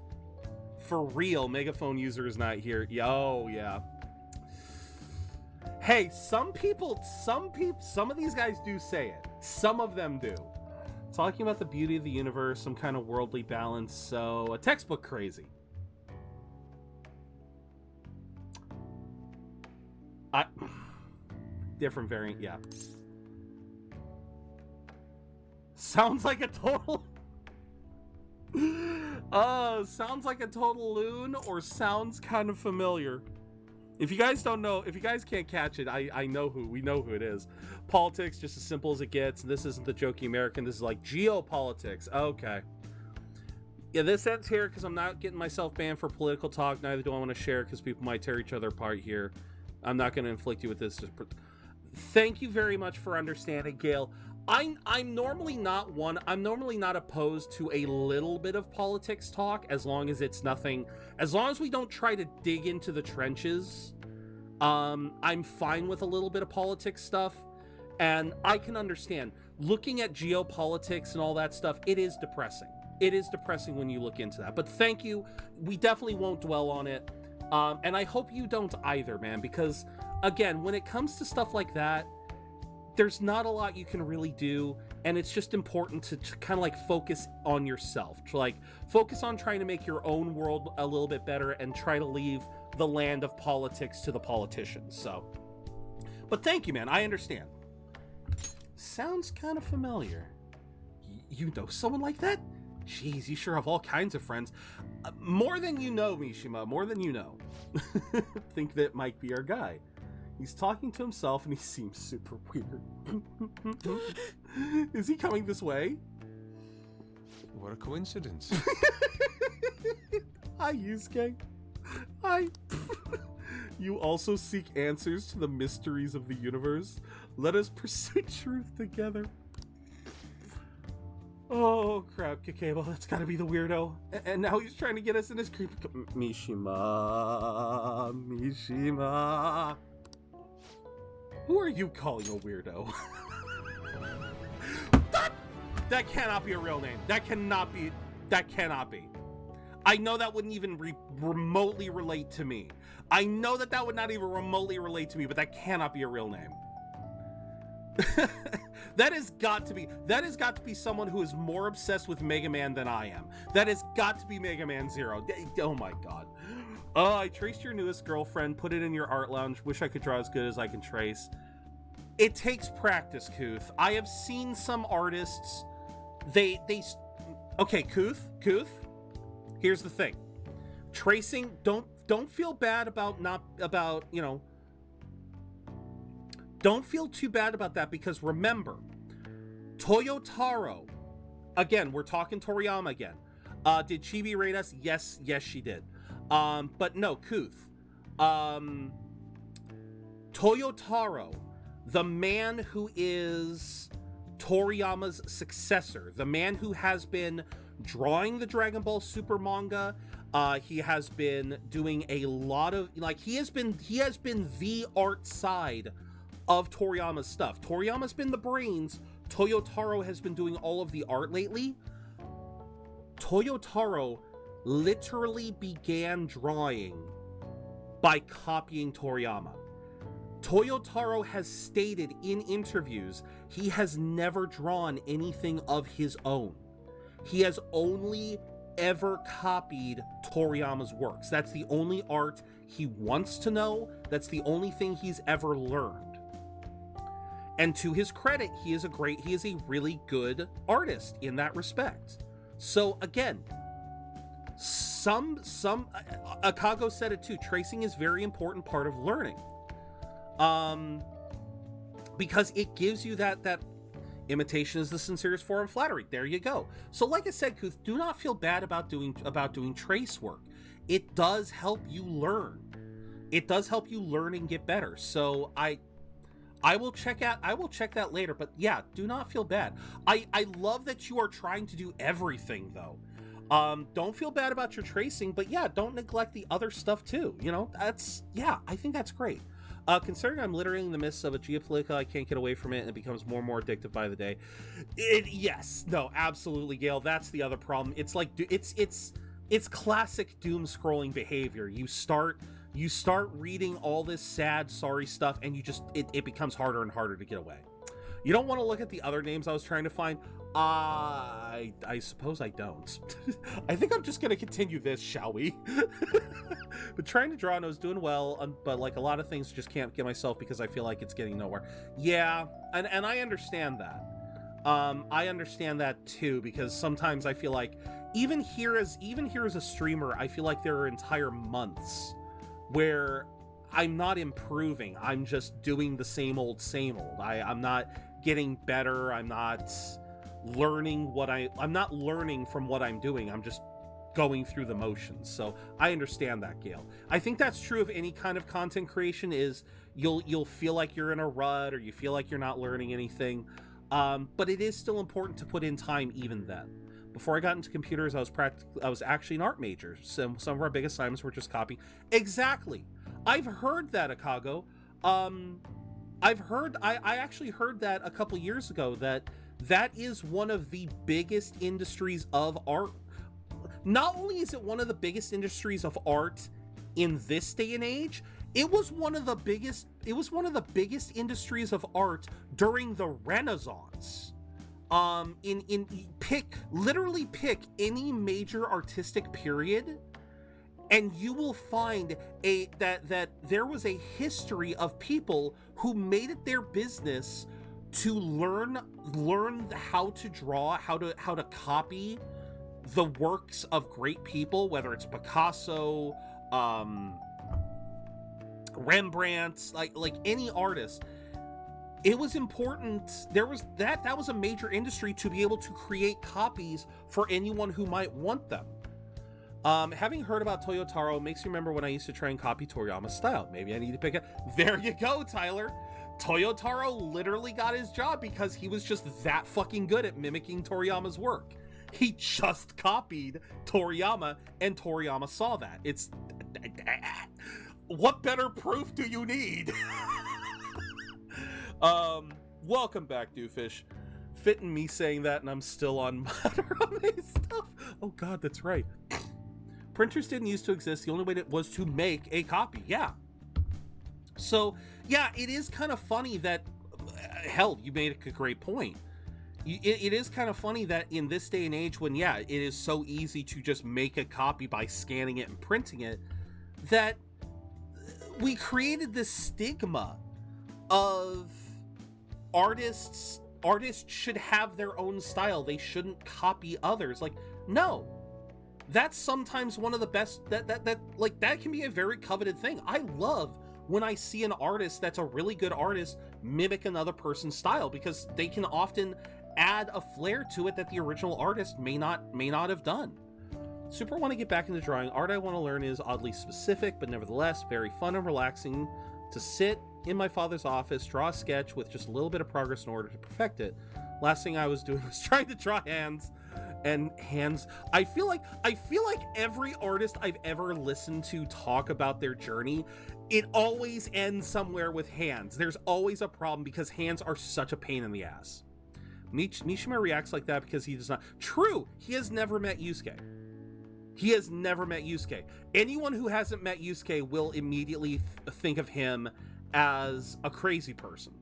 For real, Megaphone user is not here. Oh, yeah. Hey, some of these guys do say it. Some of them do. Talking about the beauty of the universe, some kind of worldly balance, so a textbook crazy. Different variant, yeah. Sounds like a total... sounds like a total loon, or sounds kind of familiar. If you guys don't know, if you guys can't catch it, we know who it is. Politics, just as simple as it gets. This isn't the jokey American, this is like geopolitics. Okay. Yeah, this ends here because I'm not getting myself banned for political talk. Neither do I want to share because people might tear each other apart here. I'm not going to inflict you with this. Thank you very much for understanding, Gail. I'm normally not opposed to a little bit of politics talk, as long as it's nothing, as long as we don't try to dig into the trenches. I'm fine with a little bit of politics stuff, and I can understand looking at geopolitics and all that stuff. It is depressing. It is depressing when you look into that, but thank you. We definitely won't dwell on it. And I hope you don't either, man, because again, when it comes to stuff like that, there's not a lot you can really do, and it's just important to kind of like focus on yourself, to like focus on trying to make your own world a little bit better and try to leave the land of politics to the politicians. So, but thank you, man. I understand. Sounds kind of familiar. You know someone like that? Jeez, you sure have all kinds of friends. More than you know, Mishima, more than you know. Think that might be our guy. He's talking to himself and he seems super weird. Is he coming this way? What a coincidence. Hi, Yusuke. Hi. You also seek answers to the mysteries of the universe. Let us pursue truth together. Oh, crap, Kakebo, that's gotta be the weirdo. And now he's trying to get us in his creepy... Mishima. Who are you calling a weirdo? That cannot be a real name. That cannot be. I know that wouldn't even remotely relate to me. I know that would not even remotely relate to me, but that cannot be a real name. That has got to be someone who is more obsessed with Mega Man than I am. That has got to be Mega Man Zero. Oh my god. I traced your newest girlfriend, put it in your art lounge. Wish I could draw as good as I can trace. It takes practice, Kuth. I have seen some artists, okay, Kuth. Here's the thing. Tracing, don't feel bad don't feel too bad about that, because remember, Toyotaro, again, we're talking Toriyama again. Did Chibi rate us? Yes, she did. But no, Kuth. Toyotaro, the man who is Toriyama's successor, the man who has been drawing the Dragon Ball Super manga, he has been doing a lot of, like, he has been the art side of Toriyama's stuff. Toriyama's been the brains. Toyotaro has been doing all of the art lately. Toyotaro literally began drawing by copying Toriyama. Toyotaro has stated in interviews he has never drawn anything of his own. He has only ever copied Toriyama's works. That's the only art he wants to know. That's the only thing he's ever learned. And to his credit, he is a really good artist in that respect. So again, Akago said it too, tracing is very important part of learning. Because it gives you that imitation is the sincerest form of flattery. There you go. So like I said, Kuth, do not feel bad about doing trace work. It does help you learn. It does help you learn and get better. So I will check that later, but yeah, do not feel bad. I love that you are trying to do everything though. Don't feel bad about your tracing, but yeah, don't neglect the other stuff too. You know, I think that's great. Considering I'm littering the mists of a geopolitical, I can't get away from it, and it becomes more and more addictive by the day. Yes, no, absolutely, Gail. That's the other problem. It's like, it's classic doom scrolling behavior. You start reading all this sad, sorry stuff, and it becomes harder and harder to get away. You don't want to look at the other names I was trying to find? I suppose I don't. I think I'm just going to continue this, shall we? But trying to draw, and I was doing well, but like a lot of things just can't get myself because I feel like it's getting nowhere. Yeah, and I understand that. I understand that too, because sometimes I feel like even here as a streamer, I feel like there are entire months where I'm not improving. I'm just doing the same old. I'm not getting better. I'm not learning I'm not learning from what I'm doing. I'm just going through the motions. So I understand that, Gail. I think that's true of any kind of content creation. Is you'll feel like you're in a rut, or you feel like you're not learning anything. But it is still important to put in time even then. Before I got into computers, I was actually an art major. Some of our big assignments were just copying. Exactly. I've heard that, Akago. I actually heard that a couple years ago, that is one of the biggest industries of art. Not only is it one of the biggest industries of art in this day and age, it was one of the biggest industries of art during the Renaissance. Literally pick any major artistic period, and you will find that there was a history of people who made it their business to learn how to draw, how to copy the works of great people, whether it's Picasso, Rembrandt, like any artist. It was important. That was a major industry to be able to create copies for anyone who might want them. Having heard about Toyotaro makes me remember when I used to try and copy Toriyama's style. Maybe I need to pick it. There you go, Tyler. Toyotaro literally got his job because he was just that fucking good at mimicking Toriyama's work. He just copied Toriyama, and Toriyama saw that. It's... What better proof do you need? Welcome back, Doofus. Fitting me saying that, and I'm still on Madarame stuff. Oh god, that's right. Printers didn't used to exist. The only way was to make a copy. Yeah. So, yeah, it is kind of funny that... hell, you made a great point. It is kind of funny that in this day and age when, yeah, it is so easy to just make a copy by scanning it and printing it, that we created this stigma of artists should have their own style. They shouldn't copy others. Like, no. That's sometimes one of the best, that can be a very coveted thing. I love when I see an artist that's a really good artist mimic another person's style, because they can often add a flair to it that the original artist may not have done. Super want to get back into drawing. Art I want to learn is oddly specific, but nevertheless very fun and relaxing to sit in my father's office, draw a sketch with just a little bit of progress in order to perfect it. Last thing I was doing was trying to draw hands. I feel like every artist I've ever listened to talk about their journey, it always ends somewhere with hands. There's always a problem because hands are such a pain in the ass. Mishima reacts like that because he does not... True, he has never met Yusuke. He has never met Yusuke. Anyone who hasn't met Yusuke will immediately think of him as a crazy person.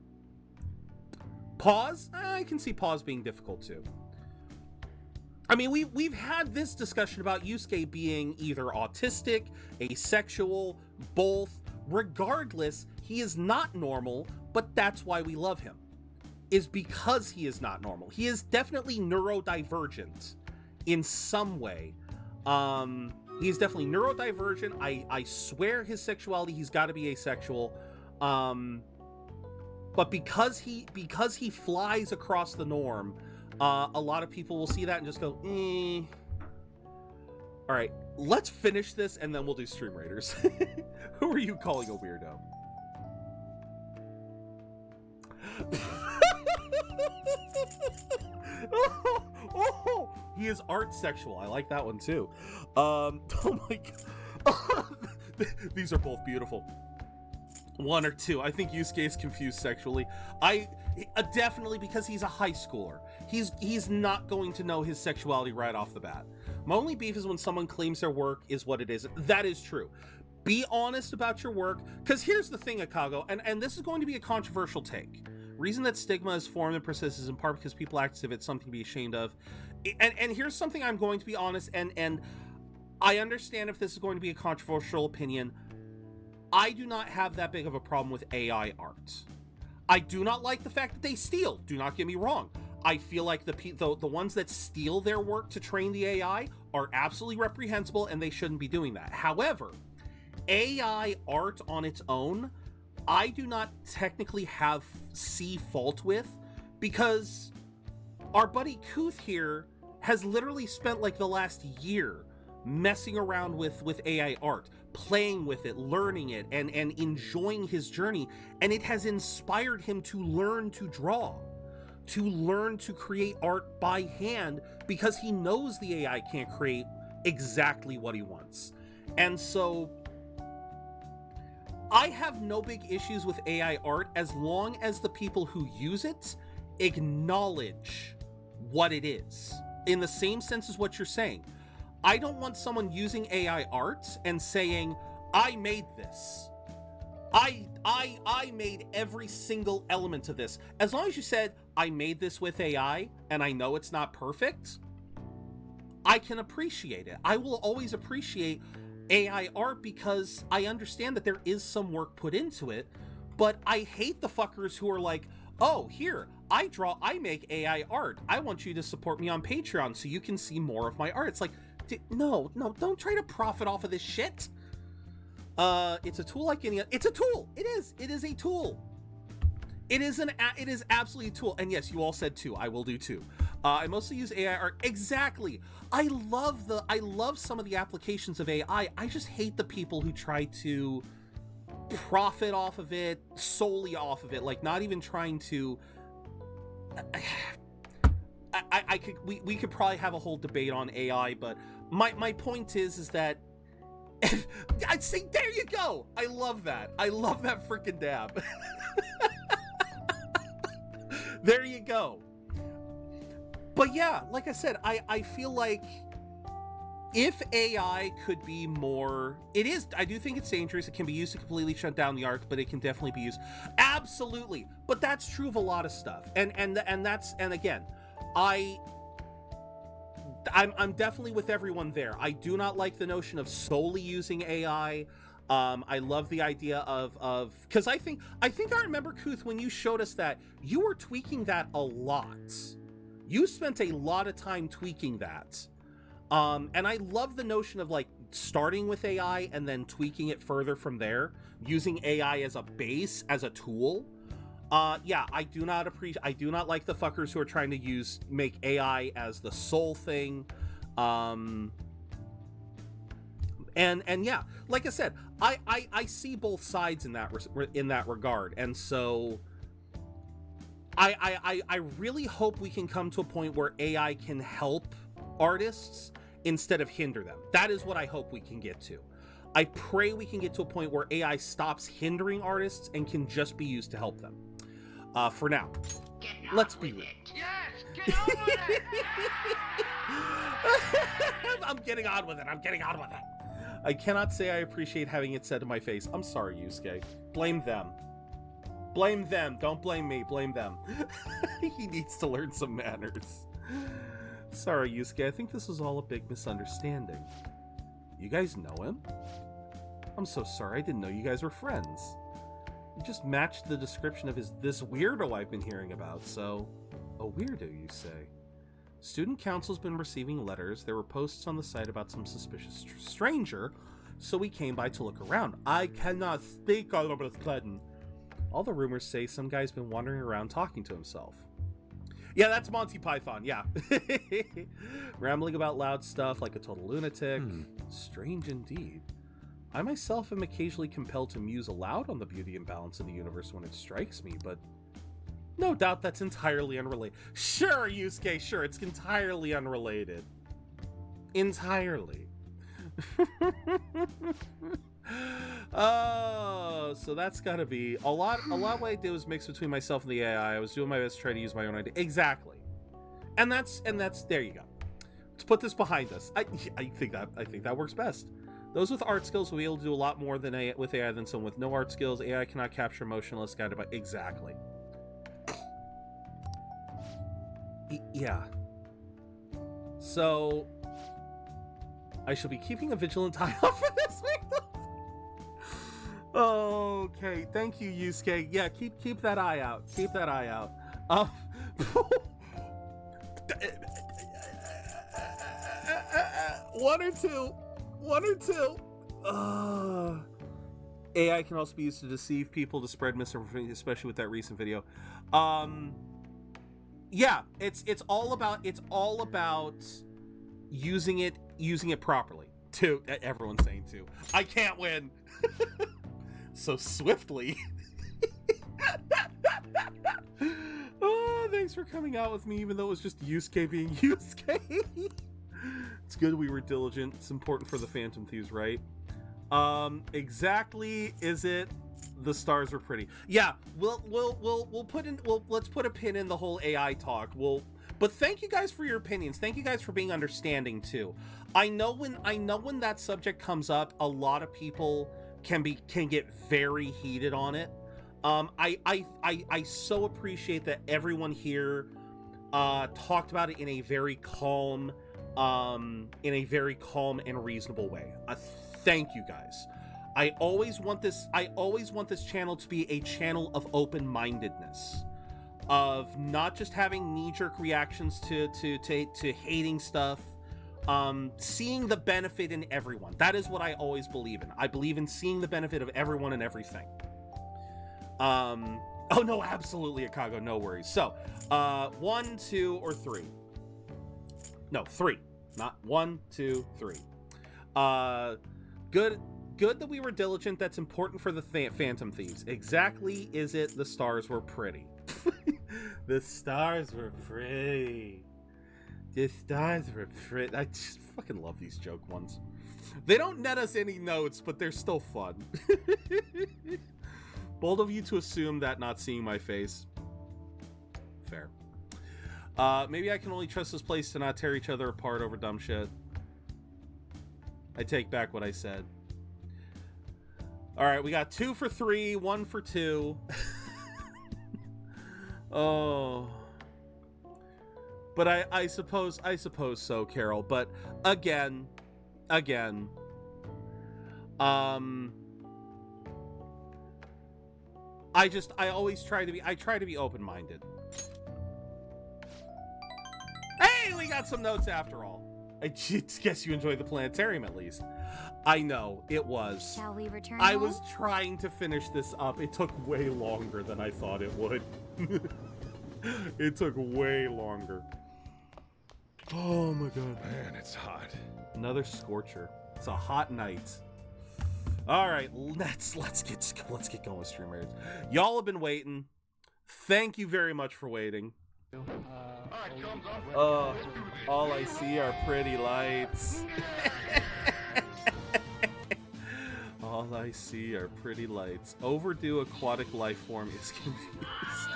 Pause? I can see pause being difficult too. I mean, we've had this discussion about Yusuke being either autistic, asexual, both. Regardless, he is not normal, but that's why we love him. Is because he is not normal. He is definitely neurodivergent in some way. He's definitely neurodivergent. I swear his sexuality, he's got to be asexual. But because he flies across the norm, a lot of people will see that and just go, All right, let's finish this and then we'll do Stream Raiders. Who are you calling a weirdo? He is art sexual. I like that one too. Oh my god. These are both beautiful. One or two. I think Yusuke is confused sexually. Definitely because he's a high schooler. He's not going to know his sexuality right off the bat. My only beef is when someone claims their work is what it is. That is true. Be honest about your work, because here's the thing, Akago, and this is going to be a controversial take. Reason that stigma is formed and persists is in part because people act as if it's something to be ashamed of. And here's something I'm going to be honest, and I understand if this is going to be a controversial opinion. I do not have that big of a problem with AI art. I do not like the fact that they steal. Do not get me wrong. I feel like the ones that steal their work to train the AI are absolutely reprehensible, and they shouldn't be doing that. However, AI art on its own, I do not technically see fault with, because our buddy Kuth here has literally spent like the last year messing around with AI art, playing with it, learning it, and enjoying his journey, and it has inspired him to learn to draw, to learn to create art by hand, because he knows the AI can't create exactly what he wants. And so I have no big issues with AI art as long as the people who use it acknowledge what it is, in the same sense as what you're saying. I don't want someone using AI art and saying, I made this. I made every single element of this. As long as you said, I made this with AI, and I know it's not perfect, I can appreciate it. I will always appreciate AI art because I understand that there is some work put into it, but I hate the fuckers who are like, oh, here, I make AI art. I want you to support me on Patreon so you can see more of my art. It's like, no, don't try to profit off of this shit. It's a tool like any other. It's a tool. It is a tool. It is absolutely a tool. And yes, you all said too. I will do too. I mostly use AI art. Exactly. I love some of the applications of AI. I just hate the people who try to profit off of it, solely off of it, like not even trying to. We could probably have a whole debate on AI, but my point is that I'd say, there you go. I love that freaking dab. There you go. But yeah, like I said, I feel like if AI could be more, I do think it's dangerous. It can be used to completely shut down the art, but it can definitely be used. Absolutely. But that's true of a lot of stuff. And again, I'm definitely with everyone there. I do not like the notion of solely using AI. I love the idea of because I think I remember, Kuth, when you showed us that, you were tweaking that a lot. You spent a lot of time tweaking that. And I love the notion of like starting with AI and then tweaking it further from there, using AI as a base, as a tool. Yeah, I do not like the fuckers who are trying to make AI as the sole thing. And yeah, like I said, I see both sides in that regard. And so I really hope we can come to a point where AI can help artists instead of hinder them. That is what I hope we can get to. I pray we can get to a point where AI stops hindering artists and can just be used to help them. For now, let's be real. Yes, get on with it! I'm getting on with it. I cannot say I appreciate having it said to my face. I'm sorry, Yusuke. Blame them. Don't blame me. Blame them. He needs to learn some manners. Sorry, Yusuke. I think this was all a big misunderstanding. You guys know him? I'm so sorry. I didn't know you guys were friends. You just matched the description of this weirdo I've been hearing about, so... A weirdo, you say? Student council's been receiving letters. There were posts on the site about some suspicious stranger, so we came by to look around. I cannot speak all over the sudden. All the rumors say some guy's been wandering around talking to himself. Yeah, that's Monty Python, yeah. Rambling about loud stuff like a total lunatic. Strange indeed. I myself am occasionally compelled to muse aloud on the beauty and balance of the universe when it strikes me, but no doubt that's entirely unrelated. Sure, Yusuke, sure, it's entirely unrelated. Entirely. Oh, so that's gotta be a lot of what I did was mix between myself and the AI. I was doing my best to try to use my own idea. Exactly. And that's there you go. Let's put this behind us. I think that works best. Those with art skills will be able to do a lot more with AI than someone with no art skills. AI cannot capture emotionless guided by... Exactly. Yeah. So I shall be keeping a vigilant eye out for this week. Okay, thank you, Yusuke. Yeah, keep that eye out. Keep that eye out. One or two. AI can also be used to deceive people, to spread misinformation, especially with that recent video. Yeah, it's all about using it properly. To everyone's saying too. I can't win so swiftly. Oh, thanks for coming out with me, even though it was just Yusuke being Yusuke. It's good we were diligent. It's important for the Phantom Thieves, right? Exactly. Is it? The stars were pretty. Yeah, let's put a pin in the whole AI talk. But thank you guys for your opinions. Thank you guys for being understanding too. I know when that subject comes up, a lot of people can get very heated on it. I so appreciate that everyone here talked about it in a very calm and reasonable way. Thank you guys. I always want this channel to be a channel of open-mindedness, of not just having knee-jerk reactions to hating stuff, seeing the benefit in everyone. That is what I always believe in. I believe in seeing the benefit of everyone and everything. Oh no, absolutely, Akago, no worries. So, 1, 2, or 3? No, 3. Not 1, 2, 3. Good that we were diligent. That's important for the Phantom Thieves. Exactly. Is it? The stars were pretty. The stars were pretty. The stars were pretty. I just fucking love these joke ones. They don't net us any notes, but they're still fun. Bold of you to assume that not seeing my face. Fair. Maybe I can only trust this place to not tear each other apart over dumb shit. I take back what I said. All right, we got 2 for 3, 1 for 2. Oh. But I suppose so, Carol. But again, I always try to be open-minded. Hey, we got some notes after all. I guess you enjoyed the planetarium at least. I know, it was. Shall we return I home? was trying to finish this up. It took way longer than I thought it would. It took way longer. Oh my god. Man, it's hot. Another scorcher. It's a hot night. All right, let's get going, streamers. Y'all have been waiting. Thank you very much for waiting. All I see are pretty lights. All I see are pretty lights. Overdue aquatic life form is confused.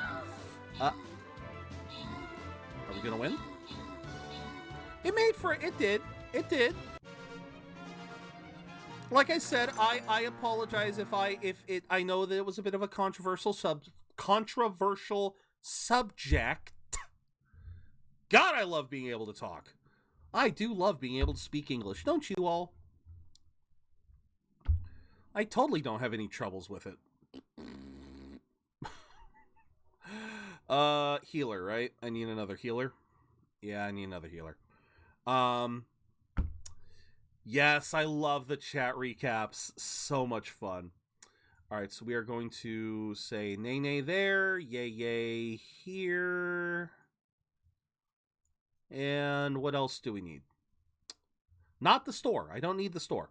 Are we gonna win? It did. Like I said, I apologize if I know that it was a bit of a controversial subject. God, I love being able to talk. I do love being able to speak English, don't you all? I totally don't have any troubles with it. Healer, right? I need another healer. Yeah, I need another healer. Yes, I love the chat recaps. So much fun. All right, so we are going to say nay nay there, yay yay here. And what else do we need? Not the store. I don't need the store.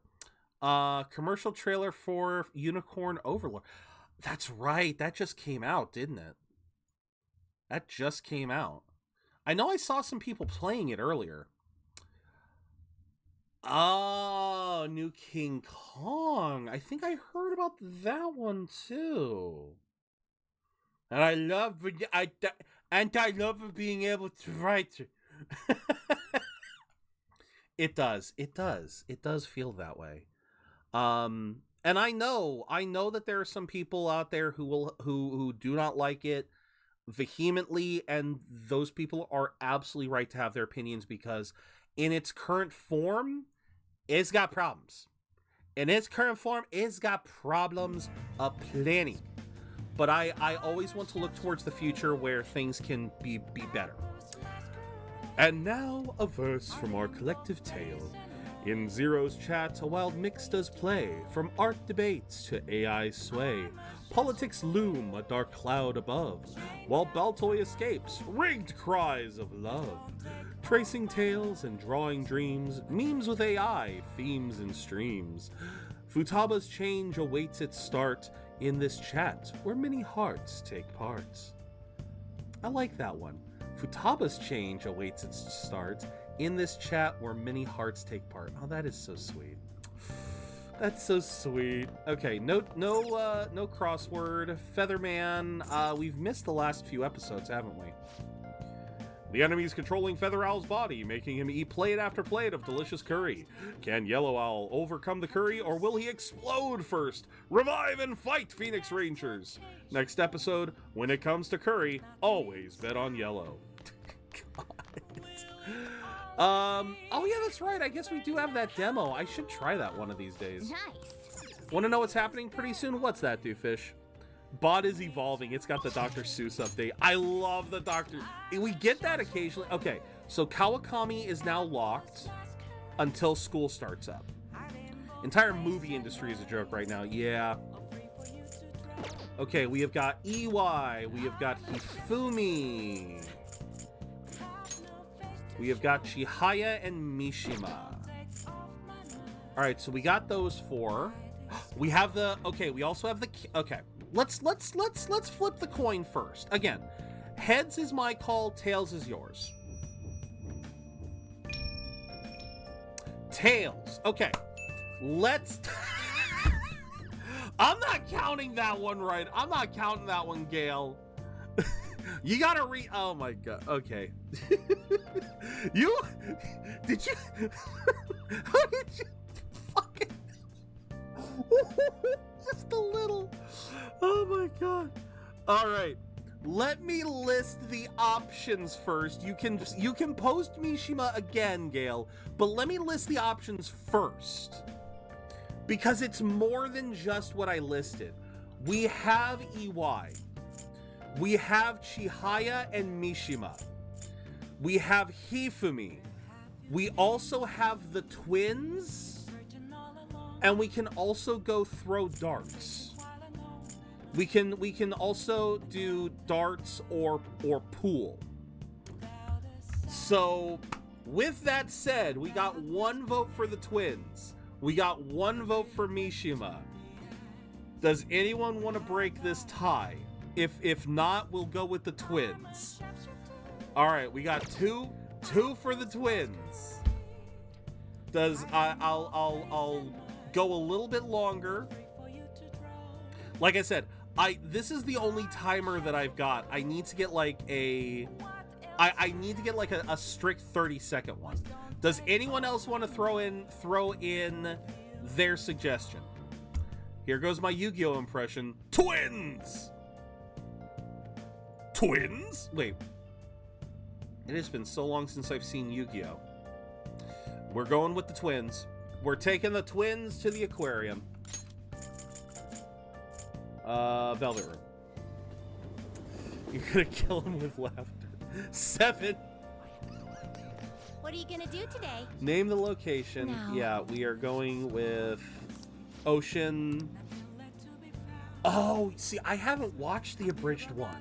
Commercial trailer for Unicorn Overlord. That's right. That just came out, didn't it? That just came out. I know I saw some people playing it earlier. Oh, new King Kong. I think I heard about that one too. And I love being able to write. It does feel that way. And I know that there are some people out there who do not like it. vehemently, and those people are absolutely right to have their opinions, because in its current form, it's got problems. In its current form, it's got problems aplenty. But I always want to look towards the future where things can be better. And now, a verse from our collective tale. In Zero's chat, a wild mix does play, from art debates to AI sway. Politics loom a dark cloud above, while Baltoy escapes rigged cries of love. Tracing tales and drawing dreams, memes with AI, themes and streams. Futaba's change awaits its start in this chat, where many hearts take part. I like that one. Futaba's change awaits its start in this chat where many hearts take part. Oh, that is so sweet. That's so sweet. Okay, no crossword. Featherman, we've missed the last few episodes, haven't we? The enemy's controlling Feather Owl's body, making him eat plate after plate of delicious curry. Can Yellow Owl overcome the curry, or will he explode first? Revive and fight, Phoenix Rangers! Next episode, when it comes to curry, always bet on Yellow. Oh yeah, that's right. I guess we do have that demo. I should try that one of these days. Nice. Want to know what's happening pretty soon? What's that, Doofus? Bot is evolving. It's got the Dr. Seuss update. I love the Dr. We get that occasionally. Okay, so Kawakami is now locked until school starts up. Entire movie industry is a joke right now. Yeah. Okay, we have got EY. We have got Hifumi. We have got Chihaya and Mishima. All right, so we got those four. We have the, okay, we also have the, okay. Let's flip the coin first. Again, heads is my call, tails is yours. Tails. Okay. Let's I'm not counting that one right. I'm not counting that one, Gail. You gotta oh my god. Okay. You did you how did you fucking just a little. Oh my god. All right. Let me list the options first. You can post Mishima again, Gail, but let me list the options first. Because it's more than just what I listed. We have EY. We have Chihaya and Mishima. We have Hifumi. We also have the twins. And we can also go throw darts. We can also do darts or pool. So, with that said, we got one vote for the twins. We got one vote for Mishima. Does anyone want to break this tie? If not, we'll go with the twins. All right, we got two for the twins. I'll go a little bit longer. Like I said, this is the only timer that I've got. I need to get like a strict 30-second one. Does anyone else want to throw in their suggestion? Here goes my Yu-Gi-Oh impression. Twins! Twins? Wait. It has been so long since I've seen Yu-Gi-Oh. We're going with the twins. We're taking the twins to the aquarium. Velvet Room. You're gonna kill him with laughter. 7. What are you gonna do today? Name the location. No. Yeah, we are going with Ocean. Oh, see, I haven't watched the abridged one.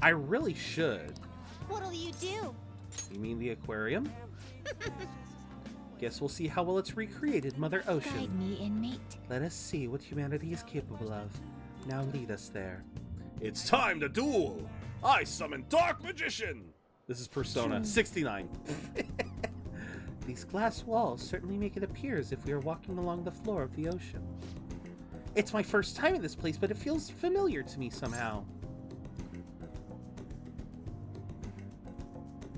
I really should. What'll you do? You mean the aquarium? Guess we'll see how well it's recreated, Mother Ocean. Guide me, inmate. Let us see what humanity is capable of. Now lead us there. It's time to duel! I summon Dark Magician! This is Persona 69. These glass walls certainly make it appear as if we are walking along the floor of the ocean. It's my first time in this place, but it feels familiar to me somehow.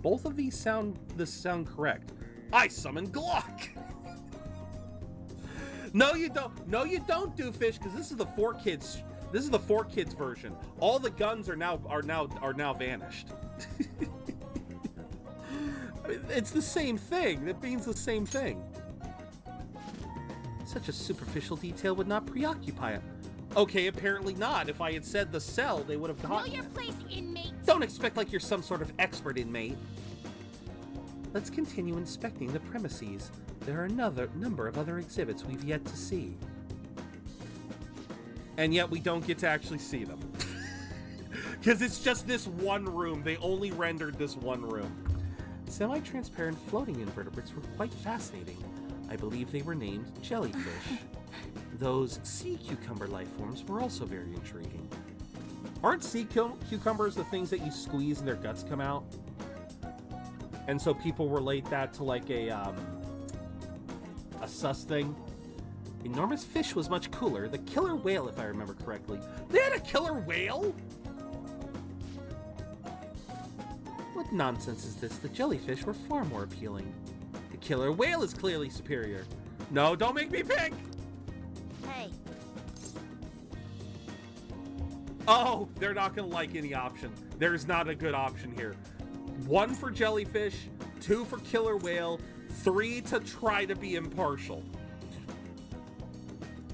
Both of these sound correct. I summon Glock! No, you don't. No, you don't, Doofus, because this is the 4Kids This is the 4Kids version. All the guns are now vanished. It's the same thing. That means the same thing. Such a superficial detail would not preoccupy it. Okay, apparently not. If I had said the cell, they would have gotten Know your place, inmate. Don't expect like you're some sort of expert, inmate. Let's continue inspecting the premises. There are another number of other exhibits we've yet to see. And yet we don't get to actually see them. Because it's just this one room. They only rendered this one room. Semi-transparent floating invertebrates were quite fascinating. I believe they were named jellyfish. Those sea cucumber life forms were also very intriguing. Aren't sea cucumbers the things that you squeeze and their guts come out? And so people relate that to like a sus thing. Enormous fish was much cooler. The killer whale, if I remember correctly. They had a killer whale? What nonsense is this? The jellyfish were far more appealing. The killer whale is clearly superior. No, don't make me pick! Hey. Oh, they're not gonna like any option. There's not a good option here. 1 for jellyfish, 2 for killer whale, 3 to try to be impartial.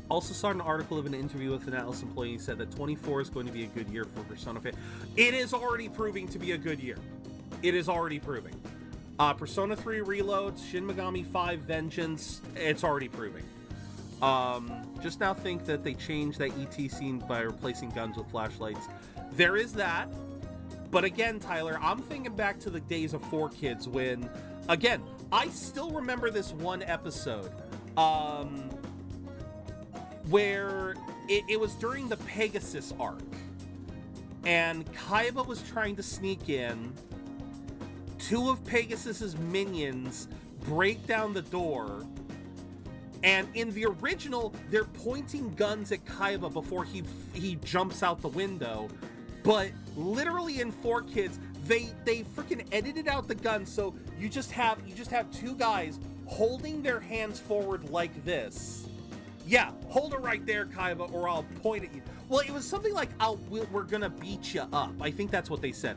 Also saw an article of an interview with an Atlas employee who said that 24 is going to be a good year for Persona 5. It is already proving to be a good year. It is already proving. Persona 3 Reload, Shin Megami 5 Vengeance, it's already proving. Just now think that they changed that ET scene by replacing guns with flashlights. There is that. But again, Tyler, I'm thinking back to the days of 4Kids when, again, I still remember this one episode where it was during the Pegasus arc. And Kaiba was trying to sneak in. 2 of Pegasus's minions break down the door. And in the original, they're pointing guns at Kaiba before he jumps out the window. But literally in 4Kids, they freaking edited out the gun, so you just have 2 guys holding their hands forward like this. Yeah, hold it right there, Kaiba, or I'll point at you. Well, it was something like, we're gonna beat you up. I think that's what they said.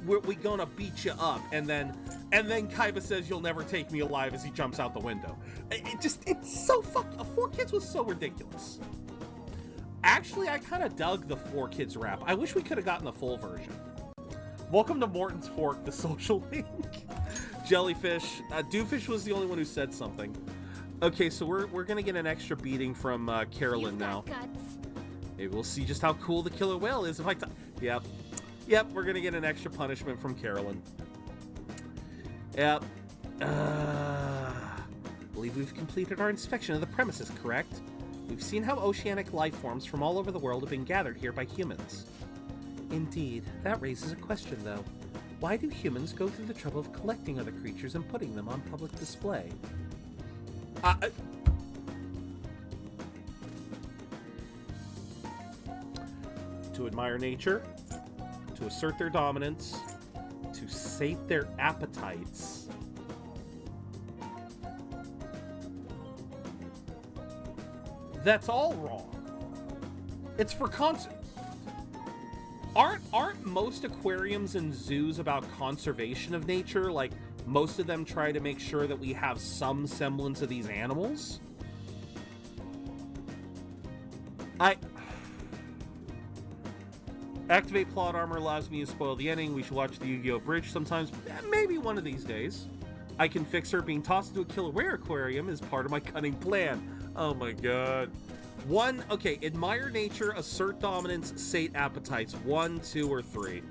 We're gonna beat you up, and then Kaiba says, "You'll never take me alive," as he jumps out the window. It's so 4Kids was so ridiculous. Actually, I kind of dug the 4Kids rap. I wish we could have gotten the full version. Welcome to Morton's Fork, the social link. Jellyfish. Doofus was the only one who said something. Okay, so we're gonna get an extra beating from Carolyn now. Maybe we'll see just how cool the killer whale is if I Yep, we're gonna get an extra punishment from Carolyn. Yep. Believe we've completed our inspection of the premises, correct? We've seen how oceanic life forms from all over the world have been gathered here by humans. Indeed, that raises a question, though. Why do humans go through the trouble of collecting other creatures and putting them on public display? To admire nature, to assert their dominance, to sate their appetites. That's all wrong. It's for Aren't most aquariums and zoos about conservation of nature? Like, most of them try to make sure that we have some semblance of these animals? Activate plot armor allows me to spoil the ending. We should watch the Yu-Gi-Oh! Bridge sometimes. Maybe one of these days. I can fix her being tossed into a killer whale aquarium as part of my cunning plan. Oh my god. Okay, admire nature, assert dominance, sate appetites. 1, 2, or 3.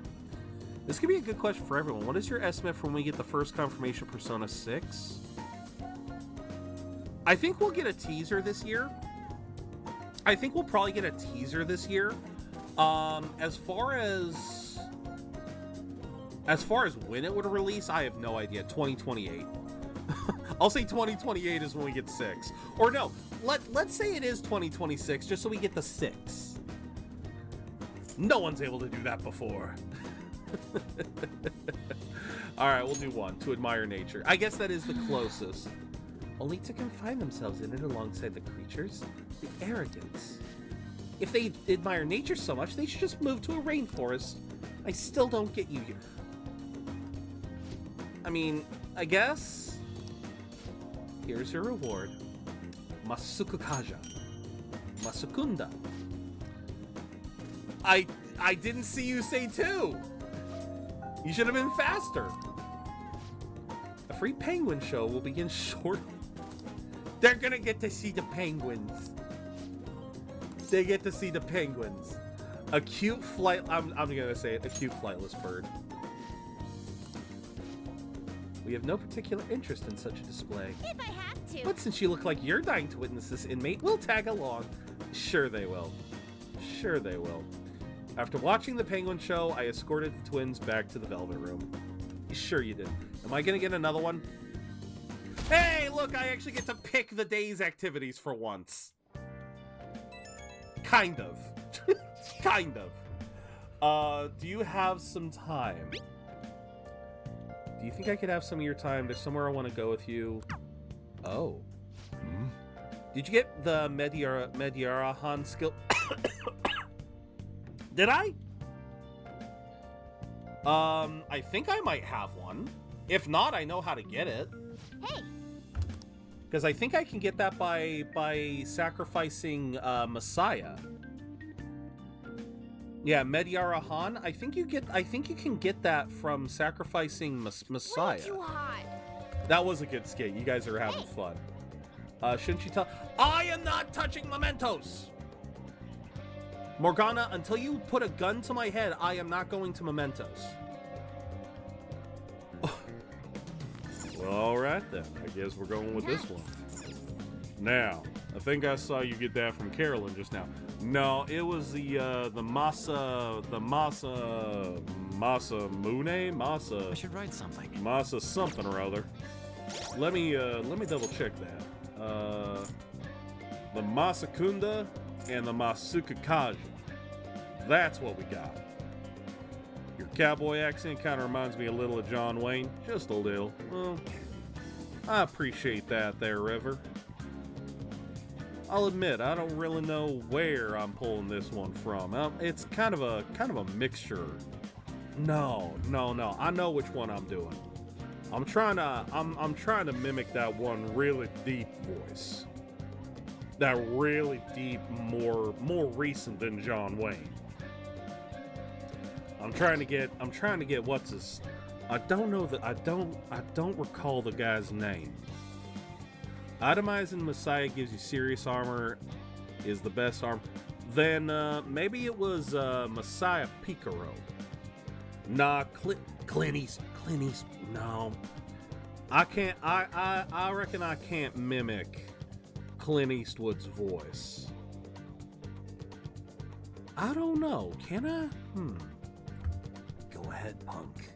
This could be a good question for everyone. What is your estimate for when we get the first confirmation of Persona 6? I think we'll get a teaser this year. I think we'll probably get a teaser this year. As far as when it would release, I have no idea. 2028. I'll say 2028 is when we get 6. Or no, let's say it is 2026, just so we get the 6. No one's able to do that before. Alright, we'll do 1. To admire nature. I guess that is the closest. Only to confine themselves in it alongside the creatures. The arrogance. If they admire nature so much, they should just move to a rainforest. I still don't get you here. I mean, I guess... Here's your reward. Masukukaja. Masukunda. I didn't see you say 2. You should have been faster. A free penguin show will begin shortly. They're gonna get to see the penguins. They get to see the penguins. A cute flight... I'm gonna say it. A cute flightless bird. We have no particular interest in such a display. If I have to. But since you look like you're dying to witness this, inmate, we'll tag along. Sure they will. Sure they will. After watching the penguin show, I escorted the twins back to the Velvet Room. Sure you did. Am I gonna get another one? Hey, look, I actually get to pick the day's activities for once. Kind of. Kind of. Do you have some time? Do you think I could have some of your time? There's somewhere I want to go with you. Oh. Did you get the Mediarahan skill? Did I? I think I might have one. If not, I know how to get it. Hey. Because I think I can get that by sacrificing Messiah. Yeah, Mediarahan. I think you can get that from sacrificing Messiah. Way too hot. That was a good skate. You guys are having fun. Shouldn't you tell? I am not touching mementos. Morgana, until you put a gun to my head, I am not going to mementos. Well, all right then. I guess we're going with this one. Now, I think I saw you get that from Carolyn just now. No, it was the Masa Mune? I should write something. Masa something or other. Let me double check that. The Masakunda and the Masukakaja. That's what we got. Your cowboy accent kind of reminds me a little of John Wayne. Just a little. Well, I appreciate that there, River. I'll admit, I don't really know where I'm pulling this one from. It's kind of a mixture. No. I know which one I'm doing. I'm trying to mimic that one really deep voice. That really deep, more recent than John Wayne. I'm trying to get what's his. I don't recall the guy's name. Itemizing Messiah gives you serious armor, is the best armor. Then maybe it was Messiah Picaro. Nah, Clint Eastwood. No, I can't. I reckon I can't mimic Clint Eastwood's voice. I don't know. Can I? Go ahead, punk.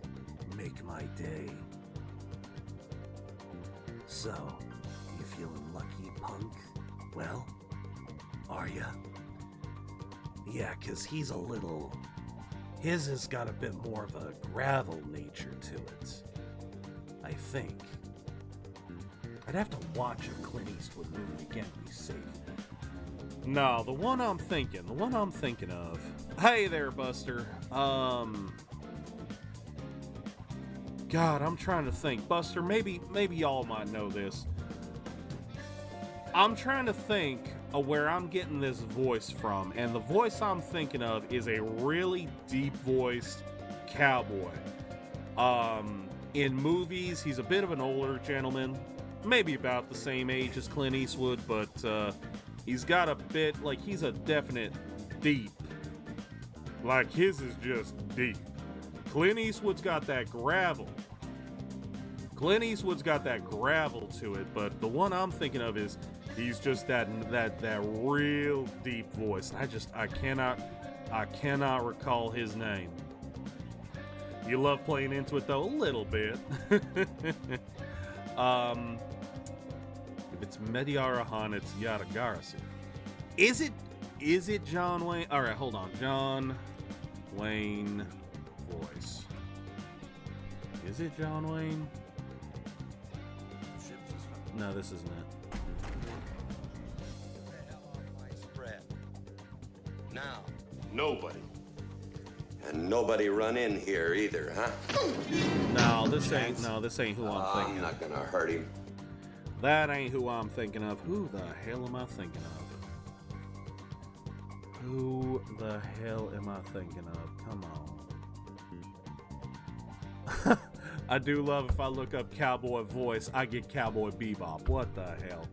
Make my day. So, you feeling lucky, punk? Well, are ya? Yeah, 'cause he's a little... His has got a bit more of a gravel nature to it. I think. I'd have to watch a Clint Eastwood movie again to be safe. No, the one I'm thinking of. Hey there, Buster. God, I'm trying to think. Buster, maybe y'all might know this. I'm trying to think of where I'm getting this voice from, and the voice I'm thinking of is a really deep-voiced cowboy. In movies, he's a bit of an older gentleman, maybe about the same age as Clint Eastwood, but he's got a bit, like, he's a definite deep. Like, his is just deep. Clint Eastwood's got that gravel. Clint Eastwood's got that gravel to it, but the one I'm thinking of is he's just that real deep voice. I cannot recall his name. You love playing into it though, a little bit. If it's Mediarahan, it's Yadagarasi. Is it John Wayne? All right, hold on. John Wayne voice. Is it John Wayne? No, this isn't it. Nobody. And nobody run in here either, huh? No, this ain't who I'm thinking. I'm not gonna hurt him. That ain't who I'm thinking of. Who the hell am I thinking of? Who the hell am I thinking of? Come on. I do love if I look up cowboy voice, I get Cowboy Bebop. What the hell?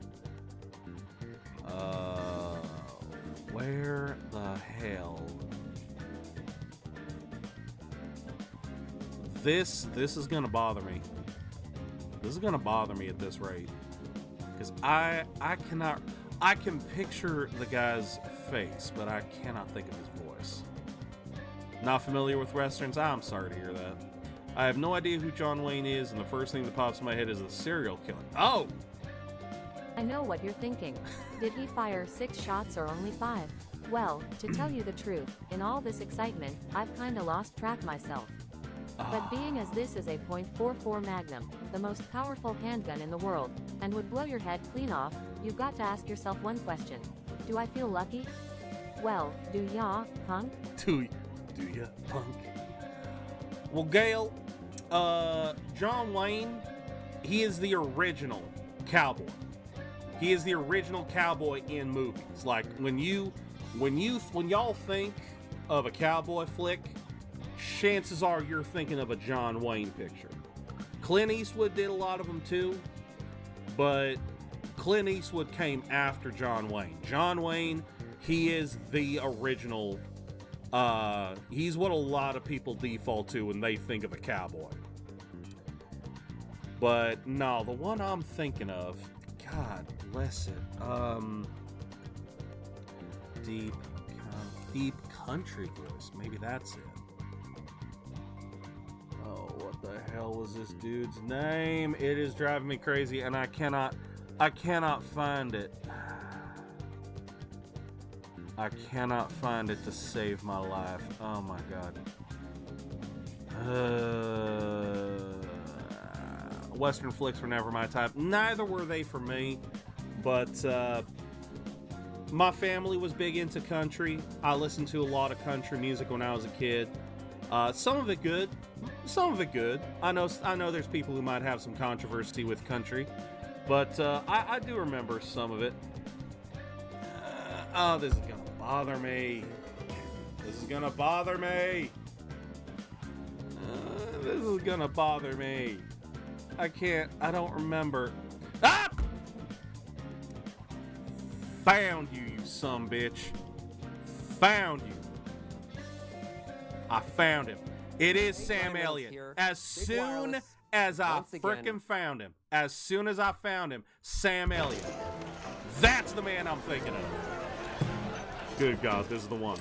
Where the hell? This is gonna bother me. This is gonna bother me at this rate. Because I can picture the guy's face, but I cannot think of his voice. Not familiar with Westerns? I'm sorry to hear that. I have no idea who John Wayne is, and the first thing that pops in my head is a serial killer. Oh! I know what you're thinking. Did he fire 6 shots or only 5? Well, to tell you the truth, in all this excitement, I've kinda lost track myself. But being as this is a .44 Magnum, the most powerful handgun in the world, and would blow your head clean off, you've got to ask yourself one question. Do I feel lucky? Well, do ya, punk? Do ya, punk? Well, Gail, John Wayne, he is the original cowboy. He is the original cowboy in movies. Like, when y'all think of a cowboy flick, chances are you're thinking of a John Wayne picture. Clint Eastwood did a lot of them too, but Clint Eastwood came after John Wayne. John Wayne, he is the original. He's what a lot of people default to when they think of a cowboy. But no, the one I'm thinking of, God bless it, deep country voice. Maybe that's it. Oh, what the hell was this dude's name? It is driving me crazy, and I cannot find it. I cannot find it to save my life. Oh my god. Western flicks were never my type. Neither were they for me, but my family was big into country. I listened to a lot of country music when I was a kid. Some of it good, some of it good. I know there's people who might have some controversy with country, but I do remember some of it. Oh, this is gonna bother me. This is gonna bother me. This is gonna bother me. I don't remember. Ah! Found you, you sumbitch. Found you. I found him. It is Sam Elliott. As soon as I frickin' found him. As soon as I found him, Sam Elliott. That's the man I'm thinking of. Good God, this is the one.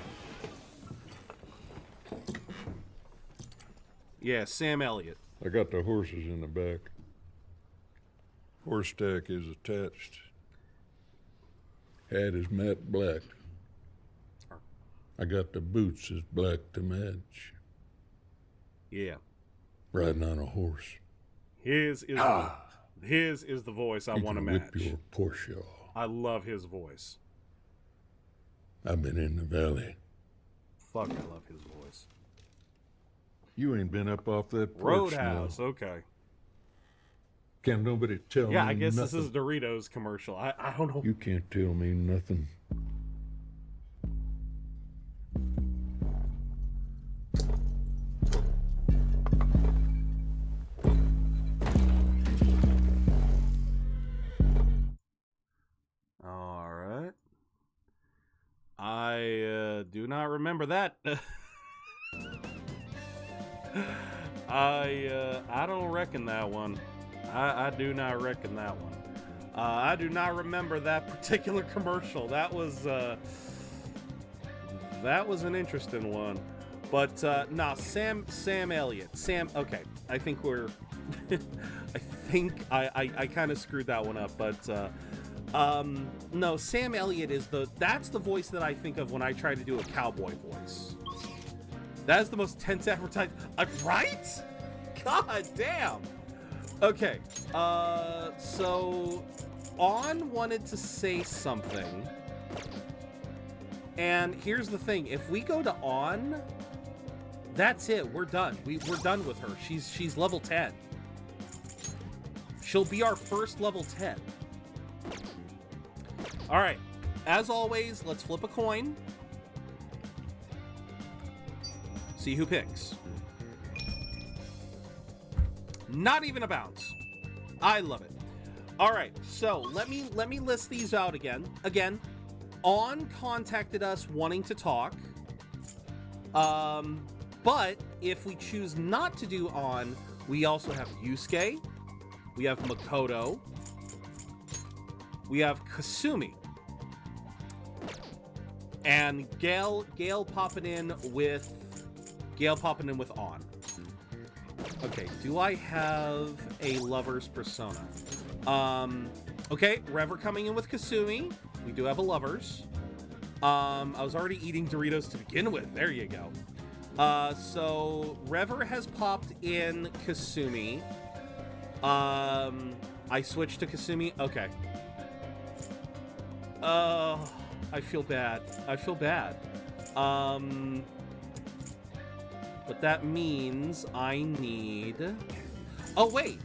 Yeah, Sam Elliott. I got the horses in the back. Horse stack is attached. Hat is matte black. I got the boots is black to match. Yeah. Riding on a horse. His is the voice I want to match. Whip your Porsche. I love his voice. I've been in the valley. Fuck, I love his voice. You ain't been up off that porch Roadhouse, now. Okay. Can't nobody tell me Yeah, I guess nothing. this is a Doritos commercial. I don't know. You can't tell me nothing. All right. I do not remember that. I don't reckon that one. I do not reckon that one. I do not remember that particular commercial. That was an interesting one. But nah, Sam Elliott. Okay, I think we're I think I kind of screwed that one up, but no, Sam Elliott is that's the voice that I think of when I try to do a cowboy voice. That is the most tense advertised, right? God damn. Okay, so On wanted to say something, And here's the thing, if we go to on, that's it, we're done. We're done with her. She's level 10. She'll be our first level 10. All right, as always, let's flip a coin. See who picks. Not even a bounce. I love it. All right, so let me list these out again. Again, On contacted us wanting to talk. But if we choose not to do On, we also have Yusuke, we have Makoto, we have Kasumi, and Gail popping in with On. Okay, do I have a lover's persona? Okay, Rever coming in with Kasumi. We do have a lover's. I was already eating Doritos to begin with. There you go. So Rever has popped in Kasumi. I switched to Kasumi. Okay. I feel bad. But that means I need... Oh, wait.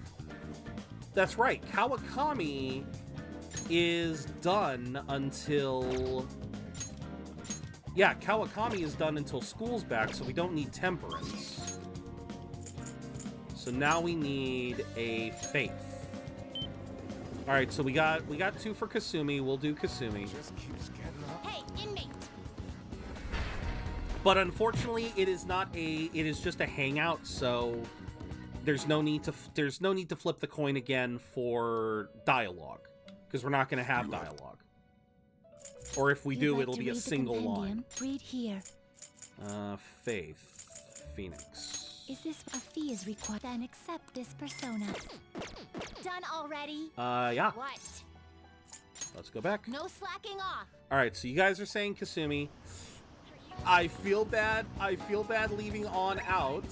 That's right. Kawakami is done until... Yeah, Kawakami is done until school's back, so we don't need Temperance. So now we need a Faith. All right, so we got 2 for Kasumi. We'll do Kasumi. Hey, inmate. But unfortunately, it is just a hangout, so there's no need to flip the coin again for dialogue, because we're not going to have dialogue. Or if we do, it'll be a single line. Read here. Faith, Phoenix. Is this a fee is required? Then accept this persona. Done already? Yeah. What? Let's go back. No slacking off. All right, so you guys are saying Kasumi. I feel bad. I feel bad leaving On out.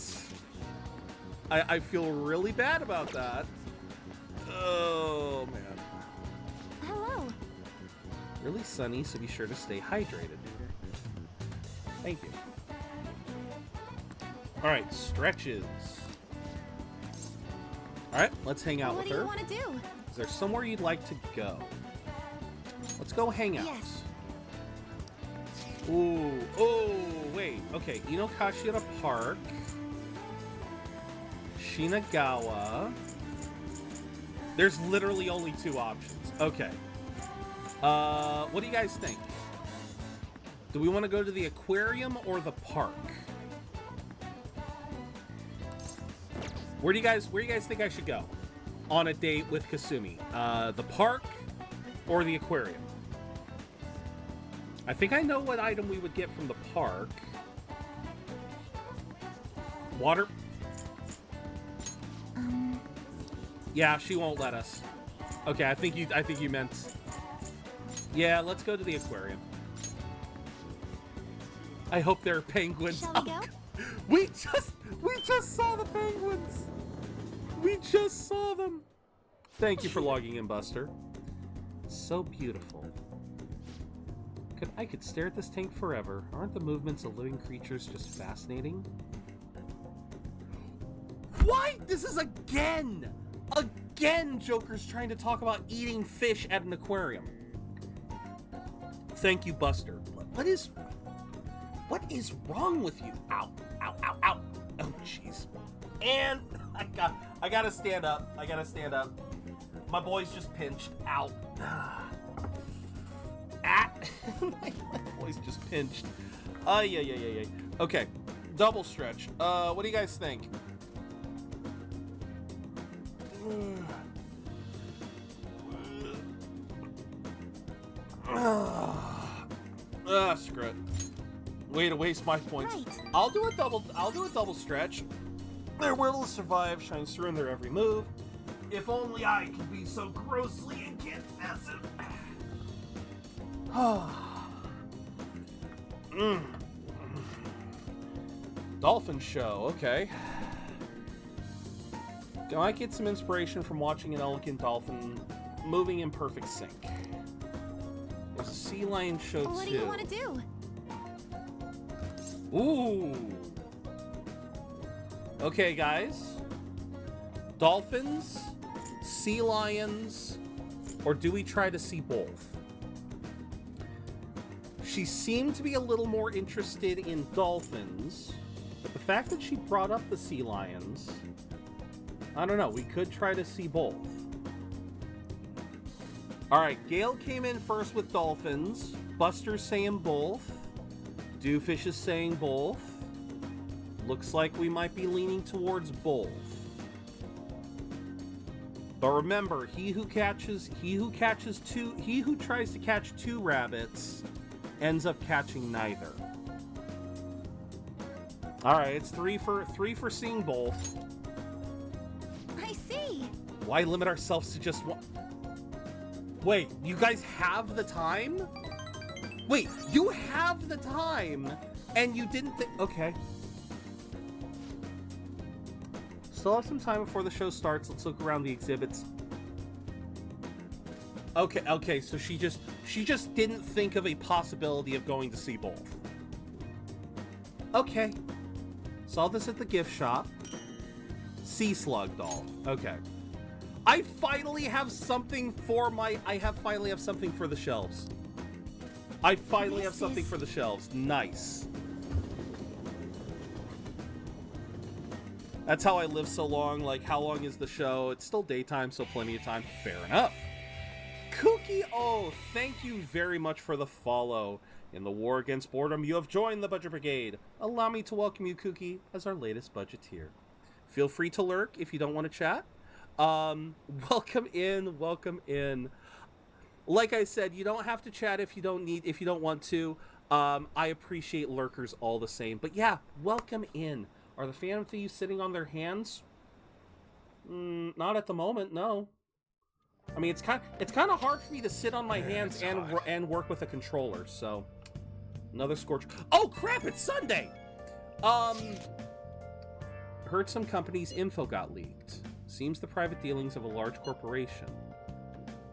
I feel really bad about that. Oh, man. Hello. Really sunny, so be sure to stay hydrated. Thank you. All right, stretches. All right, let's hang out with her. What do you want to do? Is there somewhere you'd like to go? Let's go hang out. Yes. Ooh, oh, wait. Okay, Inokashira Park. Shinagawa. There's literally only 2 options. Okay. What do you guys think? Do we want to go to the aquarium or the park? Where do you guys think I should go on a date with Kasumi? The park or the aquarium? I think I know what item we would get from the park. Water? Yeah, she won't let us. Okay, I think you meant... Yeah, let's go to the aquarium. I hope there are penguins. Shall we go? We just saw the penguins. We just saw them. Thank you for logging in, Buster. It's so beautiful. I could stare at this tank forever. Aren't the movements of living creatures just fascinating? Why? This is again Joker's trying to talk about eating fish at an aquarium. Thank you, Buster. What is wrong with you? Ow, ow, ow, ow. Oh, jeez. And I gotta stand up. My boy's just pinched. Ow. My boy's just pinched. Yeah. Okay, double stretch. What do you guys think? Screw it. Way to waste my points. Right. I'll do a double stretch. Their will to survive shines through in their every move. If only I could be so grossly incandescent. Dolphin show, okay. Do I get some inspiration from watching an elegant dolphin moving in perfect sync? There's a sea lion show too. What do you want to do? Ooh. Okay, guys. Dolphins, sea lions, or do we try to see both? She seemed to be a little more interested in dolphins, but the fact that she brought up the sea lions, I don't know, we could try to see both. Alright, Gale came in first with dolphins, Buster's saying both, Doofus is saying both. Looks like we might be leaning towards both. But remember, he who tries to catch two rabbits ends up catching neither. All right, it's three for seeing both. I see. Why limit ourselves to just one? Wait, you guys have the time? Wait, you have the time, and you didn't think? Okay. Still have some time before the show starts. Let's look around the exhibits. Okay, so she just didn't think of a possibility of going to see both. Okay. Saw this at the gift shop. Sea slug doll. Okay. I finally have something for something for the shelves. I finally have something for the shelves. Nice. That's how I live so long. Like, how long is the show? It's still daytime, so plenty of time. Fair enough. Kooky, oh, thank you very much for the follow. In the war against boredom, you have joined the Budget Brigade. Allow me to welcome you, Kooky, as our latest budgeteer. Feel free to lurk if you don't want to chat. Welcome in. Like I said, you don't have to chat if you don't want to. I appreciate lurkers all the same. But yeah, welcome in. Are the Phantom Thieves sitting on their hands? Not at the moment, no. I mean, it's kind of hard for me to sit on my hands and work with a controller. So, another scorch. Oh crap! It's Sunday. Heard some company's info got leaked. Seems the private dealings of a large corporation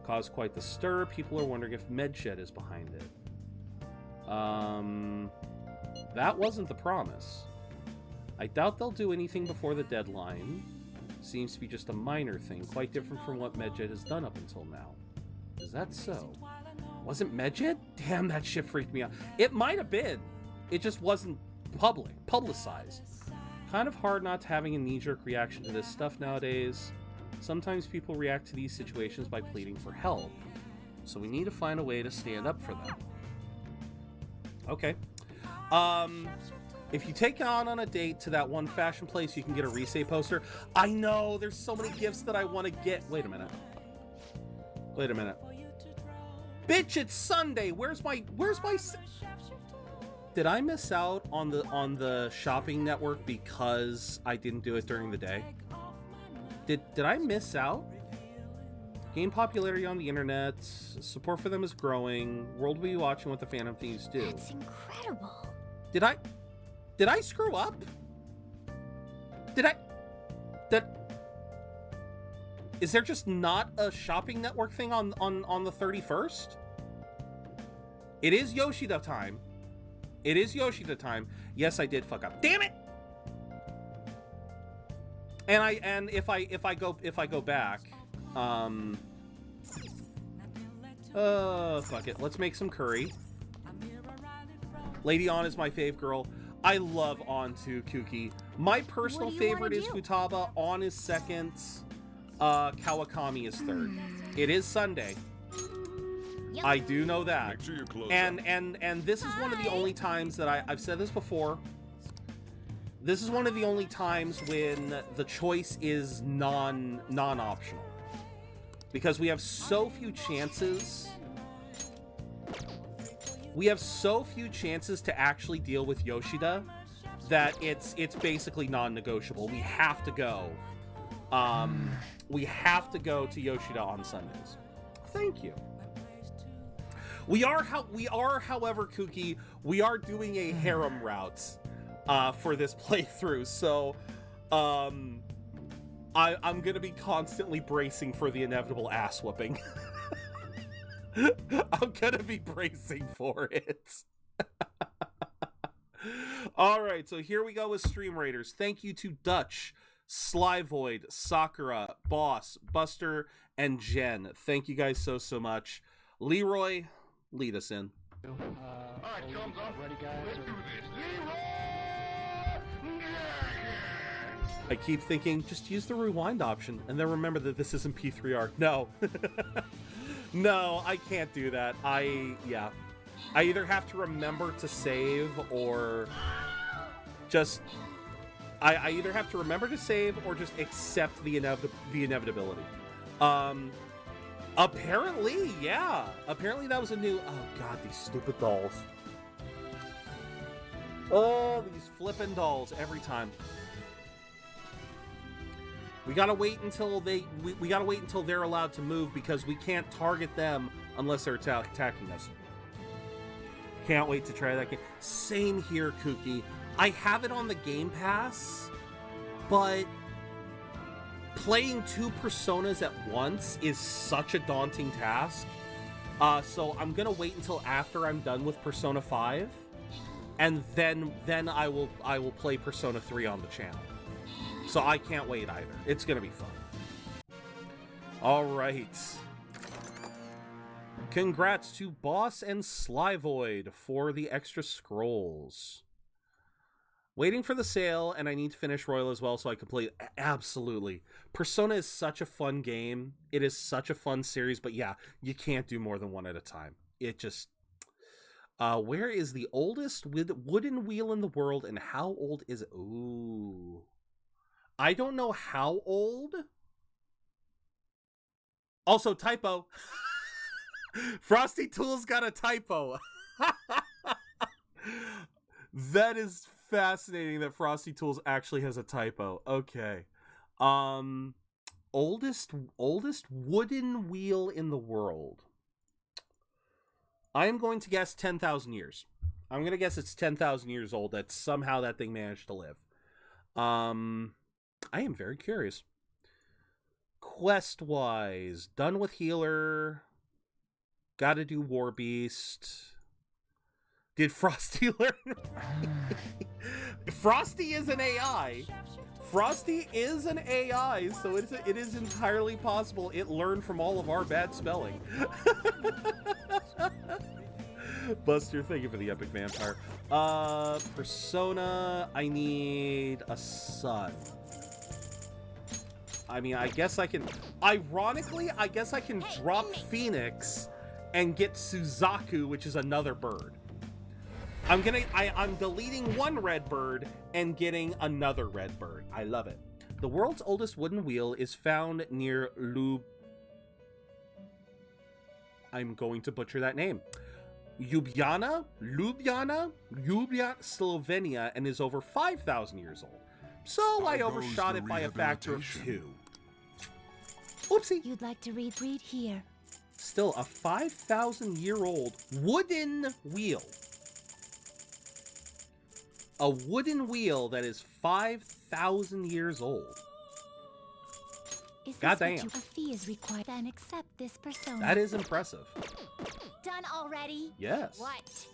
caused quite the stir. People are wondering if MedShed is behind it. That wasn't the promise. I doubt they'll do anything before the deadline. Seems to be just a minor thing, quite different from what MedJet has done up until now. Is that so? Wasn't MedJet? Damn, that shit freaked me out. It might have been. It just wasn't publicized. Kind of hard not having a knee-jerk reaction to this stuff nowadays. Sometimes people react to these situations by pleading for help. So we need to find a way to stand up for them. Okay. If you take on a date to that one fashion place, you can get a resave poster. I know, there's so many gifts that I want to get. Wait a minute. Bitch, it's Sunday. Where's my Did I miss out on the shopping network because I didn't do it during the day? Did I miss out? Gain popularity on the internet. Support for them is growing. World will be watching what the Phantom Thieves do. That's incredible. Did I screw up? Is there just not a shopping network thing on the 31st? It is Yoshida time. Yes, I did fuck up. Damn it! And if I go back, fuck it. Let's make some curry. Lady On is my fave girl. I love On too, Kooky. My personal favorite is Futaba. On is second. Kawakami is third. It is Sunday. Yep. I do know that. Make sure you're close. And this is one of the only times that I've said this before. This is one of the only times when the choice is non-optional. Because we have so few chances. We have so few chances to actually deal with Yoshida that it's basically non-negotiable. We have to go. We have to go to Yoshida on Sundays. Thank you. We are, however, Kooky, we are doing a harem route for this playthrough, so I'm gonna be constantly bracing for the inevitable ass whooping. I'm gonna be bracing for it. All right, so here we go with Stream Raiders. Thank you to Dutch, Slyvoid, Sakura, Boss, Buster, and Jen. Thank you guys so much. Leroy, lead us in. All right, thumbs up. Ready, guys? Let's do this. I keep thinking, just use the rewind option, and then remember that this isn't P3R. No. No, I can't do that. I either have to remember to save, or just... I either have to remember to save, or just accept the inevitability. Apparently, yeah. Apparently that was a new... Oh, God, these stupid dolls. Oh, these flippin' dolls every time. We gotta wait until we gotta wait until they're allowed to move, because we can't target them unless they're attacking us. Can't wait to try that game. Same here, Kooky. I have it on the Game Pass, but playing 2 Personas at once is such a daunting task. So I'm gonna wait until after I'm done with Persona 5, and then I will play Persona 3 on the channel. So I can't wait either. It's gonna be fun. All right. Congrats to Boss and Slyvoid for the extra scrolls. Waiting for the sale, and I need to finish Royal as well so I can play. Absolutely. Persona is such a fun game. It is such a fun series, but yeah, you can't do more than one at a time. It just... where is the oldest wooden wheel in the world, and how old is it? Ooh... I don't know how old. Also, typo. Frosty Tools got a typo. That is fascinating that Frosty Tools actually has a typo. Okay. Oldest wooden wheel in the world. I am going to guess 10,000 years. I'm going to guess it's 10,000 years old that somehow that thing managed to live. I am very curious. Quest-wise, done with Healer. Gotta do War Beast. Did Frosty learn? Frosty is an AI. Frosty is an AI, so it is entirely possible it learned from all of our bad spelling. Buster, thank you for the epic vampire. Persona, I need a son. I mean, I guess I can... Ironically, I guess I can drop Phoenix and get Suzaku, which is another bird. I'm deleting one red bird and getting another red bird. I love it. The world's oldest wooden wheel is found near I'm going to butcher that name. Ljubljana, Slovenia, and is over 5,000 years old. So I overshot it by a factor of 2. Oopsie. You'd like to read here. Still a 5,000-year-old wooden wheel. A wooden wheel that is 5,000 years old. Goddamn. A fee is required, then accept this persona. That is impressive. Done already? Yes. What?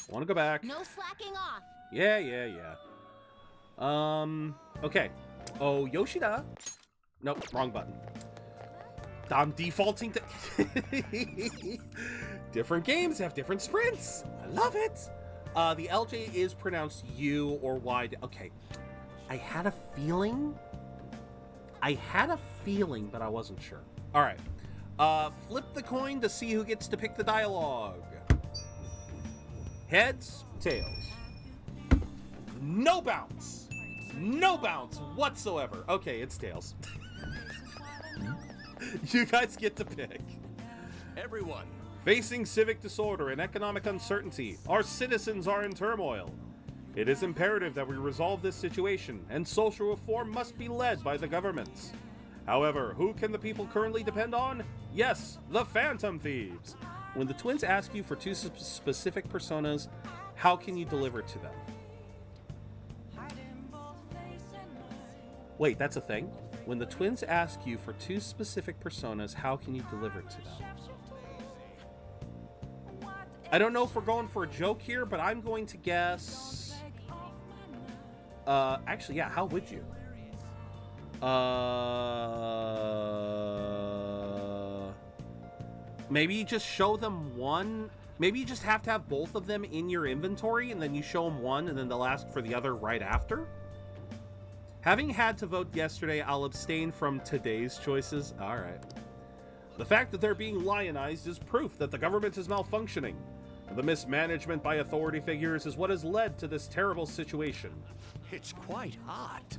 Want to go back? No slacking off. Yeah. Okay. Oh, Yoshida. Nope, wrong button. I'm defaulting to... Different games have different sprints. I love it. The LJ is pronounced U or Y. Okay. I had a feeling, but I wasn't sure. All right. Flip the coin to see who gets to pick the dialogue. Heads, tails. No bounce. No bounce whatsoever. Okay, it's tails. You guys get to pick. Everyone. Facing civic disorder and economic uncertainty, our citizens are in turmoil. It is imperative that we resolve this situation, and social reform must be led by the governments. However, who can the people currently depend on? Yes, the Phantom Thieves. When the twins ask you for 2 specific personas, how can you deliver to them? Wait, that's a thing? When the twins ask you for 2 specific personas, how can you deliver to them? I don't know if we're going for a joke here, but I'm going to guess Actually, yeah, how would you? Maybe you just show them one. Maybe you just have to have both of them in your inventory, and then you show them one, and then they'll ask for the other right after. Having had to vote yesterday, I'll abstain from today's choices. All right. The fact that they're being lionized is proof that the government is malfunctioning. The mismanagement by authority figures is what has led to this terrible situation. It's quite hot.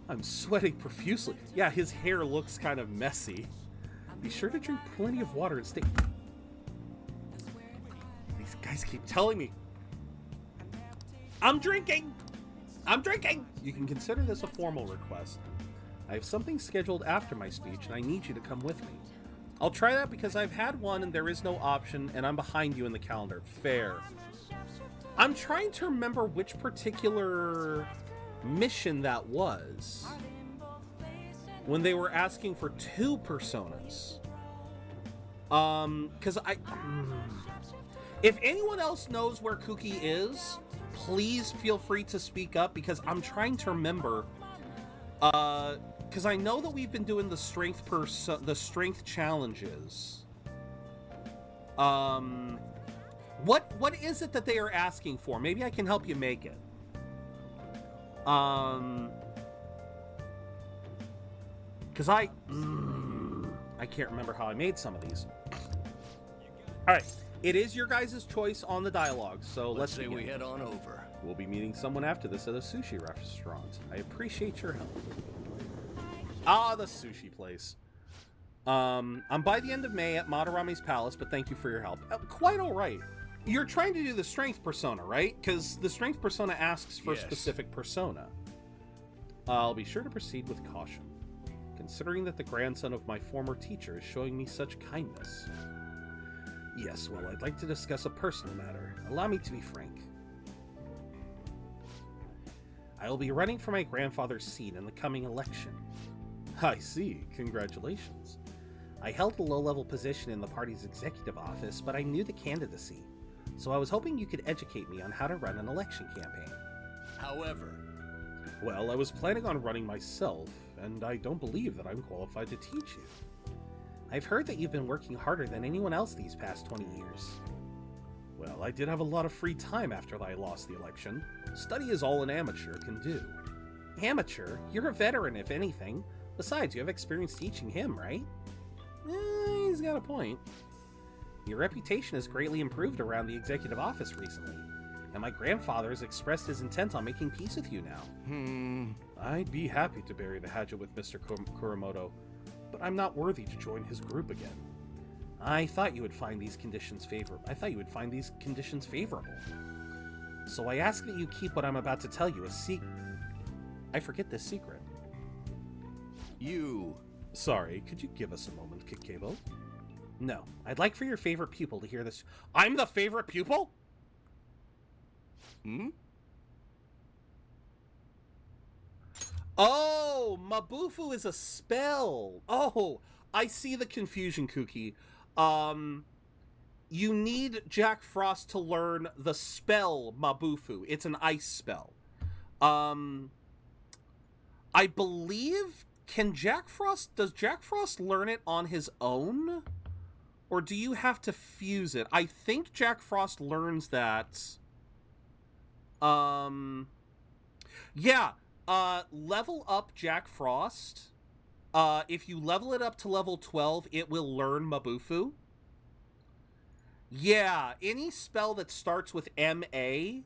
I'm sweating profusely. Yeah, his hair looks kind of messy. Be sure to drink plenty of water and stay... These guys keep telling me. I'm drinking! I'm drinking! You can consider this a formal request. I have something scheduled after my speech, and I need you to come with me. I'll try that because I've had one and there is no option, and I'm behind you in the calendar. Fair. I'm trying to remember which particular mission that was. When they were asking for 2 personas. Because if anyone else knows where Kuki is, please feel free to speak up, because I'm trying to remember. Because I know that we've been doing the strength challenges. What is it that they are asking for? Maybe I can help you make it. Because I can't remember how I made some of these. All right, it is your guys' choice on the dialogue, so let's say we head on over. We'll be meeting someone after this at a sushi restaurant. I appreciate your help. Ah, the sushi place. I'm by the end of May at Madarami's Palace, but thank you for your help. Quite all right. You're trying to do the strength persona, right? Because the strength persona asks for specific persona. I'll be sure to proceed with caution, considering that the grandson of my former teacher is showing me such kindness. Yes, well, I'd like to discuss a personal matter. Allow me to be frank. I will be running for my grandfather's seat in the coming election. I see. Congratulations. I held a low-level position in the party's executive office, but I knew the candidacy, so I was hoping you could educate me on how to run an election campaign. However... Well, I was planning on running myself, and I don't believe that I'm qualified to teach you. I've heard that you've been working harder than anyone else these past 20 years. Well, I did have a lot of free time after I lost the election. Study is all an amateur can do. Amateur? You're a veteran, if anything. Besides, you have experience teaching him, right? He's got a point. Your reputation has greatly improved around the executive office recently, and my grandfather has expressed his intent on making peace with you now. I'd be happy to bury the hatchet with Mr. Kuramoto, but I'm not worthy to join his group again. I thought you would find these conditions favorable. So I ask that you keep what I'm about to tell you a secret. I forget this secret. Sorry, could you give us a moment, Kikebo? No, I'd like for your favorite pupil to hear this. I'm the favorite pupil? Oh, Mabufu is a spell. Oh, I see the confusion, Kuki. You need Jack Frost to learn the spell Mabufu. It's an ice spell. I believe, does Jack Frost learn it on his own? Or do you have to fuse it? I think Jack Frost learns that. Level up Jack Frost. If you level it up to level 12, it will learn Mabufu. Yeah, any spell that starts with MA,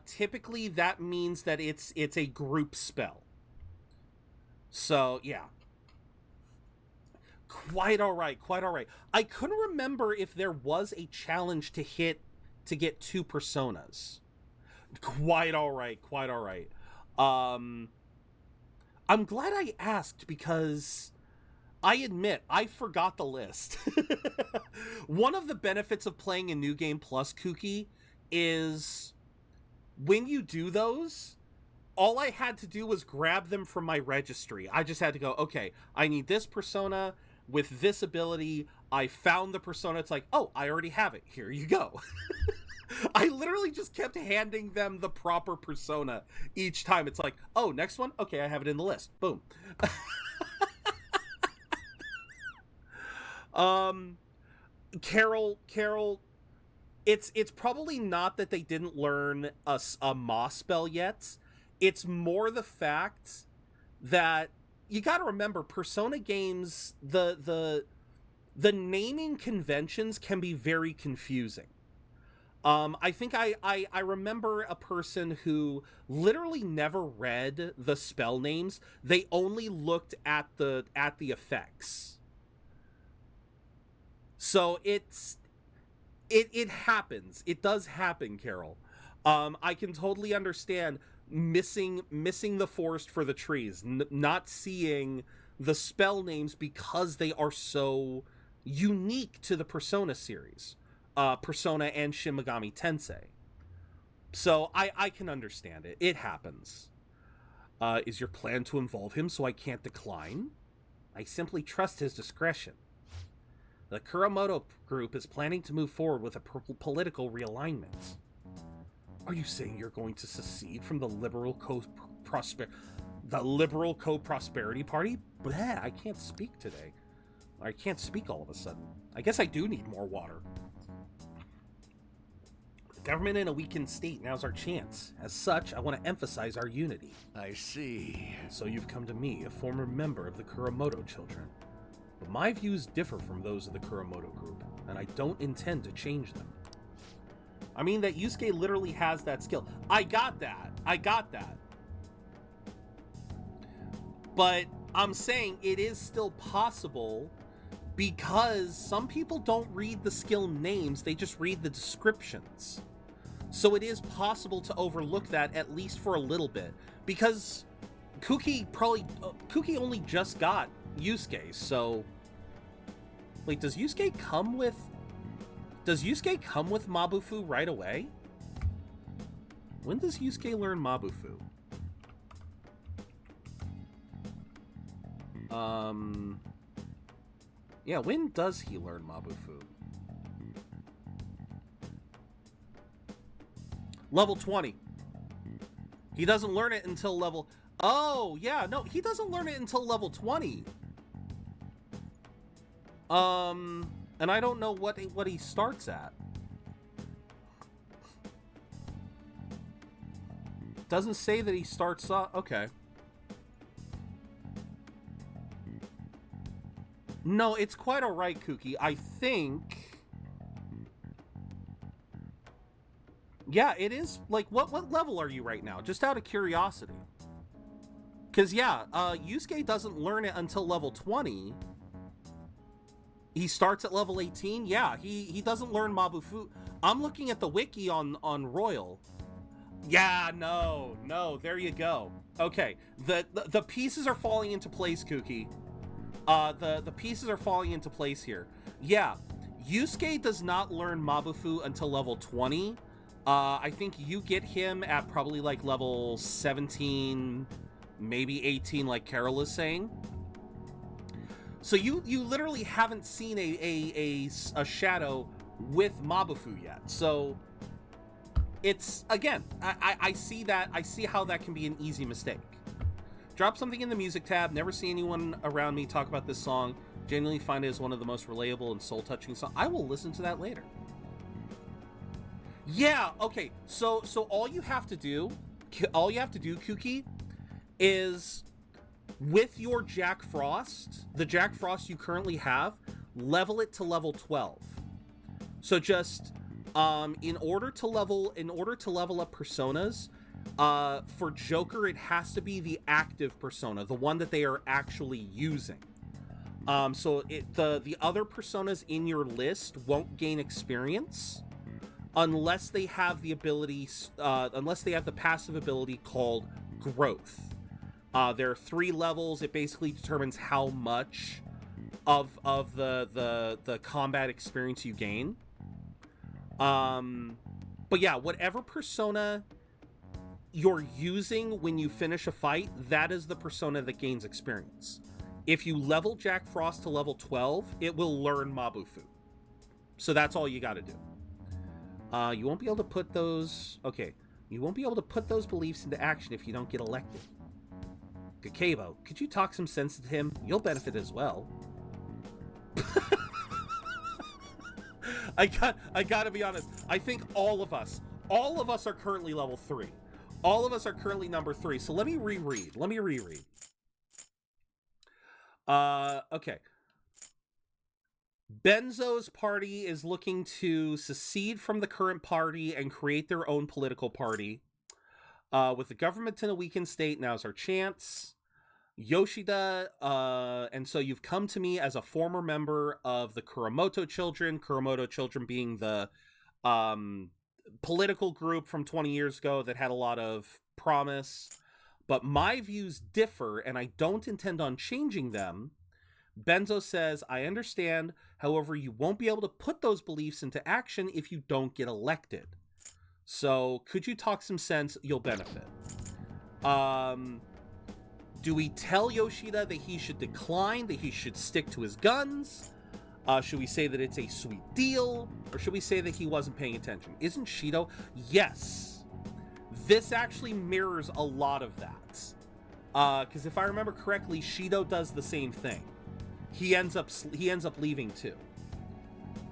typically that means that it's a group spell. So, yeah. Quite all right. I couldn't remember if there was a challenge to get 2 personas. Quite all right. I'm glad I asked, because I admit I forgot the list. One of the benefits of playing a New Game Plus, Kuki, is when you do those, all I had to do was grab them from my registry. I just had to go, okay, I need this persona with this ability. I found the persona. It's like, oh, I already have it. Here you go. I literally just kept handing them the proper persona each time. It's like, oh, next one? Okay, I have it in the list. Boom. Carol, it's probably not that they didn't learn a Ma spell yet. It's more the fact that you got to remember, Persona games, the naming conventions can be very confusing. I think I remember a person who literally never read the spell names. They only looked at the effects. So it happens. It does happen, Carol. I can totally understand missing the forest for the trees, not seeing the spell names because they are so unique to the Persona series, Persona and Shin Megami Tensei. So I can understand it. It happens. Is your plan to involve him so I can't decline? I simply trust his discretion. The Kuramoto group is planning to move forward with a political realignment. Are you saying you're going to secede from the liberal co-prosperity party? Bleh, I can't speak today. I can't speak all of a sudden. I guess I do need more water. The government in a weakened state, now's our chance. As such, I want to emphasize our unity. I see. And so you've come to me, a former member of the Kuramoto children. But my views differ from those of the Kuramoto group, and I don't intend to change them. I mean, that Yusuke literally has that skill. I got that. But I'm saying it is still possible because some people don't read the skill names, they just read the descriptions. So it is possible to overlook that at least for a little bit. Because Kuki only just got Yusuke, so... Wait, does Yusuke come with Mabufu right away? When does Yusuke learn Mabufu? Yeah, when does he learn Mabufu? Level 20. He doesn't learn it until level... Oh, yeah, no, he doesn't learn it until level 20. And I don't know what he starts at. Doesn't say that he starts up. Okay. No, it's quite alright, Kuki. I think... Yeah, it is. Like, what level are you right now? Just out of curiosity. Because, yeah, Yusuke doesn't learn it until level 20. He starts at level 18? Yeah, he doesn't learn Mabufu. I'm looking at the wiki on Royal. Yeah, no, there you go. Okay, the pieces are falling into place, Kuki. The pieces are falling into place here. Yeah, Yusuke does not learn Mabufu until level 20. I think you get him at probably like level 17, maybe 18, like Carol is saying. So you literally haven't seen a Shadow with Mabufu yet. So it's, again, I see that. I see how that can be an easy mistake. Drop something in the music tab. Never see anyone around me talk about this song. Genuinely find it as one of the most relatable and soul-touching songs. I will listen to that later. Yeah, okay. So all you have to do, Kuki, is... with your Jack Frost, the Jack Frost you currently have, level it to level 12. So just in order to level up personas, for Joker it has to be the active persona, the one that they are actually using. So the other personas in your list won't gain experience unless they have the ability, unless they have the passive ability called Growth. There are 3 levels. It basically determines how much of the combat experience you gain. But yeah, whatever persona you're using when you finish a fight, that is the persona that gains experience. If you level Jack Frost to level 12, it will learn Mabufu. So that's all you got to do. You won't be able to put those... Okay. You won't be able to put those beliefs into action if you don't get elected. Kakebo, could you talk some sense to him? You'll benefit as well. I gotta be honest. I think all of us are currently level 3. All of us are currently number 3. So let me reread. Okay. Benzo's party is looking to secede from the current party and create their own political party. With the government in a weakened state, now's our chance. Yoshida, and so you've come to me as a former member of the Kuramoto Children being the political group from 20 years ago that had a lot of promise. But my views differ, and I don't intend on changing them. Benzo says, I understand, however, you won't be able to put those beliefs into action if you don't get elected. So, could you talk some sense? You'll benefit. Do we tell Yoshida that he should decline, that he should stick to his guns? Should we say that it's a sweet deal? Or should we say that he wasn't paying attention? Isn't Shido? Yes. This actually mirrors a lot of that. Because if I remember correctly, Shido does the same thing. He ends up leaving too.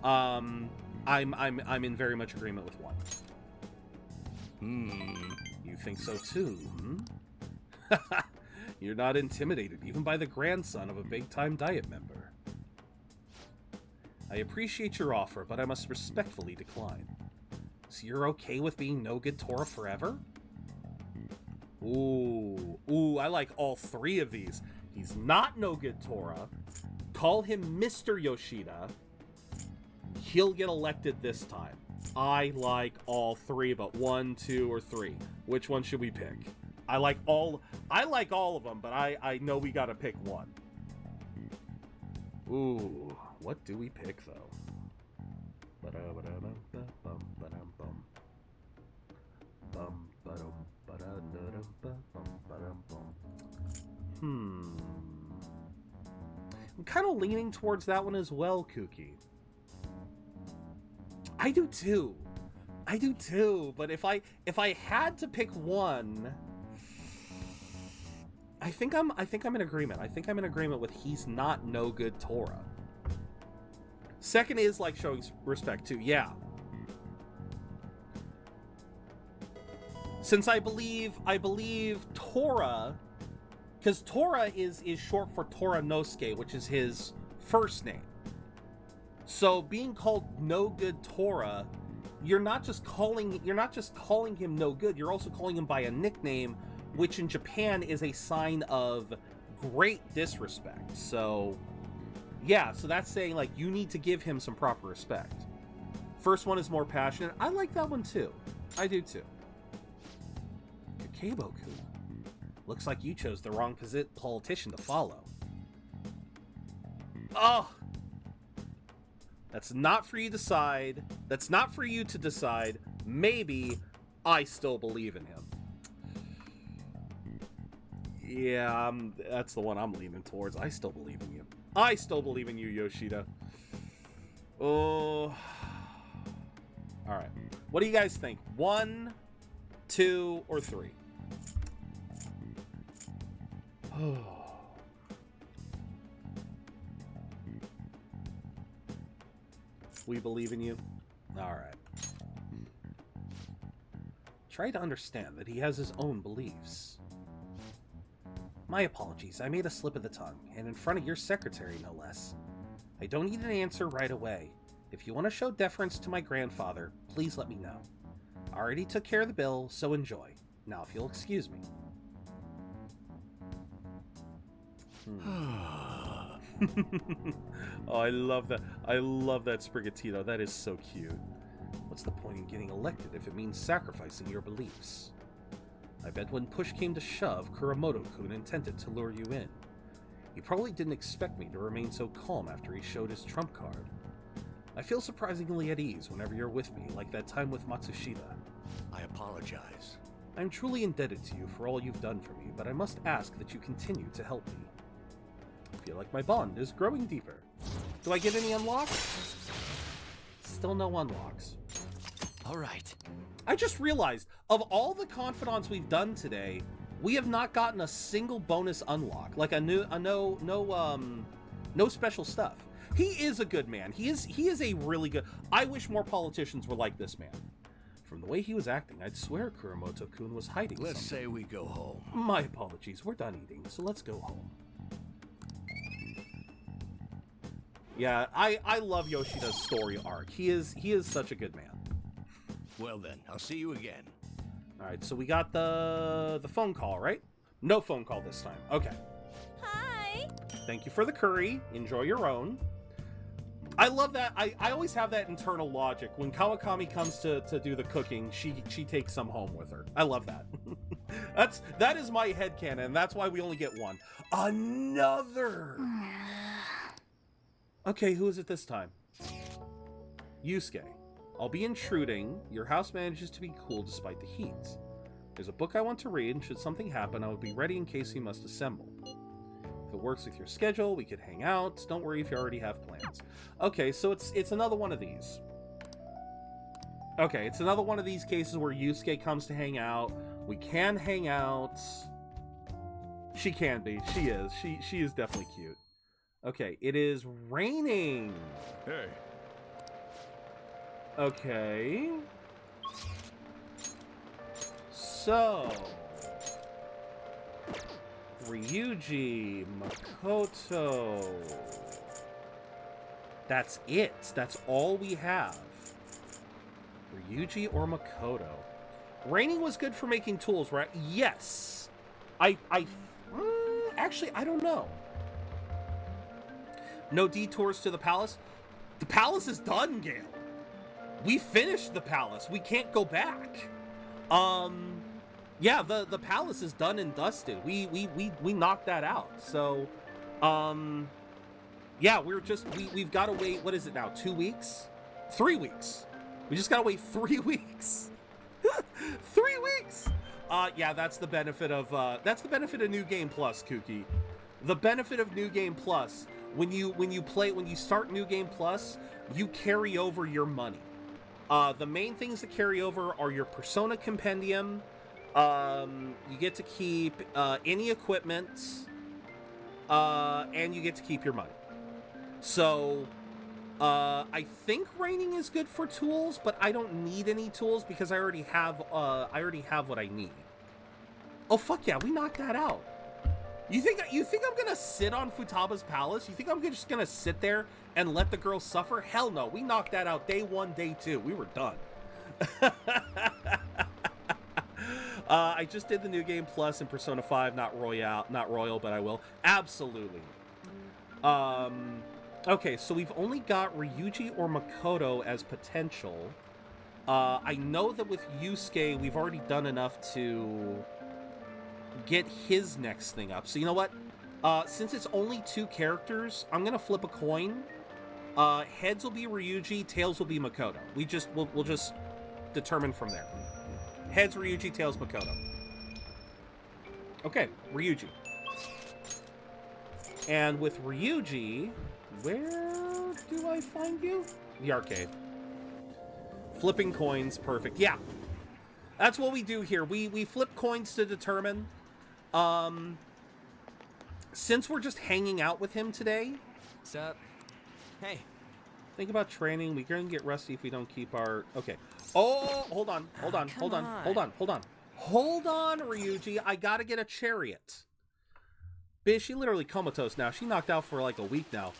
I'm in very much agreement with one. You think so too? You're not intimidated even by the grandson of a big-time Diet member. I appreciate your offer, but I must respectfully decline. So you're okay with being no good Tora forever? Ooh, I like all 3 of these. He's not no good Tora. Call him Mr. Yoshida. He'll get elected this time. I like all 3, but 1, 2, or 3. Which one should we pick? I like all of them, but I know we gotta pick one. Ooh, what do we pick though? I'm kind of leaning towards that one as well, Kooky. I do too, but if I had to pick one, I think I'm in agreement. I think I'm in agreement with he's not no good Tora. Second is like showing respect too. Yeah. Since I believe Tora, because Tora is short for Toranosuke, which is his first name. So being called no good Tora, you're not just calling him no good, you're also calling him by a nickname, which in Japan is a sign of great disrespect. So yeah, so that's saying like you need to give him some proper respect. First one is more passionate. I like that one too. I do too. Kakebo-kun. Looks like you chose the wrong politician to follow. Oh! That's not for you to decide. That's not for you to decide. Maybe I still believe in him. Yeah, that's the one I'm leaning towards. I still believe in you. I still believe in you, Yoshida. Oh. Alright. What do you guys think? 1, 2, or 3? We believe in you? Alright. Try to understand that he has his own beliefs. My apologies, I made a slip of the tongue, and in front of your secretary, no less. I don't need an answer right away. If you want to show deference to my grandfather, please let me know. I already took care of the bill, so enjoy. Now, if you'll excuse me. Oh, I love that. I love that Sprigatito. That is so cute. What's the point in getting elected if it means sacrificing your beliefs? I bet when push came to shove, Kuramoto-kun intended to lure you in. He probably didn't expect me to remain so calm after he showed his trump card. I feel surprisingly at ease whenever you're with me, like that time with Matsushita. I apologize. I'm truly indebted to you for all you've done for me, but I must ask that you continue to help me. I feel like my bond is growing deeper. Do I get any unlocks? Still no unlocks. All right. I just realized, of all the confidants we've done today, we have not gotten a single bonus unlock, like no special stuff. He is a good man. He is a really good. I wish more politicians were like this man. From the way he was acting, I'd swear Kuramoto-kun was hiding Let's something. say we go home. My apologies. We're done eating, so let's go home. Yeah, I love Yoshida's story arc. He is such a good man. Well then, I'll see you again. All right, so we got the phone call, right? No phone call this time. Okay. Hi. Thank you for the curry. Enjoy your own. I love that. I always have that internal logic. When Kawakami comes to do the cooking, she takes some home with her. I love that. that is my headcanon, and that's why we only get one. Another! Okay, who is it this time? Yusuke. I'll be intruding. Your house manages to be cool despite the heat. There's a book I want to read, and should something happen, I will be ready in case we must assemble. If it works with your schedule, we could hang out. Don't worry if you already have plans. Okay, so it's another one of these. Okay, it's another one of these cases where Yusuke comes to hang out. We can hang out. She can be. She is. She is definitely cute. Okay, it is raining. Hey. Okay. So, Ryuji, Makoto. That's it. That's all we have. Ryuji or Makoto. Raining was good for making tools, right? Yes. Actually, I don't know. No detours to the palace? The palace is done, Gale. We finished the palace. We can't go back. Yeah, the palace is done and dusted. We knocked that out. So, yeah, we've got to wait. What is it now? 2 weeks? 3 weeks. We just got to wait 3 weeks. 3 weeks. Yeah, that's the benefit of New Game Plus, Kooky. The benefit of New Game Plus, when you start New Game Plus, you carry over your money. The main things that carry over are your Persona Compendium. You get to keep any equipment, and you get to keep your money. So, I think raining is good for tools, but I don't need any tools because I already have what I need. Oh fuck yeah, we knocked that out. You think I'm gonna sit on Futaba's palace? You think I'm just gonna sit there and let the girl suffer? Hell no, we knocked that out day 1, day 2. We were done. I just did the New Game Plus in Persona 5, not Royal, but I will. Absolutely. Okay, so we've only got Ryuji or Makoto as potential. I know that with Yusuke, we've already done enough to get his next thing up. So you know what? Since it's only 2 characters, I'm gonna flip a coin. Heads will be Ryuji, tails will be Makoto. We'll just determine from there. Heads Ryuji, tails Makoto. Okay, Ryuji. And with Ryuji, where do I find you? The arcade. Flipping coins, perfect. Yeah. That's what we do here. We flip coins to determine. Since we're just hanging out with him today. What's up? Hey. Think about training. We're gonna get rusty if we don't keep our... Okay. Oh, hold on, Ryuji. I gotta get a chariot. Bitch, she literally comatose now. She knocked out for like a week now.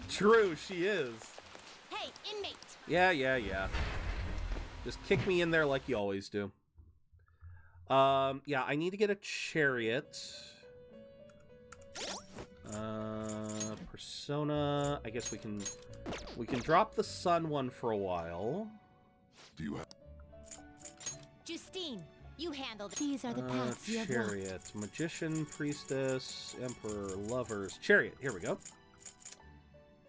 True, she is. Hey, inmate. Yeah. Just kick me in there like you always do. Yeah, I need to get a chariot. Persona. I guess we can drop the sun one for a while. Do you have Justine, you handled it. These are the paths you have walked. Chariot, magician, priestess, emperor, lovers. Chariot, here we go.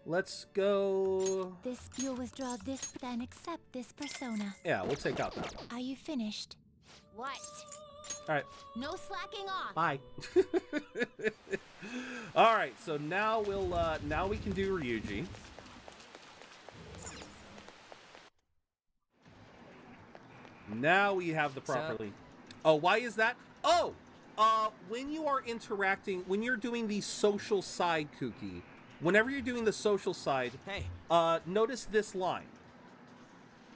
Let's go. You'll withdraw this and accept this persona. Yeah, we'll take out that one. Are you finished? What? All right. No slacking off. Bye. All right, so now now we can do Ryuji. Now we have the properly. Oh, why is that? Oh, when you are interacting, when you're doing the social side, Kooky, whenever you're doing the social side, notice this line.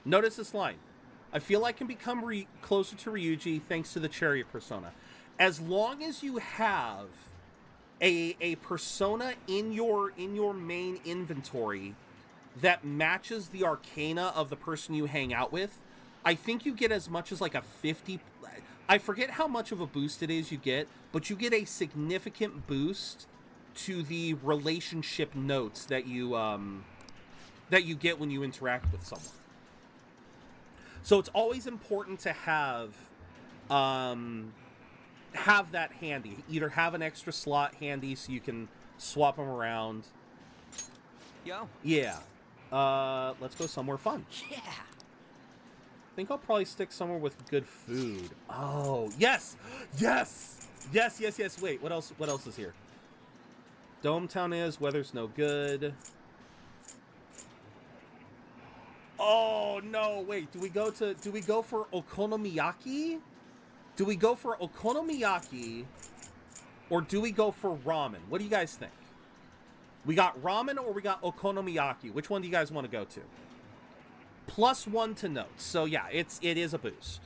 Notice this line. I feel I can become closer to Ryuji thanks to the chariot persona. As long as you have a persona in your main inventory that matches the arcana of the person you hang out with, I think you get as much as like a 50. I forget how much of a boost it is you get, but you get a significant boost to the relationship notes that you get when you interact with someone. So it's always important to have that handy. Either have an extra slot handy so you can swap them around. Yo. Yeah. Let's go somewhere fun. Yeah. I think I'll probably stick somewhere with good food. Oh, yes! Yes! Yes, yes, yes. Wait, what else is here? Dometown is, weather's no good. Oh, no, wait. Do we go for okonomiyaki? Do we go for okonomiyaki or do we go for ramen? What do you guys think? We got ramen or we got okonomiyaki? Which one do you guys want to go to? +1 to notes. So yeah, it is a boost.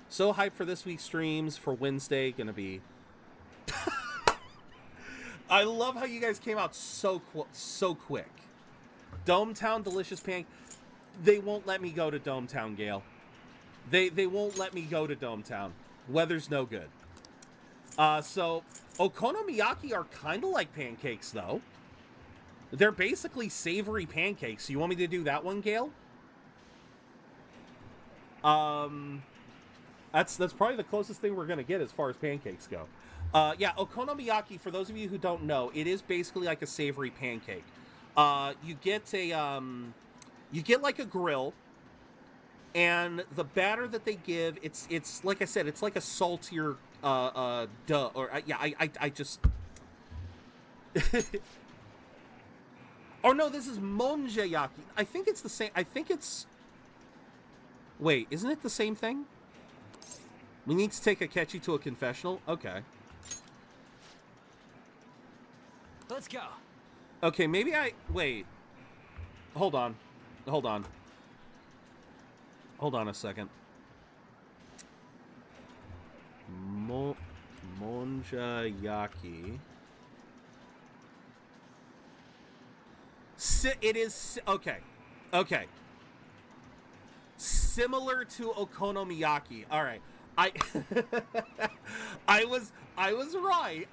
So hyped for this week's streams for Wednesday. Gonna be. I love how you guys came out so quick. Dometown delicious pancake. They won't let me go to Dometown, Gale. They won't let me go to Dometown. Weather's no good. So okonomiyaki are kind of like pancakes though. They're basically savory pancakes. So you want me to do that one, Gale? That's probably the closest thing we're gonna get as far as pancakes go. Yeah, okonomiyaki, for those of you who don't know, it is basically like a savory pancake. You get like a grill, and the batter that they give, it's like I said, it's like a saltier dough. Or I just. Oh no, this is monjayaki. I think it's the same. I think it's. Wait, isn't it the same thing? We need to take Akechi to a confessional? Okay. Let's go. Okay, maybe wait. Hold on. Hold on a second. Monjayaki. It is... Okay. Okay. Similar to okonomiyaki. All right. I was right.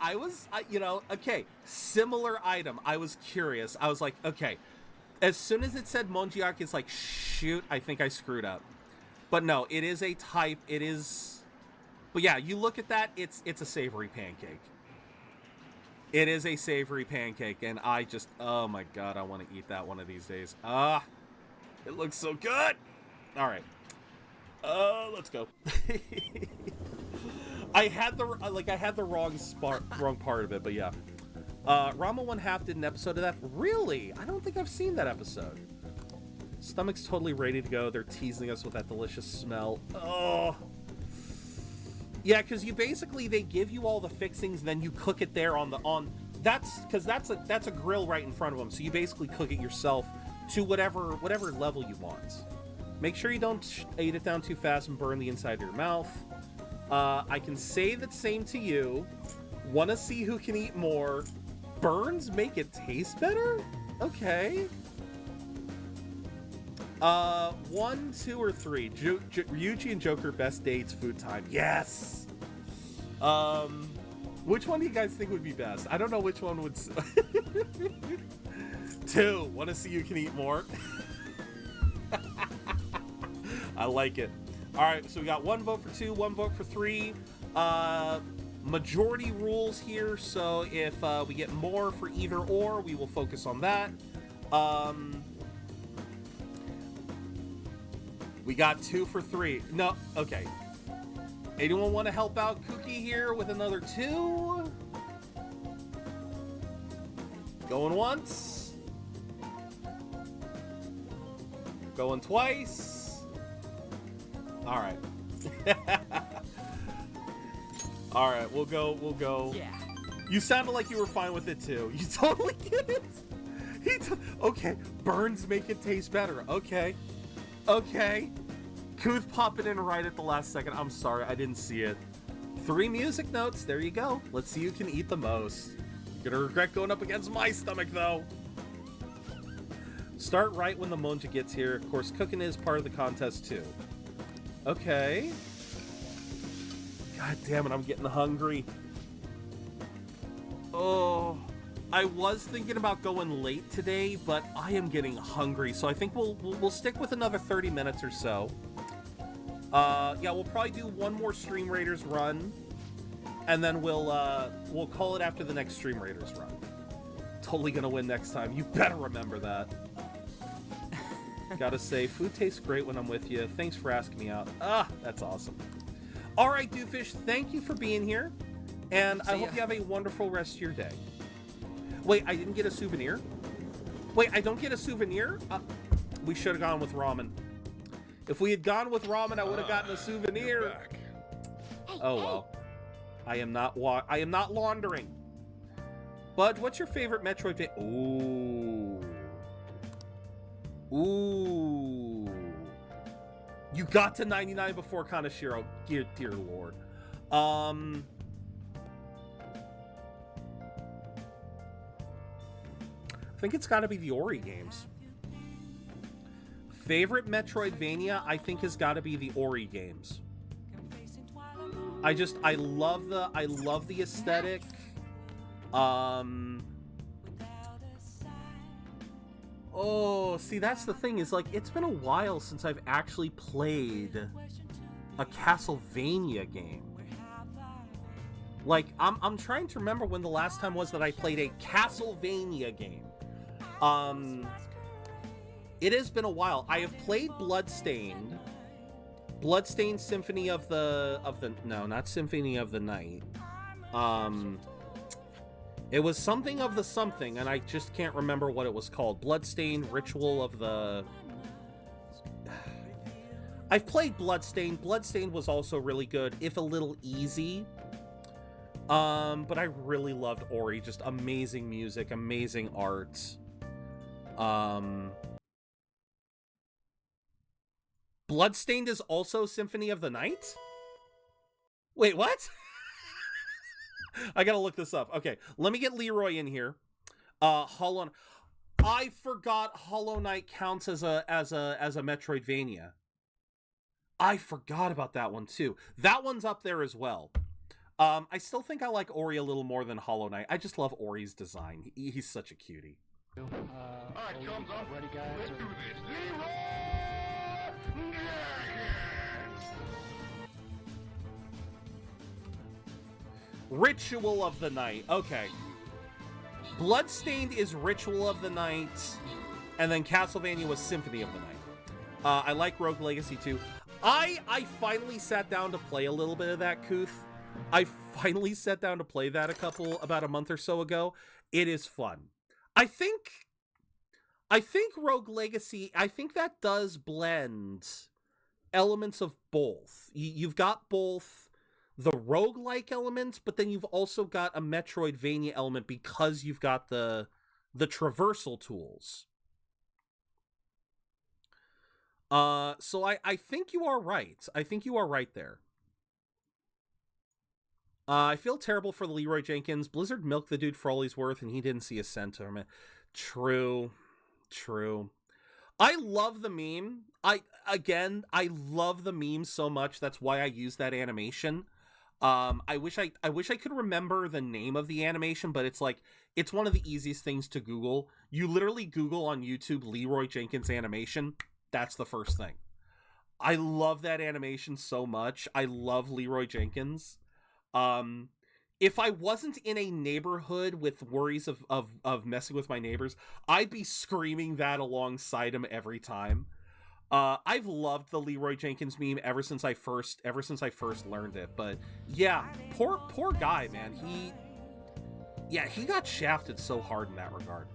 Okay. Similar item. I was curious. I was like, okay. As soon as it said monjayaki, it's like, shoot, I think I screwed up. But no, it is a type. It is... But yeah, you look at that, it's a savory pancake. It is a savory pancake, and I just... Oh my god, I want to eat that one of these days. It looks so good! Alright. Let's go. I had the wrong part of it, but yeah. Rama 1/2 did an episode of that. Really? I don't think I've seen that episode. Stomach's totally ready to go. They're teasing us with that delicious smell. Oh. Yeah, because they give you all the fixings, and then you cook it there that's a grill right in front of them. So you basically cook it yourself to whatever level you want. Make sure you don't eat it down too fast and burn the inside of your mouth. I can say the same to you. Want to see who can eat more? Burns make it taste better? Okay. 1, 2, or 3. Ryuji and Joker best dates, food time. Yes. Which one do you guys think would be best? I don't know which one would. 2. Want to see who can eat more? I like it. All right, so we got 1 vote for 2, 1 vote for 3. Majority rules here, so if we get more for either or, we will focus on that. We got 2 for 3. No, okay. Anyone want to help out Cookie here with another 2? Going once. Going twice. All right. All right, we'll go. Yeah. You sounded like you were fine with it too. You totally get it. Okay, burns make it taste better. Okay. Kuth popping in right at the last second. I'm sorry, I didn't see it. 3 music notes. There you go. Let's see who can eat the most. You're gonna regret going up against my stomach though. Start right when the Monja gets here. Of course, cooking is part of the contest too. Okay. God damn it, I'm getting hungry. Oh, I was thinking about going late today, but I am getting hungry, so I think we'll stick with another 30 minutes or so. Yeah, we'll probably do one more Stream Raiders run, and then we'll call it after the next Stream Raiders run. Totally gonna win next time. You better remember that. Gotta say, food tastes great when I'm with you. Thanks for asking me out. Ah, that's awesome. All right, Doofus, thank you for being here, and I hope you have a wonderful rest of your day. Wait, I didn't get a souvenir? Wait, I don't get a souvenir? We should have gone with ramen. If we had gone with ramen, I would have gotten a souvenir. Oh well. I am not laundering. Bud, what's your favorite Metroid game? Ooh. You got to 99 before Kanashiro. Dear Lord. I think it's got to be the Ori games. Favorite Metroidvania, I think, has got to be the Ori games. I love the aesthetic. Oh, see, that's the thing, is like, it's been a while since I've actually played a Castlevania game. Like, I'm trying to remember when the last time was that I played a Castlevania game. It has been a while. I have played Bloodstained Symphony of the no, not Symphony of the Night. It was something of the something, and I just can't remember what it was called. Bloodstained Ritual of the... I've played Bloodstained. Bloodstained was also really good, if a little easy. But I really loved Ori. Just amazing music, amazing art. Bloodstained is also Symphony of the Night? Wait, what? I gotta look this up. Okay, let me get Leroy in here. Hollow... I forgot Hollow Knight counts as a Metroidvania. I forgot about that one too. That one's up there as well. I still think I like Ori a little more than Hollow Knight. I just love Ori's design. He's such a cutie. Alright, thumbs up. Ready, guys? Let's do this. Ritual of the Night. Okay. Bloodstained is Ritual of the Night, and then Castlevania was Symphony of the Night. I like Rogue Legacy too. I finally sat down to play a little bit of that, Kuth. I finally sat down to play that about a month or so ago. It is fun. I think Rogue Legacy, I think that does blend elements of both. You've got both the roguelike elements, but then you've also got a Metroidvania element because you've got the traversal tools. So I think you are right. I think you are right there. I feel terrible for Leroy Jenkins. Blizzard milked the dude for all he's worth, and he didn't see a cent of it. True. I love the meme. I love the meme so much. That's why I use that animation. I wish I could remember the name of the animation, but it's one of the easiest things to Google. You literally Google on YouTube Leroy Jenkins animation. That's the first thing. I love that animation so much. I love Leroy Jenkins. If I wasn't in a neighborhood with worries of messing with my neighbors, I'd be screaming that alongside him every time. I've loved the Leroy Jenkins meme ever since I first learned it. But yeah, poor guy, man. He got shafted so hard in that regard.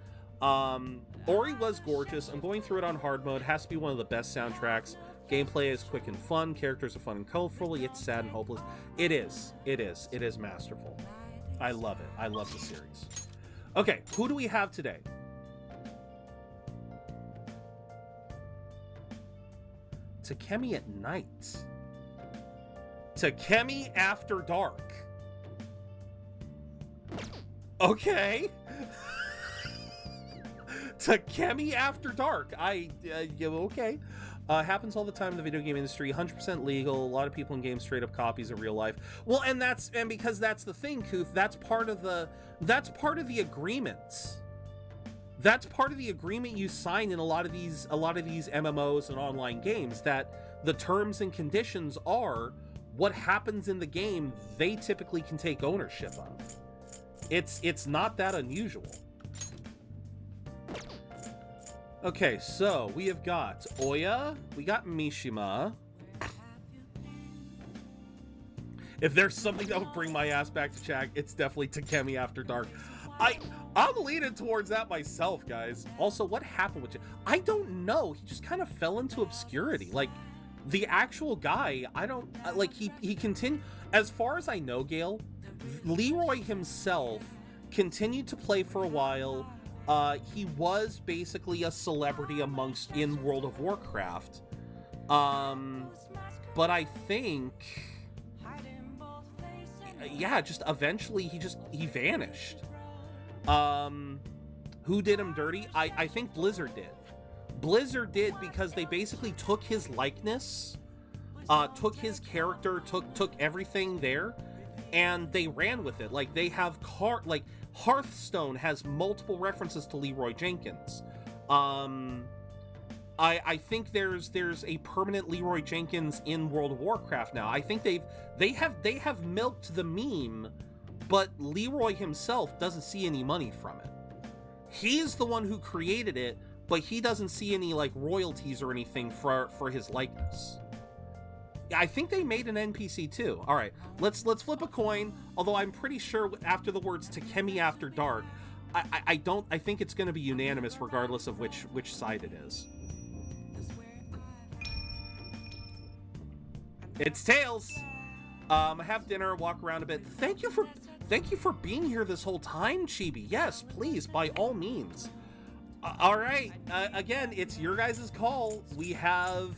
Ori was gorgeous. I'm going through it on hard mode. Has to be one of the best soundtracks. Gameplay is quick and fun. Characters are fun and colorful. Yet sad and hopeless. It is. It is. It is masterful. I love it. I love the series. Okay, who do we have today? Takemi at night. Takemi after dark. Okay. Takemi after dark. Okay. Happens all the time in the video game industry. 100% legal. A lot of people in games straight up copies of real life. Well, and because that's the thing, Kuth. That's part of the agreements. That's part of the agreement you sign in a lot of these MMOs and online games, that the terms and conditions are what happens in the game they typically can take ownership of. It's not that unusual. Okay, so we have got Oya, we got Mishima. If there's something that would bring my ass back to chat, it's definitely Takemi After Dark. I'm leaning towards that myself, guys. Also, what happened with you? I don't know. He just kind of fell into obscurity. Like, the actual guy, I don't, like, he continued, as far as I know, Gale, Leroy himself continued to play for a while. He was basically a celebrity in World of Warcraft. But I think, yeah, just eventually he vanished. Who did him dirty? I think Blizzard did. Blizzard did, because they basically took his likeness, took his character, took everything there, and they ran with it. Like, they have Hearthstone has multiple references to Leroy Jenkins. I think there's a permanent Leroy Jenkins in World of Warcraft now. I think they have milked the meme, but Leroy himself doesn't see any money from it. He's the one who created it, but he doesn't see any like royalties or anything for his likeness. I think they made an NPC too. All right, let's flip a coin. Although I'm pretty sure after the words Takemi After Dark, I think it's going to be unanimous regardless of which side it is. It's tails. Have dinner, walk around a bit. Thank you for being here this whole time, Chibi. Yes, please, by all means. All right. Again, it's your guys' call. We have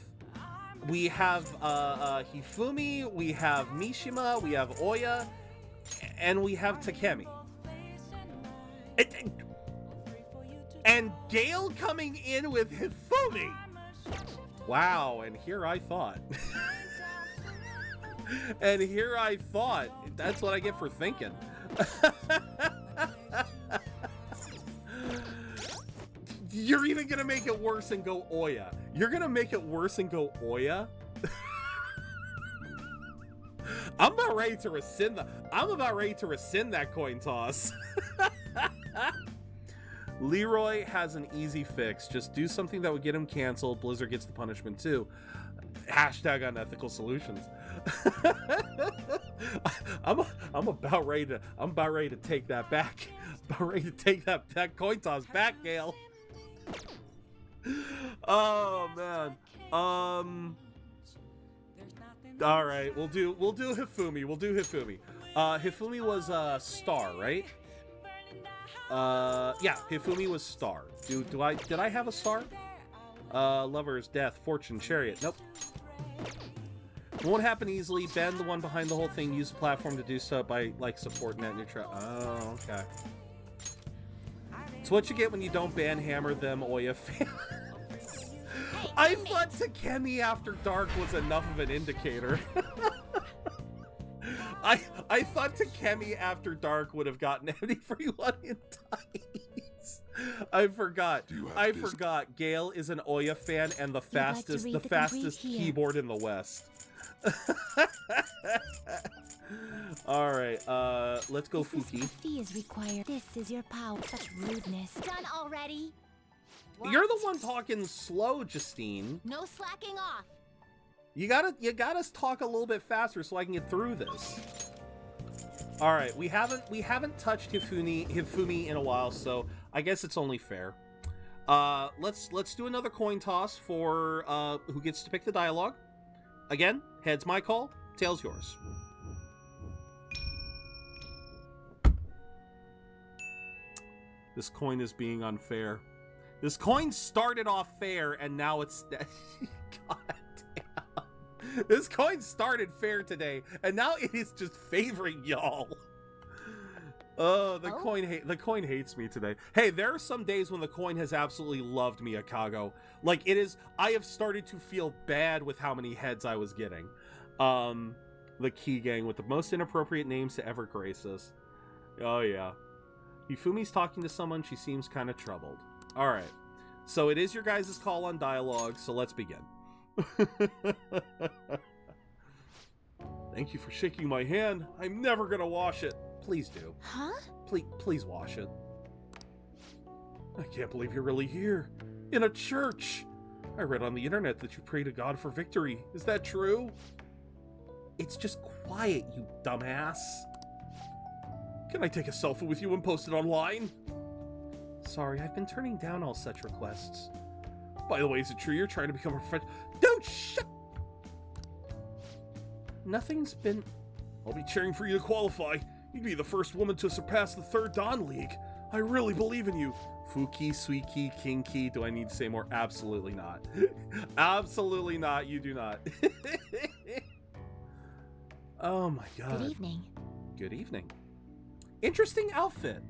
Hifumi, we have Mishima, we have Oya, and we have Takemi. And Gale coming in with Hifumi. Wow, and here I thought. That's what I get for thinking. You're even gonna make it worse and go Oya. You're gonna make it worse and go Oya? I'm about ready to rescind that coin toss. Leroy has an easy fix. Just do something that would get him canceled. Blizzard gets the punishment too. Hashtag unethical solutions. I'm about ready to take that back. I'm about ready to take that coin toss back, Gale. Oh man. All right, we'll do Hifumi. Hifumi was star, right? Yeah, Hifumi was star. Did I have a star? Lover's death, fortune, chariot. Nope. Won't happen easily. Ben, the one behind the whole thing, use the platform to do so by like support net neutral. Oh, okay. It's what you get when you don't ban hammer them Oya fans. I thought Takemi After Dark was enough of an indicator. I thought Takemi After Dark would have gotten everyone in ties. I forgot. Gale is an Oya fan and the fastest keyboard in the West. All right, let's go Fuki. Fee is required. This is your power. Such rudeness. Done already. What? You're the one talking slow, Justine. No slacking off. You gotta talk a little bit faster so I can get through this. All right, we haven't touched Hifumi in a while, so I guess it's only fair. Let's do another coin toss for who gets to pick the dialogue. Again, heads my call, tails yours. This coin is being unfair. This coin started off fair, and now it's... God damn. This coin started fair today, and now it is just favoring y'all. Oh, the coin hates me today. Hey, there are some days when the coin has absolutely loved me, Akago. Like, it is... I have started to feel bad with how many heads I was getting. The Key Gang with the most inappropriate names to ever grace us. Oh, yeah. Yufumi's talking to someone. She seems kind of troubled. All right. So it is your guys' call on dialogue, so let's begin. Thank you for shaking my hand. I'm never gonna wash it. Please do. Huh? Please wash it. I can't believe you're really here. In a church. I read on the internet that you pray to God for victory. Is that true? It's just quiet, you dumbass. Can I take a selfie with you and post it online? Sorry, I've been turning down all such requests. By the way, is it true you're trying to become a professional? Don't shut! Nothing's been... I'll be cheering for you to qualify. You'd be the first woman to surpass the 3rd Dan League. I really believe in you. Fuki, Suiki, Kinki. Do I need to say more? Absolutely not. Absolutely not. You do not. Oh my god. Good evening. Good evening. Interesting outfit.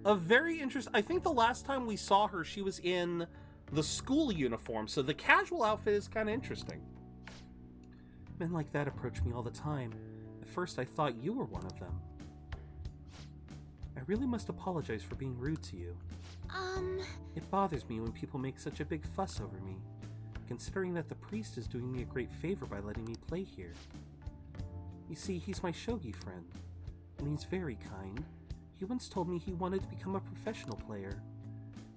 A very interesting... I think the last time we saw her, she was in the school uniform, so the casual outfit is kind of interesting. Men like that approach me all the time. At first, I thought you were one of them. I really must apologize for being rude to you. It bothers me when people make such a big fuss over me, considering that the priest is doing me a great favor by letting me play here. You see, he's my shogi friend, and he's very kind. He once told me he wanted to become a professional player,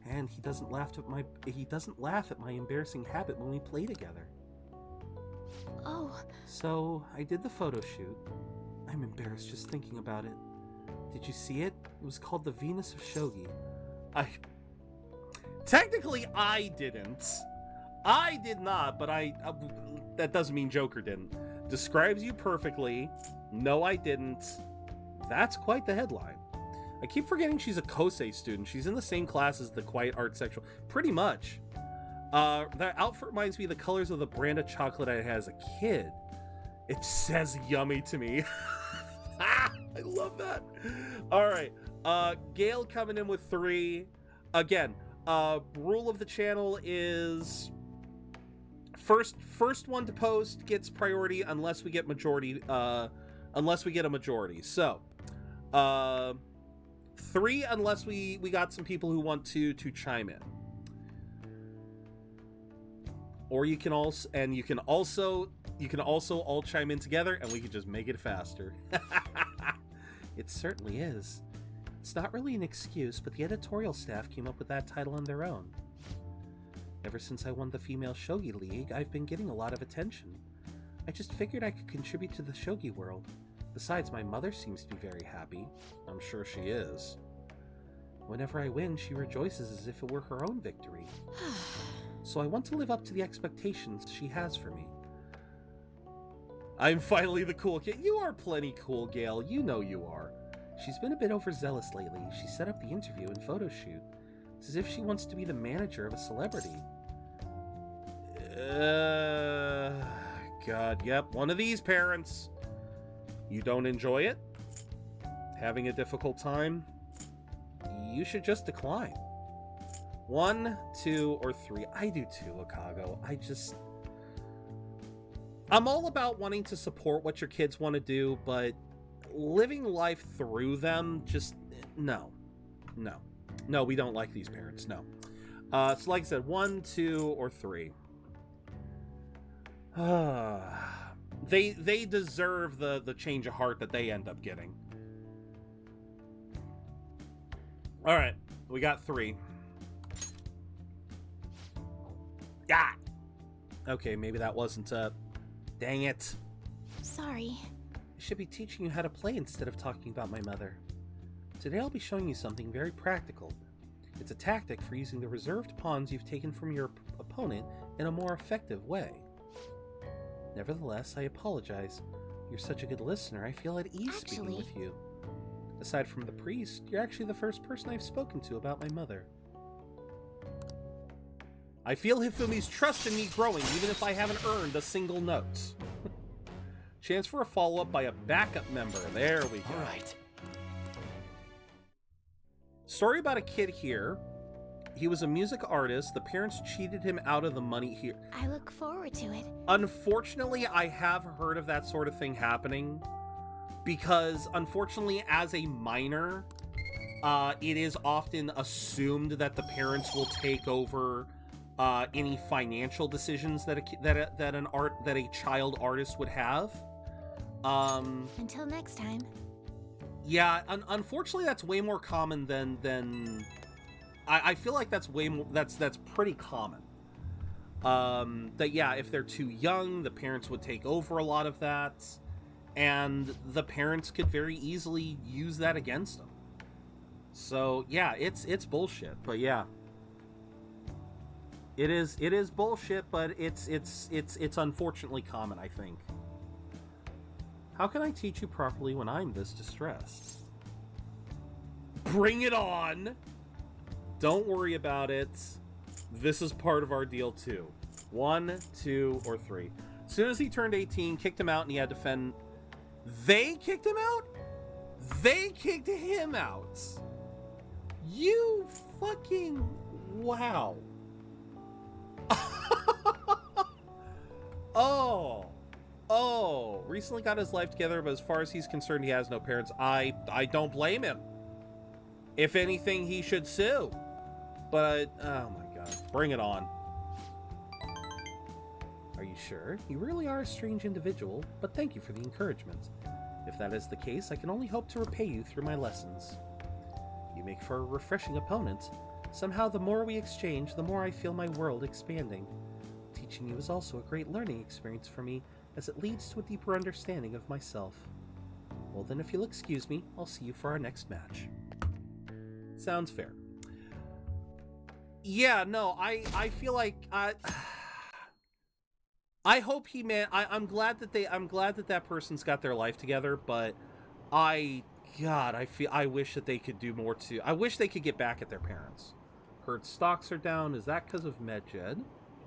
and he doesn't laugh at my embarrassing habit when we play together. Oh. So, I did the photo shoot. I'm embarrassed just thinking about it. Did you see it? It was called the Venus of Shogi. Technically, I didn't. I did not, but that doesn't mean Joker didn't. Describes you perfectly. No, I didn't. That's quite the headline. I keep forgetting she's a Kosei student. She's in the same class as the Quiet Art Section. Pretty much. That outfit reminds me of the colors of the brand of chocolate I had as a kid. It says yummy to me. I love that. All right. Gail coming in with 3. Again, rule of the channel is first one to post gets priority unless we get a majority. So, 3 unless we got some people who want to chime in. Or you can also all chime in together and we can just make it faster. It certainly is. It's not really an excuse, but the editorial staff came up with that title on their own. Ever since I won the Female Shogi League, I've been getting a lot of attention. I just figured I could contribute to the shogi world. Besides, my mother seems to be very happy. I'm sure she is. Whenever I win, she rejoices as if it were her own victory. So I want to live up to the expectations she has for me. I'm finally the cool kid. You are plenty cool, Gail. You know you are. She's been a bit overzealous lately. She set up the interview and photo shoot. It's as if she wants to be the manager of a celebrity. God, yep. One of these parents. You don't enjoy it? Having a difficult time? You should just decline. 1, 2, or 3. I do too, Akago. I'm all about wanting to support what your kids want to do, but living life through them, just no. No, we don't like these parents. No. So like I said, 1, 2, or 3. They deserve the change of heart that they end up getting. All right, we got 3. Yeah. Okay, maybe that wasn't dang it. Sorry. I should be teaching you how to play instead of talking about my mother. Today I'll be showing you something very practical. It's a tactic for using the reserved pawns you've taken from your opponent in a more effective way. Nevertheless, I apologize. You're such a good listener, I feel at ease speaking with you. Aside from the priest, you're actually the first person I've spoken to about my mother. I feel Hifumi's trust in me growing, even if I haven't earned a single note. Chance for a follow-up by a backup member. There we go. Alright. Story about a kid here. He was a music artist. The parents cheated him out of the money here. I look forward to it. Unfortunately, I have heard of that sort of thing happening. Because, unfortunately, as a minor, it is often assumed that the parents will take over any financial decisions that a child artist would have. Until next time. Yeah, unfortunately, that's way more common than I feel like that's way more. That's pretty common. That yeah, if they're too young, the parents would take over a lot of that, and the parents could very easily use that against them. So yeah, it's bullshit. But yeah, it is bullshit. But it's unfortunately common, I think. How can I teach you properly when I'm this distressed? Bring it on! Don't worry about it. This is part of our deal too. 1, 2, or 3. As soon as he turned 18, kicked him out, and he had to fend. They kicked him out? They kicked him out. You fucking wow. Oh, recently got his life together, but as far as he's concerned, he has no parents. I don't blame him. If anything, he should sue. But, oh my god, bring it on. Are you sure? You really are a strange individual, but thank you for the encouragement. If that is the case, I can only hope to repay you through my lessons. You make for a refreshing opponent. Somehow, the more we exchange, the more I feel my world expanding. Teaching you is also a great learning experience for me, as it leads to a deeper understanding of myself. Well then, if you'll excuse me, I'll see you for our next match. Sounds fair. Yeah, no, I feel like I hope he I'm glad that that person's got their life together, but I wish that they could do more too. I wish they could get back at their parents. Heard stocks are down. Is that because of MedJed?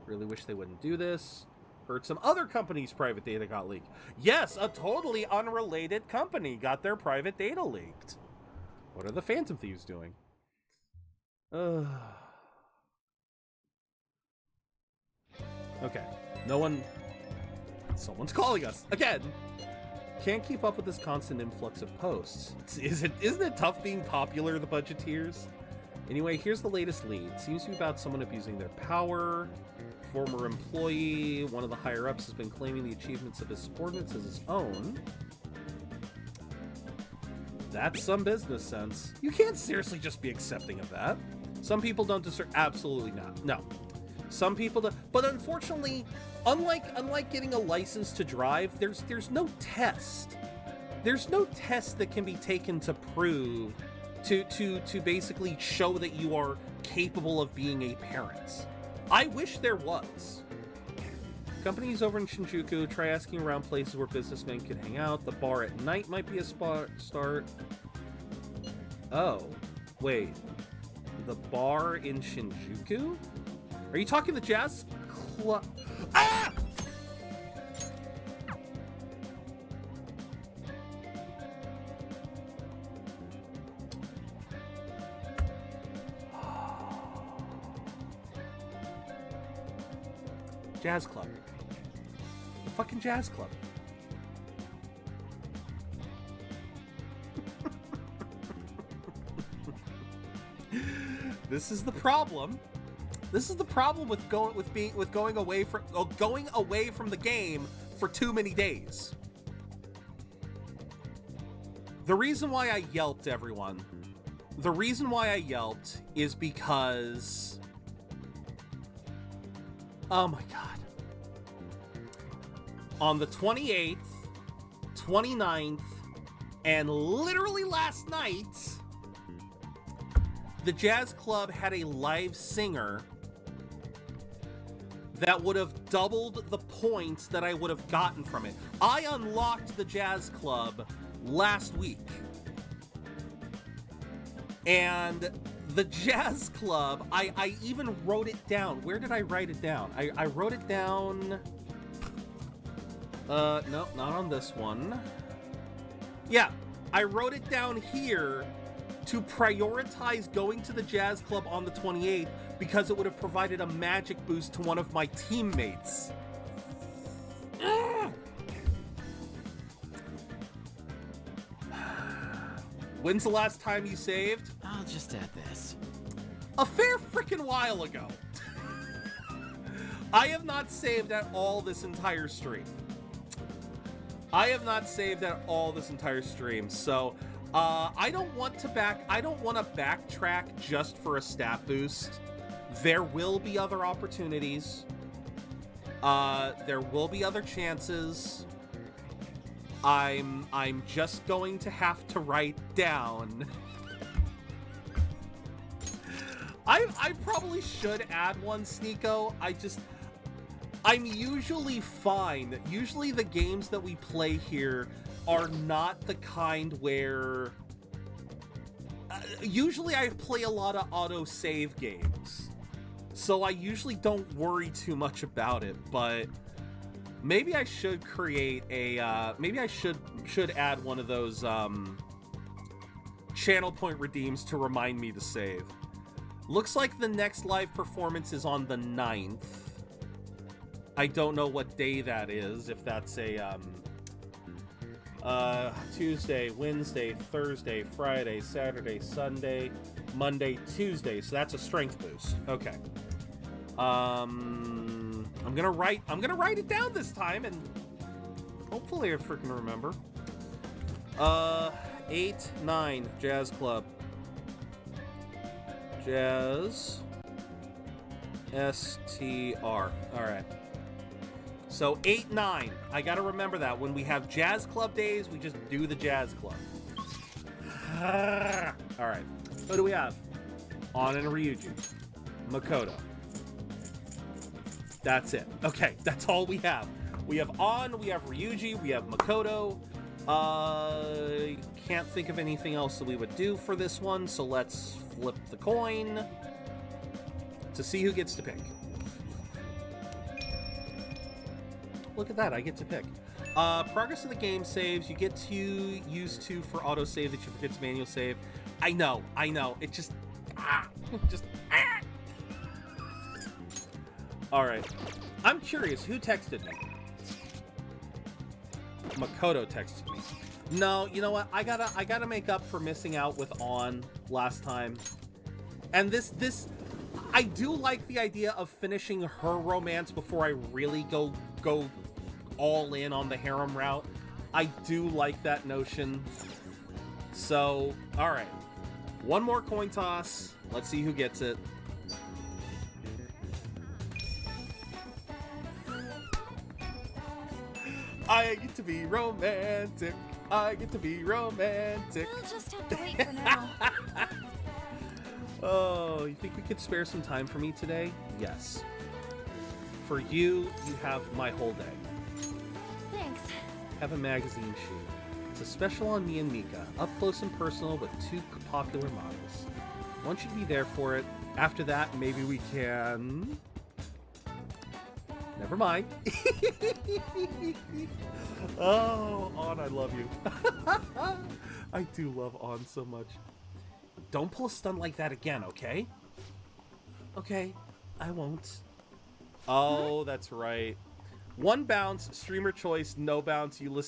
Really wish they wouldn't do this. Heard some other company's private data got leaked. Yes, a totally unrelated company got their private data leaked. What are the Phantom Thieves doing? Okay. No one... Someone's calling us. Again! Can't keep up with this constant influx of posts. Isn't it tough being popular, the Budgeteers? Anyway, here's the latest lead. Seems to be about someone abusing their power. Former employee, one of the higher-ups, has been claiming the achievements of his subordinates as his own. That's some business sense. You can't seriously just be accepting of that. Some people don't deserve... Absolutely not. No. Some people do... But unfortunately, unlike getting a license to drive, there's no test. There's no test that can be taken to prove... To basically show that you are capable of being a parent. I wish there was. Companies over in Shinjuku, try asking around places where businessmen could hang out. The bar at night might be a start. Oh, wait. The bar in Shinjuku? Are you talking the jazz club? Ah! Jazz club. The fucking jazz club. This is the problem. This is the problem with going away from the game for too many days. The reason why I yelped, everyone. The reason why I yelped is because... Oh my god. On the 28th, 29th, and literally last night, the jazz club had a live singer that would have doubled the points that I would have gotten from it. I unlocked the jazz club last week. And the jazz club, I even wrote it down. Where did I write it down? I wrote it down. No, not on this one. Yeah, I wrote it down here to prioritize going to the jazz club on the 28th because it would have provided a magic boost to one of my teammates. When's the last time you saved? I'll just add this. A fair frickin' while ago. I have not saved at all this entire stream. So I don't want to backtrack just for a stat boost. There will be other opportunities. There will be other chances. I'm just going to have to write down. I probably should add one, Sneeko. I'm usually fine. Usually the games that we play here are not the kind where... usually I play a lot of auto-save games. So I usually don't worry too much about it, but... maybe I should create a... maybe I should add one of those channel point redeems to remind me to save. Looks like the next live performance is on the 9th. I don't know what day that is, if that's a Tuesday, Wednesday, Thursday, Friday, Saturday, Sunday, Monday, Tuesday. So that's a strength boost. Okay. I'm gonna write it down this time, and hopefully I freaking remember. 8, 9, Jazz Club. Jazz STR. Alright. So 8, 9. I gotta remember that. When we have Jazz Club days, we just do the Jazz Club. Alright. What do we have? On and Ryuji. Makoto. That's it. Okay, that's all we have. We have On, we have Ryuji, we have Makoto. Can't think of anything else that we would do for this one, so let's flip the coin to see who gets to pick. Look at that, I get to pick. Progress of the game saves, you get too used to for auto-save that you forget to manual save. I know. It just... Alright. I'm curious, who texted me? Makoto texted me. No, you know what? I gotta make up for missing out with On last time. And this I do like the idea of finishing her romance before I really go all in on the harem route. I do like that notion. So, alright. One more coin toss. Let's see who gets it. I get to be romantic. I get to be romantic. We'll just have to wait for now. Oh, you think we could spare some time for me today? Yes. For you, you have my whole day. Thanks. Have a magazine shoot. It's a special on me and Mika, up close and personal with 2 popular models. I want you to be there for it. After that, maybe we can... Never mind. Oh, On, I love you. I do love On so much. Don't pull a stunt like that again, okay? Okay, I won't. Oh, that's right. 1 bounce, streamer choice, no bounce, you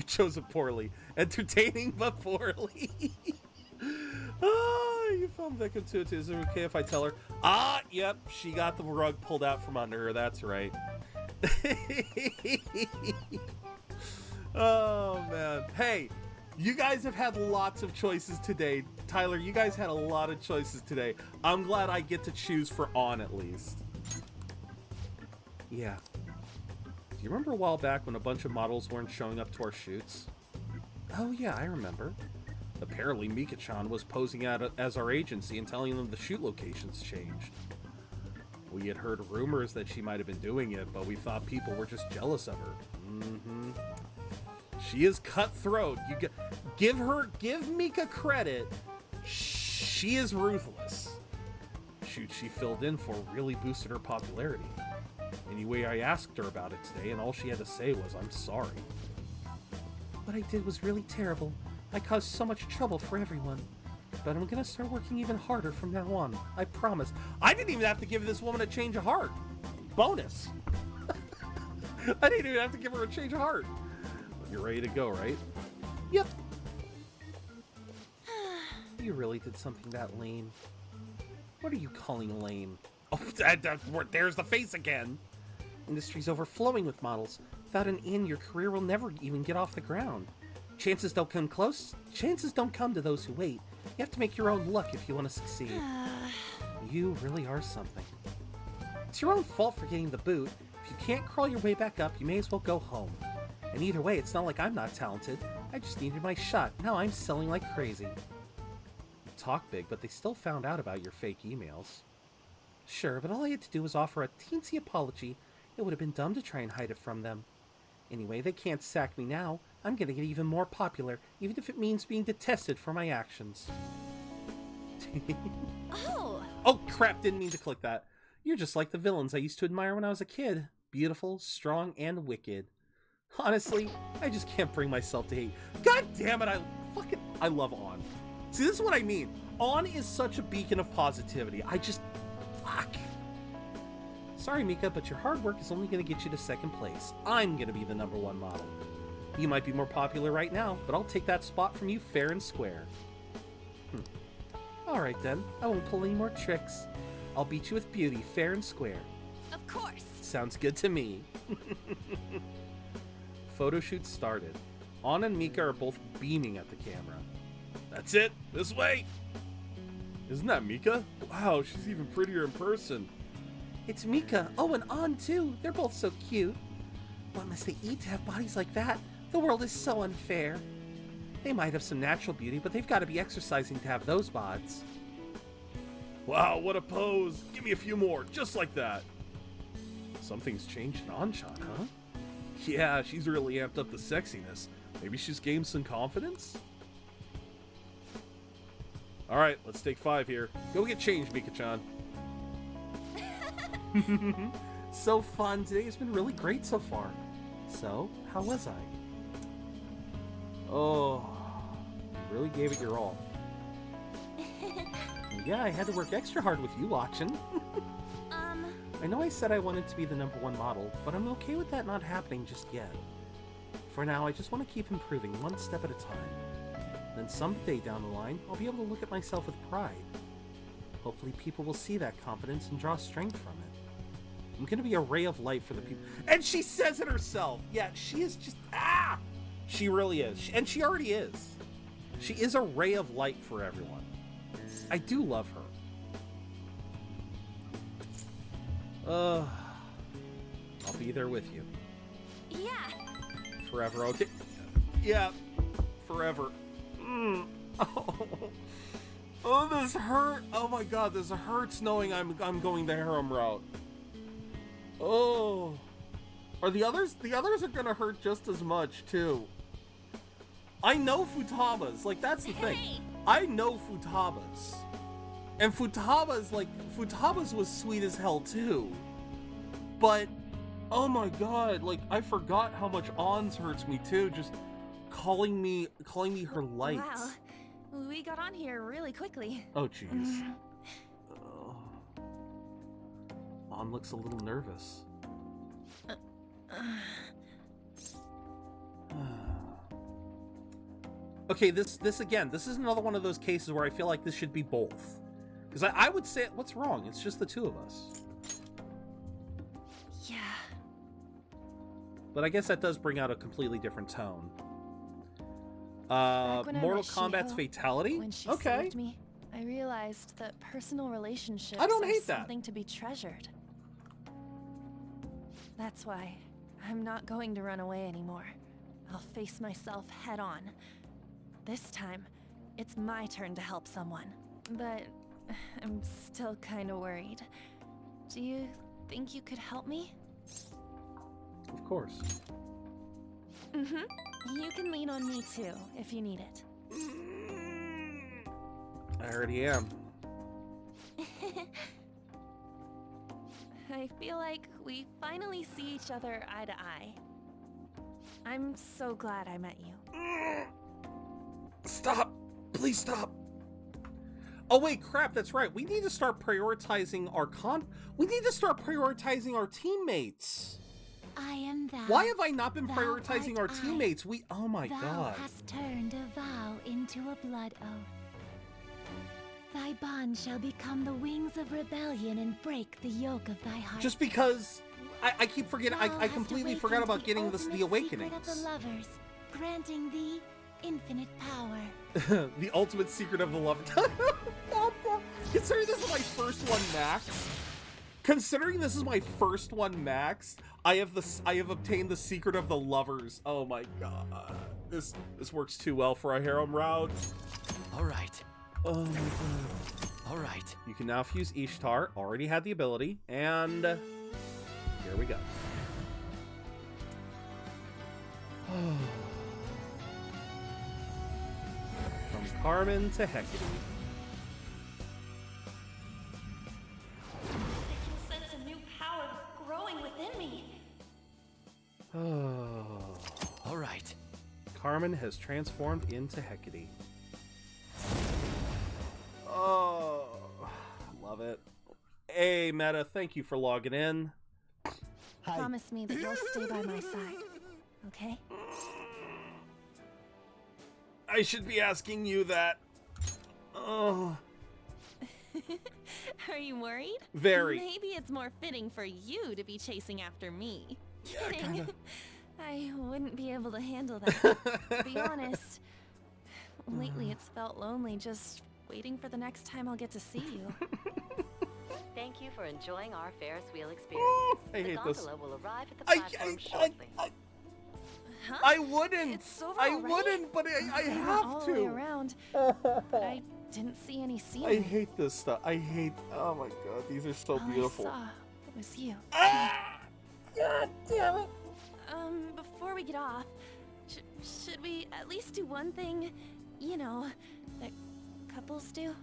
chose it poorly. Entertaining but poorly. Oh, you found victim to it. Is it okay if I tell her? Yep, she got the rug pulled out from under her, that's right. Oh, man. Hey, you guys have had lots of choices today. Tyler, you guys had a lot of choices today. I'm glad I get to choose for On at least. Yeah. Do you remember a while back when a bunch of models weren't showing up to our shoots? Oh, yeah, I remember. Apparently, Mika-chan was posing as our agency and telling them the shoot locations changed. We had heard rumors that she might have been doing it, but we thought people were just jealous of her. She is cutthroat. Give Mika credit. She is ruthless. Shoot she filled in for really boosted her popularity. Anyway, I asked her about it today, and all she had to say was, "I'm sorry." What I did was really terrible. I caused so much trouble for everyone. But I'm gonna start working even harder from now on. I promise. I didn't even have to give this woman a change of heart. Bonus. I didn't even have to give her a change of heart. You're ready to go, right? Yep. You really did something that lame. What are you calling lame? Oh, there's the face again. Industry's overflowing with models. Without an in, your career will never even get off the ground. Chances don't come close. Chances don't come to those who wait. You have to make your own luck if you want to succeed. You really are something. It's your own fault for getting the boot. If you can't crawl your way back up, you may as well go home. And either way, it's not like I'm not talented. I just needed my shot. Now I'm selling like crazy. You talk big, but they still found out about your fake emails. Sure, but all I had to do was offer a teensy apology. It would have been dumb to try and hide it from them. Anyway, they can't sack me now. I'm gonna get even more popular, even if it means being detested for my actions. Oh crap, didn't mean to click that. You're just like the villains I used to admire when I was a kid. Beautiful, strong, and wicked. Honestly, I just can't bring myself to hate. God damn it, I love On. See, this is what I mean. On is such a beacon of positivity. Fuck. Sorry, Mika, but your hard work is only gonna get you to second place. I'm gonna be the #1 model. You might be more popular right now, but I'll take that spot from you fair and square. Alright then, I won't pull any more tricks. I'll beat you with beauty, fair and square. Of course. Sounds good to me. Photo shoot started. On and Mika are both beaming at the camera. That's it, this way. Isn't that Mika? Wow, she's even prettier in person. It's Mika. Oh, and On too. They're both so cute. What must they eat to have bodies like that? The world is so unfair. They might have some natural beauty, but they've got to be exercising to have those bods. Wow, what a pose. Give me a few more, just like that. Something's changed in On-chan, huh? Yeah, she's really amped up the sexiness. Maybe she's gained some confidence? Alright, let's take 5 here. Go get changed, Mika-chan. So fun. Today has been really great so far. So, how was I? Oh, you really gave it your all. Yeah, I had to work extra hard with you watching. I know I said I wanted to be the #1 model, but I'm okay with that not happening just yet. For now, I just want to keep improving one step at a time. Then someday down the line, I'll be able to look at myself with pride. Hopefully people will see that confidence and draw strength from it. I'm gonna be a ray of light for the people. And she says it herself! Yeah, she is just, She really is. And she already is. She is a ray of light for everyone. I do love her. I'll be there with you. Yeah. Forever, okay? Yeah, forever. Oh, this hurt. Oh my god, this hurts knowing I'm going the harem route. Oh. Are the others? The others are gonna hurt just as much, too. I know Futaba's. Like, that's the thing. I know Futaba's. And Futaba's was sweet as hell, too. But, oh my god, like, I forgot how much On's hurts me, too. Just calling me her light. Wow. We got on here really quickly. Oh, jeez. On looks a little nervous. Okay, this is another one of those cases where I feel like this should be both. Because I would say, what's wrong? It's just the two of us. Yeah. But I guess that does bring out a completely different tone. Mortal Kombat's fatality? When she okay. saved me, I realized that personal relationships I don't are hate that. something to be treasured. That's why I'm not going to run away anymore. I'll face myself head on. This time, it's my turn to help someone. But I'm still kind of worried. Do you think you could help me? Of course. You can lean on me too, if you need it. I already am. I feel like we finally see each other eye to eye. I'm so glad I met you. Stop! Please stop! Oh wait, crap, that's right. We need to start prioritizing our we need to start prioritizing our teammates. I am thou. Why have I not been Thou prioritizing our art teammates? Oh my Thou god. hast turned a vow into a blood oath. Thy bond shall become the wings of rebellion and break the yoke of thy heart. Just because I keep forgetting, I completely forgot about getting the awakenings. Secret of the lovers, granting thee infinite power. The ultimate secret of the lover. Considering this is my first one max, I have obtained the secret of the lovers. Oh my god. This works too well for a harem route. Alright. Oh my god. Alright. You can now fuse Ishtar, already had the ability, and here we go. From Carmen to Hecate. I can sense a new power growing within me. All right. Carmen has transformed into Hecate. Oh, love it. Hey, Meta, thank you for logging in. Hi. Promise me that you'll stay by my side, okay? I should be asking you that. Oh. Are you worried? Very. Maybe it's more fitting for you to be chasing after me. Yeah, Kidding. kinda. I wouldn't be able to handle that. To be honest, lately it's felt lonely just waiting for the next time I'll get to see you. Thank you for enjoying our Ferris wheel experience. I The hate this. gondola will arrive at the platform shortly. Huh? I wouldn't. It's over I already? wouldn't, but I have all to. the way around, but I didn't see any scenery. I hate this stuff. Oh my god, these are so All beautiful. I saw was you. God damn it. Before we get off, should we at least do one thing, you know, that couples do?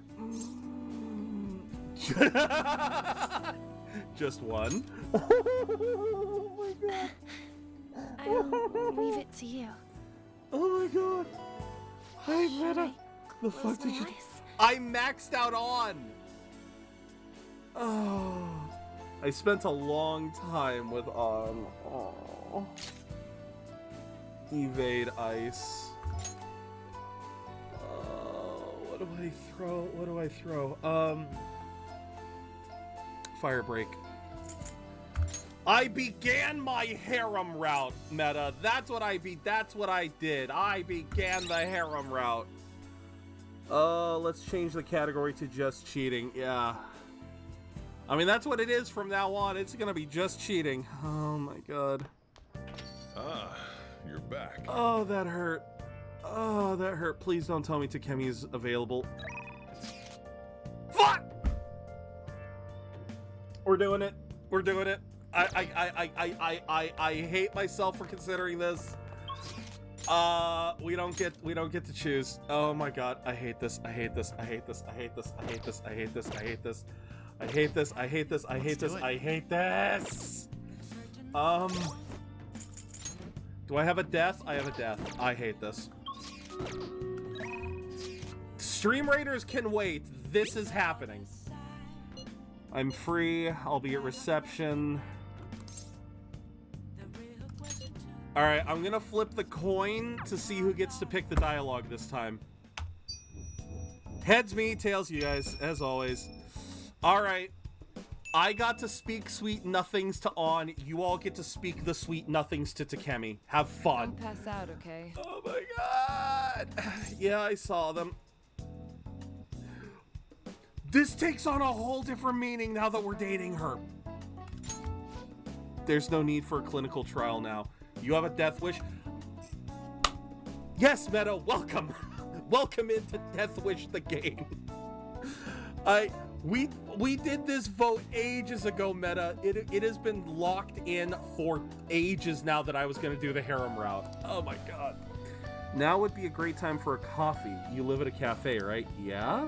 Just one? Oh my god. I'll leave it to you. Oh my god. Hey, Meta. The fuck did you... I maxed out on. Oh. I spent a long time with on. Oh. Evade ice. What do I throw? What do I throw? Fire break. I began my harem route, Meta. That's what I did. I began the harem route. Let's change the category to just cheating. Yeah. I mean, that's what it is from now on. It's gonna be just cheating. Oh my god. Ah, you're back. Oh, that hurt. Oh, that hurt. Please don't tell me Takemi's available. Fuck! We're doing it. We're doing it. I hate myself for considering this. We don't get to choose. Oh my god, I hate this. I hate this. I hate this. I hate this. I hate this. I hate this. I hate this. I hate this. I hate this. I hate this. I hate this. Do I have a death? I have a death. I hate this. Stream Raiders can wait. This is happening. I'm free. I'll be at reception. Alright, I'm gonna flip the coin to see who gets to pick the dialogue this time. Heads me, tails you guys, as always. Alright. I got to speak sweet nothings to On. You all get to speak the sweet nothings to Takemi. Have fun. Don't pass out, okay? Oh my god. Yeah, I saw them. This takes on a whole different meaning now that we're dating her. There's no need for a clinical trial now. You have a death wish? Yes, Meadow, welcome. Welcome into Death Wish the game. We did this vote ages ago, Meta. It has been locked in for ages now that I was going to do the harem route. Oh my god. Now would be a great time for a coffee. You live at a cafe, right? Yeah?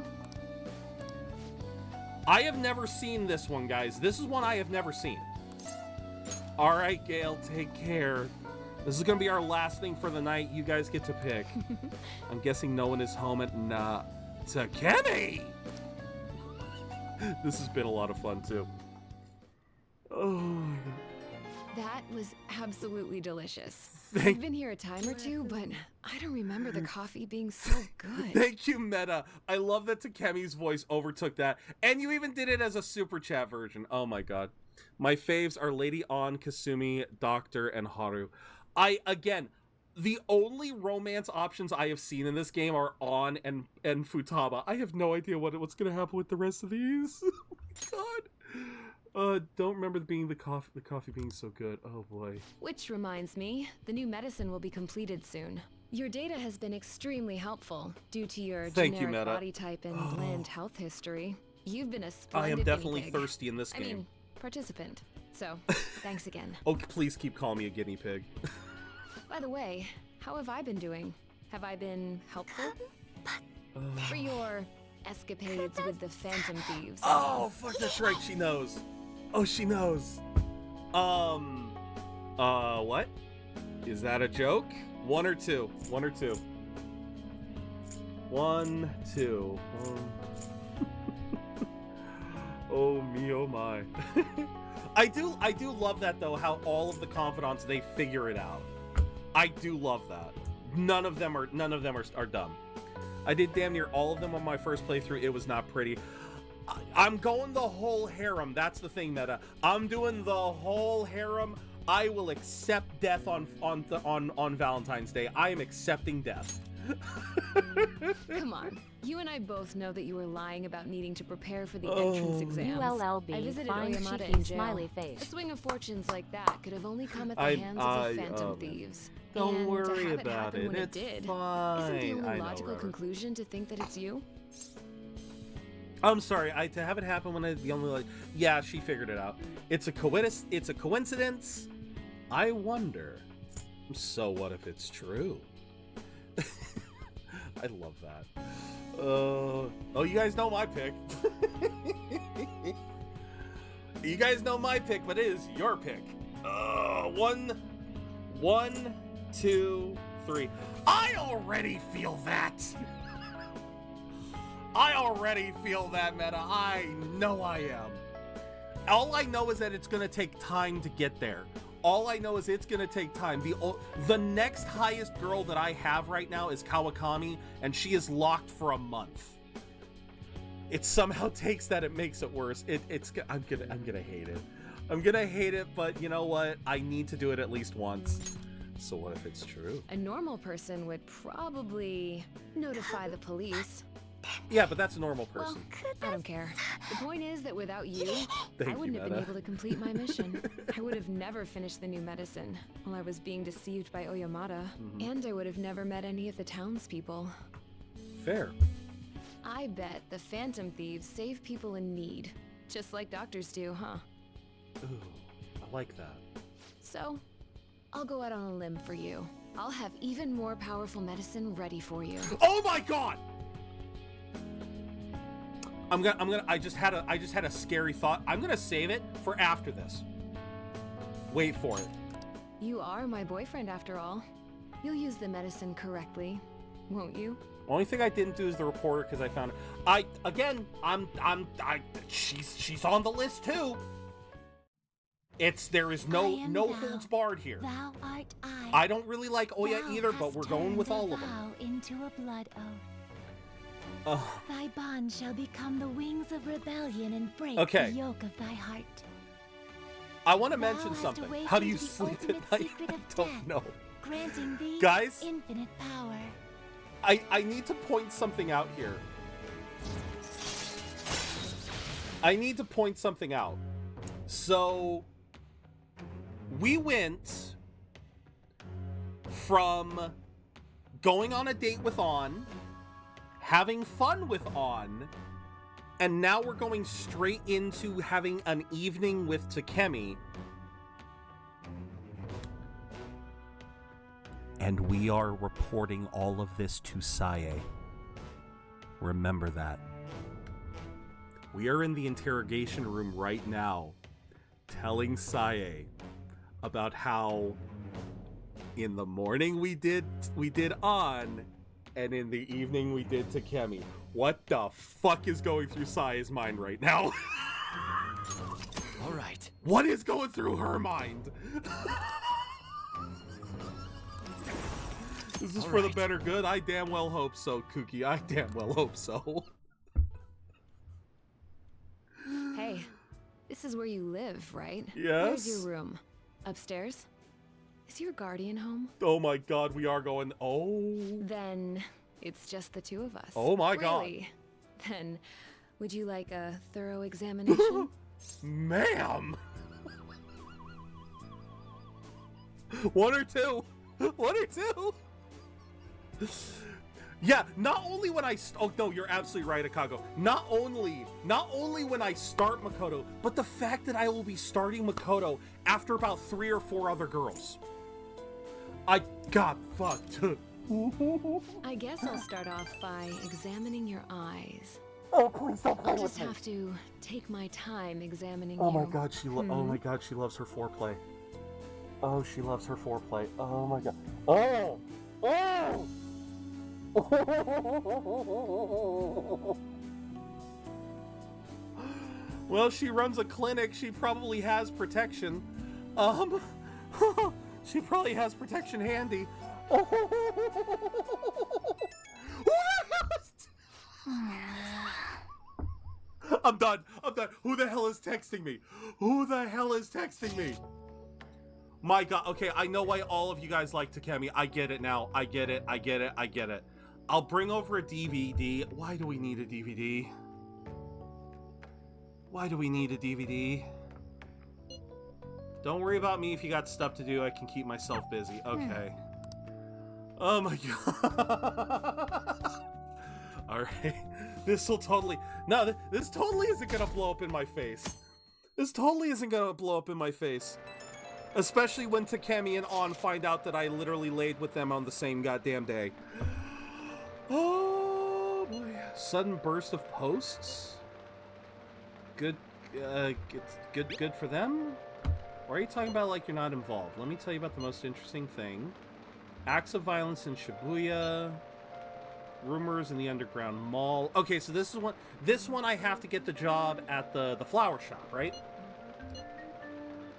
I have never seen this one, guys. This is one I have never seen. All right, Gail, take care. This is going to be our last thing for the night. You guys get to pick. I'm guessing no one is home at Takemi! This has been a lot of fun, too. Oh. That was absolutely delicious. Thank I've been here a time or two, but I don't remember the coffee being so good. Thank you, Meta. I love that Takemi's voice overtook that. And you even did it as a super chat version. Oh my god. My faves are Lady An, Kasumi, Doctor, and Haru. Again, the only romance options I have seen in this game are An and Futaba. I have no idea what's going to happen with the rest of these. Oh my god. Don't remember the coffee being so good. Oh boy. Which reminds me, the new medicine will be completed soon. Your data has been extremely helpful due to your generic body type and bland health history. You've been a splendid I am definitely guinea pig. Thirsty in this game. I mean, participant. So, thanks again. Oh, please keep calling me a guinea pig. By the way, how have I been doing? Have I been helpful? For your escapades with the Phantom Thieves. Oh, fuck, that's right, she knows. Oh, she knows. What? Is that a joke? One or two? One or two? 1, 2. Oh me, oh my. I do love that though, how all of the confidants, they figure it out. I do love that. None of them are dumb. I did damn near all of them on my first playthrough. It was not pretty. I'm going the whole harem. That's the thing, Meta. I'm doing the whole harem. I will accept death on Valentine's Day. I am accepting death. Come on. You and I both know that you were lying about needing to prepare for the entrance exams. ULLB, I visited fine Oyamata cheeky in jail. smiley face. A swing of fortunes like that could have only come at the hands of the Phantom Thieves. Don't and worry to have about it happen it. when It's it did, fine. isn't the I only know, logical Robert. conclusion to think that it's you? I'm sorry. To have it happen when the only yeah, she figured it out. It's a coincidence. I wonder. So what if it's true? I love that. Oh, you guys know my pick. You guys know my pick, but it is your pick. 1, 2, 3. I already feel that. I already feel that, Meta. I know I am. All I know is that it's gonna take time to get there. All I know is it's gonna take time. The next highest girl that I have right now is Kawakami, and she is locked for a month. It somehow takes that, it makes it worse. I'm gonna hate it. I'm gonna hate it, but you know what? I need to do it at least once. So what if it's true? A normal person would probably notify the police. Yeah, but that's a normal person. I don't care. The point is that without you, Thank I wouldn't you, have been Meta. able to complete my mission. I would have never finished the new medicine while I was being deceived by Oyamata, and I would have never met any of the townspeople. Fair. I bet the Phantom Thieves save people in need, just like doctors do, huh? Ooh, I like that. So, I'll go out on a limb for you. I'll have even more powerful medicine ready for you. Oh my god! I just had a scary thought. I'm gonna save it for after this. Wait for it. You are my boyfriend after all. You'll use the medicine correctly, won't you? Only thing I didn't do is the reporter because I found it. She's on the list too. There is no holds barred here. Thou art I don't really like Oya Thou either, but hast we're going turned with a all of them. vow into a blood oath. Ugh. Thy bond shall become the wings of rebellion and break Okay. the yoke of thy heart. I want to Thou mention hast something. awakened How do you the sleep ultimate at night? secret I of don't death, know. granting thee Guys? infinite power. I need to point something out here. I need to point something out. So, we went from going on a date with An having fun with On, and now we're going straight into having an evening with Takemi. And we are reporting all of this to Sae. Remember that. We are in the interrogation room right now, telling Sae about how in the morning we did On, and in the evening we did Takemi. What the fuck is going through Sae's mind right now? All right. What is going through her mind? Is this for the better good? I damn well hope so, Kuki. I damn well hope so. Hey, this is where you live, right? Yes. Where's your room? Upstairs? Is your guardian home? Oh my god, we are going... Oh. Then it's just the two of us. Oh my god. Really? Then would you like a thorough examination? Ma'am! One or two. One or two. Yeah, not only when I... Oh, no, you're absolutely right, Akago. Not only when I start Makoto, but the fact that I will be starting Makoto after about 3 or 4 other girls. I got fucked. I guess I'll start off by examining your eyes. Oh, please don't play I'll just with me. have to take my time examining Oh you. my god, oh my god, she loves her foreplay. Oh, she loves her foreplay. Oh my god. Oh! Oh! Well, she runs a clinic. She probably has protection. She probably has protection handy. I'm done. Who the hell is texting me? Who the hell is texting me? My god. Okay, I know why all of you guys like Takemi. I get it now. I get it. I'll bring over a DVD. Why do we need a DVD? Why do we need a DVD? Don't worry about me if you got stuff to do. I can keep myself busy. Okay. Oh my god. Alright. This totally isn't gonna blow up in my face. This totally isn't gonna blow up in my face. Especially when Takemi and On find out that I literally laid with them on the same goddamn day. Oh boy. Sudden burst of posts? Good for them? Or are you talking about like you're not involved? Let me tell you about the most interesting thing. Acts of violence in Shibuya. Rumors in the underground mall. Okay, so this one I have to get the job at the flower shop, right?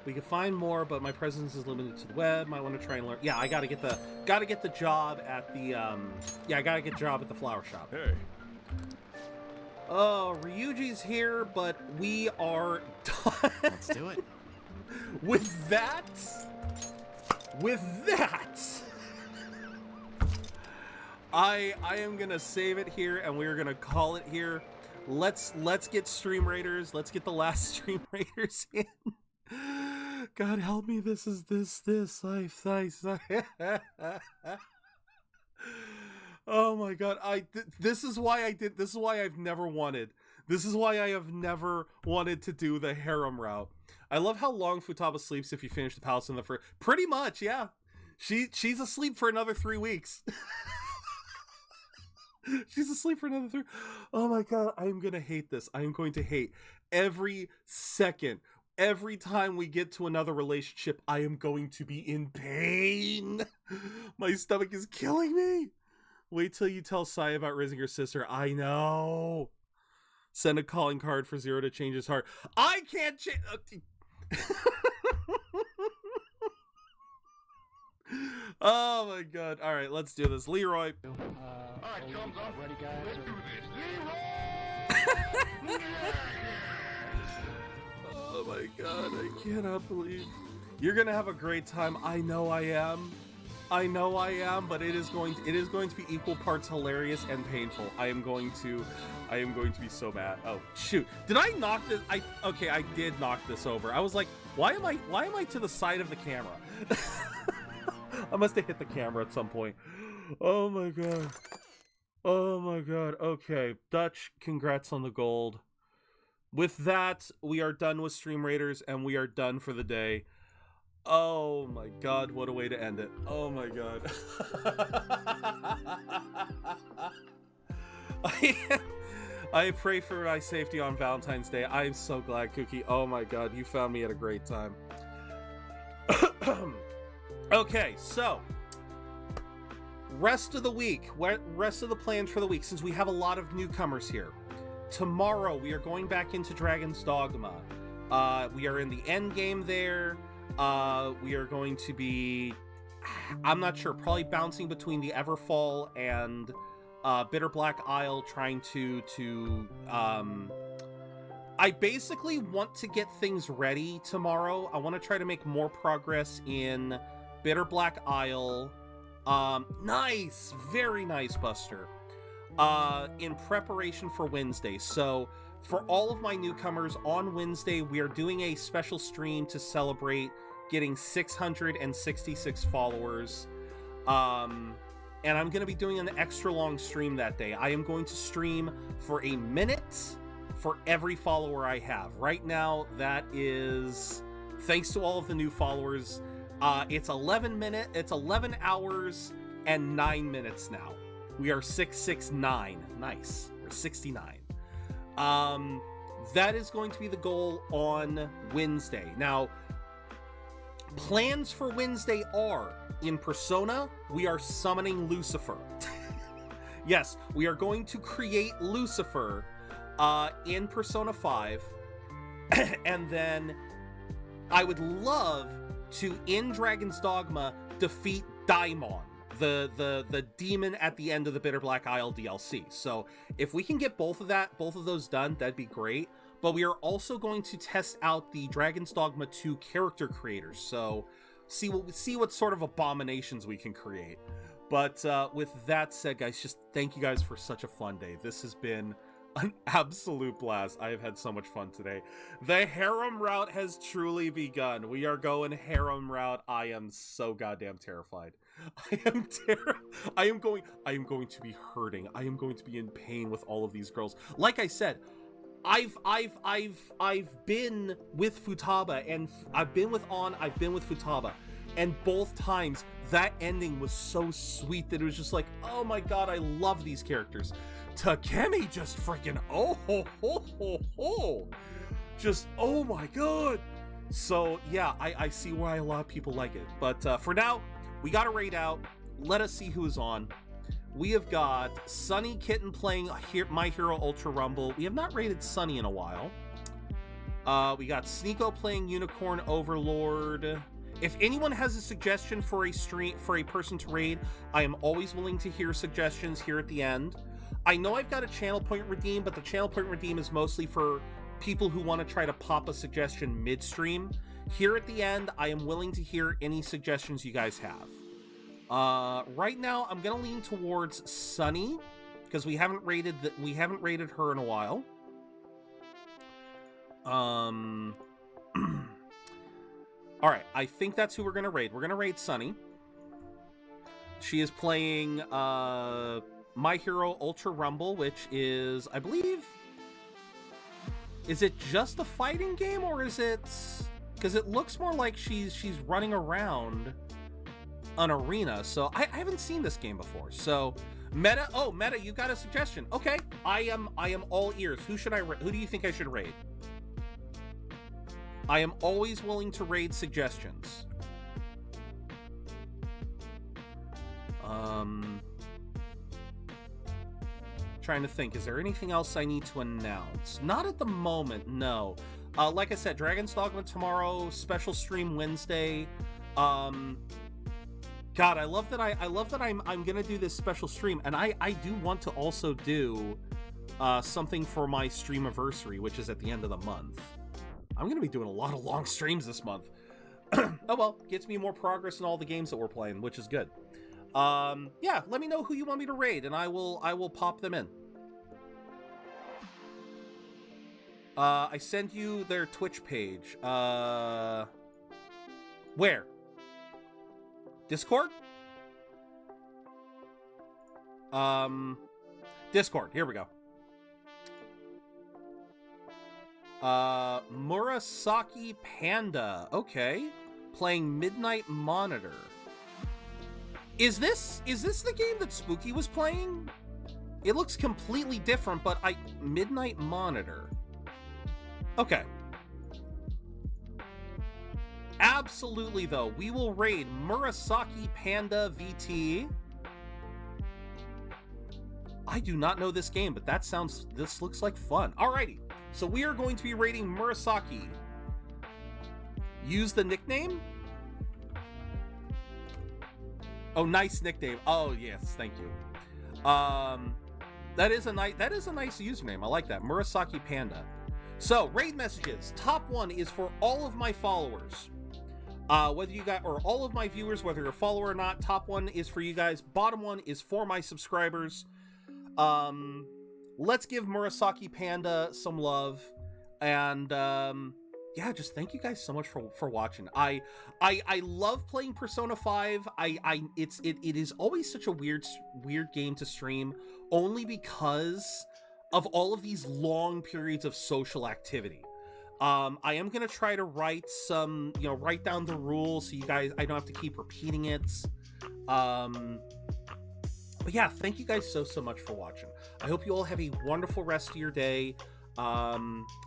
We can find more, but my presence is limited to the web. Might want to try and learn. Yeah, I gotta get the job at the I gotta get a job at the flower shop. Hey. Oh, Ryuji's here, but we are done. Let's do it. With that, I am gonna save it here, and we're gonna call it here. Let's get Stream Raiders. Let's get the last Stream Raiders in. God help me! This. Oh my god! This is why I did. This is why I've never wanted. This is why I have never wanted to do the harem route. I love how long Futaba sleeps if you finish the palace in the first. Pretty much, yeah. She's asleep for another 3 weeks. She's asleep for another 3. Oh my god! I am gonna hate this. I am going to hate every second. Every time we get to another relationship, I am going to be in pain. My stomach is killing me. Wait till you tell Sai about raising her sister. I know. Send a calling card for Zero to change his heart. I can't change. Oh my god. All right, let's do this. Leroy. All right, thumbs up. Ready, guys? Let's do this. Leroy! Oh my god, I cannot believe you're gonna have a great time. I know I am, but it is going to be equal parts hilarious and painful. I am going to be so mad. Oh shoot, did I knock this? Okay, I did knock this over. I was like, why am I to the side of the camera? I must have hit the camera at some point. Oh my god. Oh my god. Okay. Dutch, congrats on the gold. With that, we are done with Stream Raiders and we are done for the day. Oh my god, what a way to end it. Oh my god. I pray for my safety on Valentine's Day. I am so glad, Cookie. Oh my god, you found me at a great time. Okay, so rest of the week, rest of the plans for the week, since we have a lot of newcomers here. Tomorrow, we are going back into Dragon's Dogma. We are in the end game there. We are going to be, I'm not sure, probably bouncing between the Everfall and Bitter Black Isle, trying to I basically want to get things ready tomorrow. I want to try to make more progress in Bitter Black Isle. Nice, very nice, Buster. In preparation for Wednesday. So for all of my newcomers, on Wednesday, we are doing a special stream to celebrate getting 666 followers. And I'm going to be doing an extra long stream that day. I am going to stream for a minute for every follower I have. Right now, that is, thanks to all of the new followers, it's 11 hours and 9 minutes now. We are 669. Nice. We're 69. That is going to be the goal on Wednesday. Now, plans for Wednesday are, in Persona, we are summoning Lucifer. Yes, we are going to create Lucifer in Persona 5. And then I would love to, in Dragon's Dogma, defeat Daimon, the demon at the end of the Bitter Black Isle DLC. So if we can get both of those done, that'd be great. But we are also going to test out the Dragon's Dogma 2 character creators. So see what sort of abominations we can create. But with that said, guys, just thank you guys for such a fun day. This has been an absolute blast. I have had so much fun today. The harem route has truly begun. We are going harem route. I am so goddamn terrified. I am going to be hurting. I am going to be in pain with all of these girls. Like I said, I've been with Futaba, and I've been with Futaba, and both times that ending was so sweet that it was just like, oh my god, I love these characters. Takemi just freaking just oh my god. So yeah, I see why a lot of people like it. But for now, we got a raid out. Let us see who's on. We have got Sunny Kitten playing My Hero Ultra Rumble. We have not raided Sunny in a while. We got Sneeko playing Unicorn Overlord. If anyone has a suggestion for a person to raid, I am always willing to hear suggestions here at the end. I know I've got a channel point redeem, but the channel point redeem is mostly for people who want to try to pop a suggestion midstream. Here at the end, I am willing to hear any suggestions you guys have. Right now, I'm gonna lean towards Sunny because we haven't raided her in a while. All right, I think that's who we're gonna raid. We're gonna raid Sunny. She is playing My Hero Ultra Rumble, which is, I believe, is it just a fighting game, or is it? Because it looks more like she's running around an arena. So I haven't seen this game before. So Meta, Meta, you got a suggestion? Okay, I am all ears. Who do you think I should raid? I am always willing to raid suggestions. Trying to think, is there anything else I need to announce? Not at the moment, no. Like I said, Dragon's Dogma tomorrow, special stream Wednesday. God, I love that I'm gonna do this special stream, and I do want to also do something for my streamiversary, which is at the end of the month. I'm gonna be doing a lot of long streams this month. Oh well, gets me more progress in all the games that we're playing, which is good. Yeah, let me know who you want me to raid, and I will pop them in. I sent you their Twitch page. Where? Discord? Discord. Here we go. Murasaki Panda. Okay. Playing Midnight Monitor. Is this the game that Spooky was playing? It looks completely different, but Midnight Monitor. Okay. Absolutely, though. We will raid Murasaki Panda VT. I do not know this game, but this looks like fun. Alrighty. So we are going to be raiding Murasaki. Use the nickname? Oh, nice nickname. Oh, yes, thank you. That is a nice username. I like that. Murasaki Panda. So, raid messages. Top one is for all of my followers. Whether you got, or all of my viewers, whether you're a follower or not, top one is for you guys. Bottom one is for my subscribers. Let's give Murasaki Panda some love. And, yeah, just thank you guys so much for watching. I love playing Persona 5. It is always such a weird game to stream, only because of all of these long periods of social activity. I am gonna try to write down the rules so you guys, I don't have to keep repeating it. But yeah, thank you guys so much for watching. I hope you all have a wonderful rest of your day. I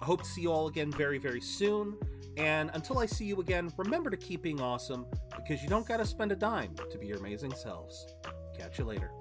hope to see you all again very, very soon. And until I see you again, remember to keep being awesome, because you don't gotta spend a dime to be your amazing selves. Catch you later.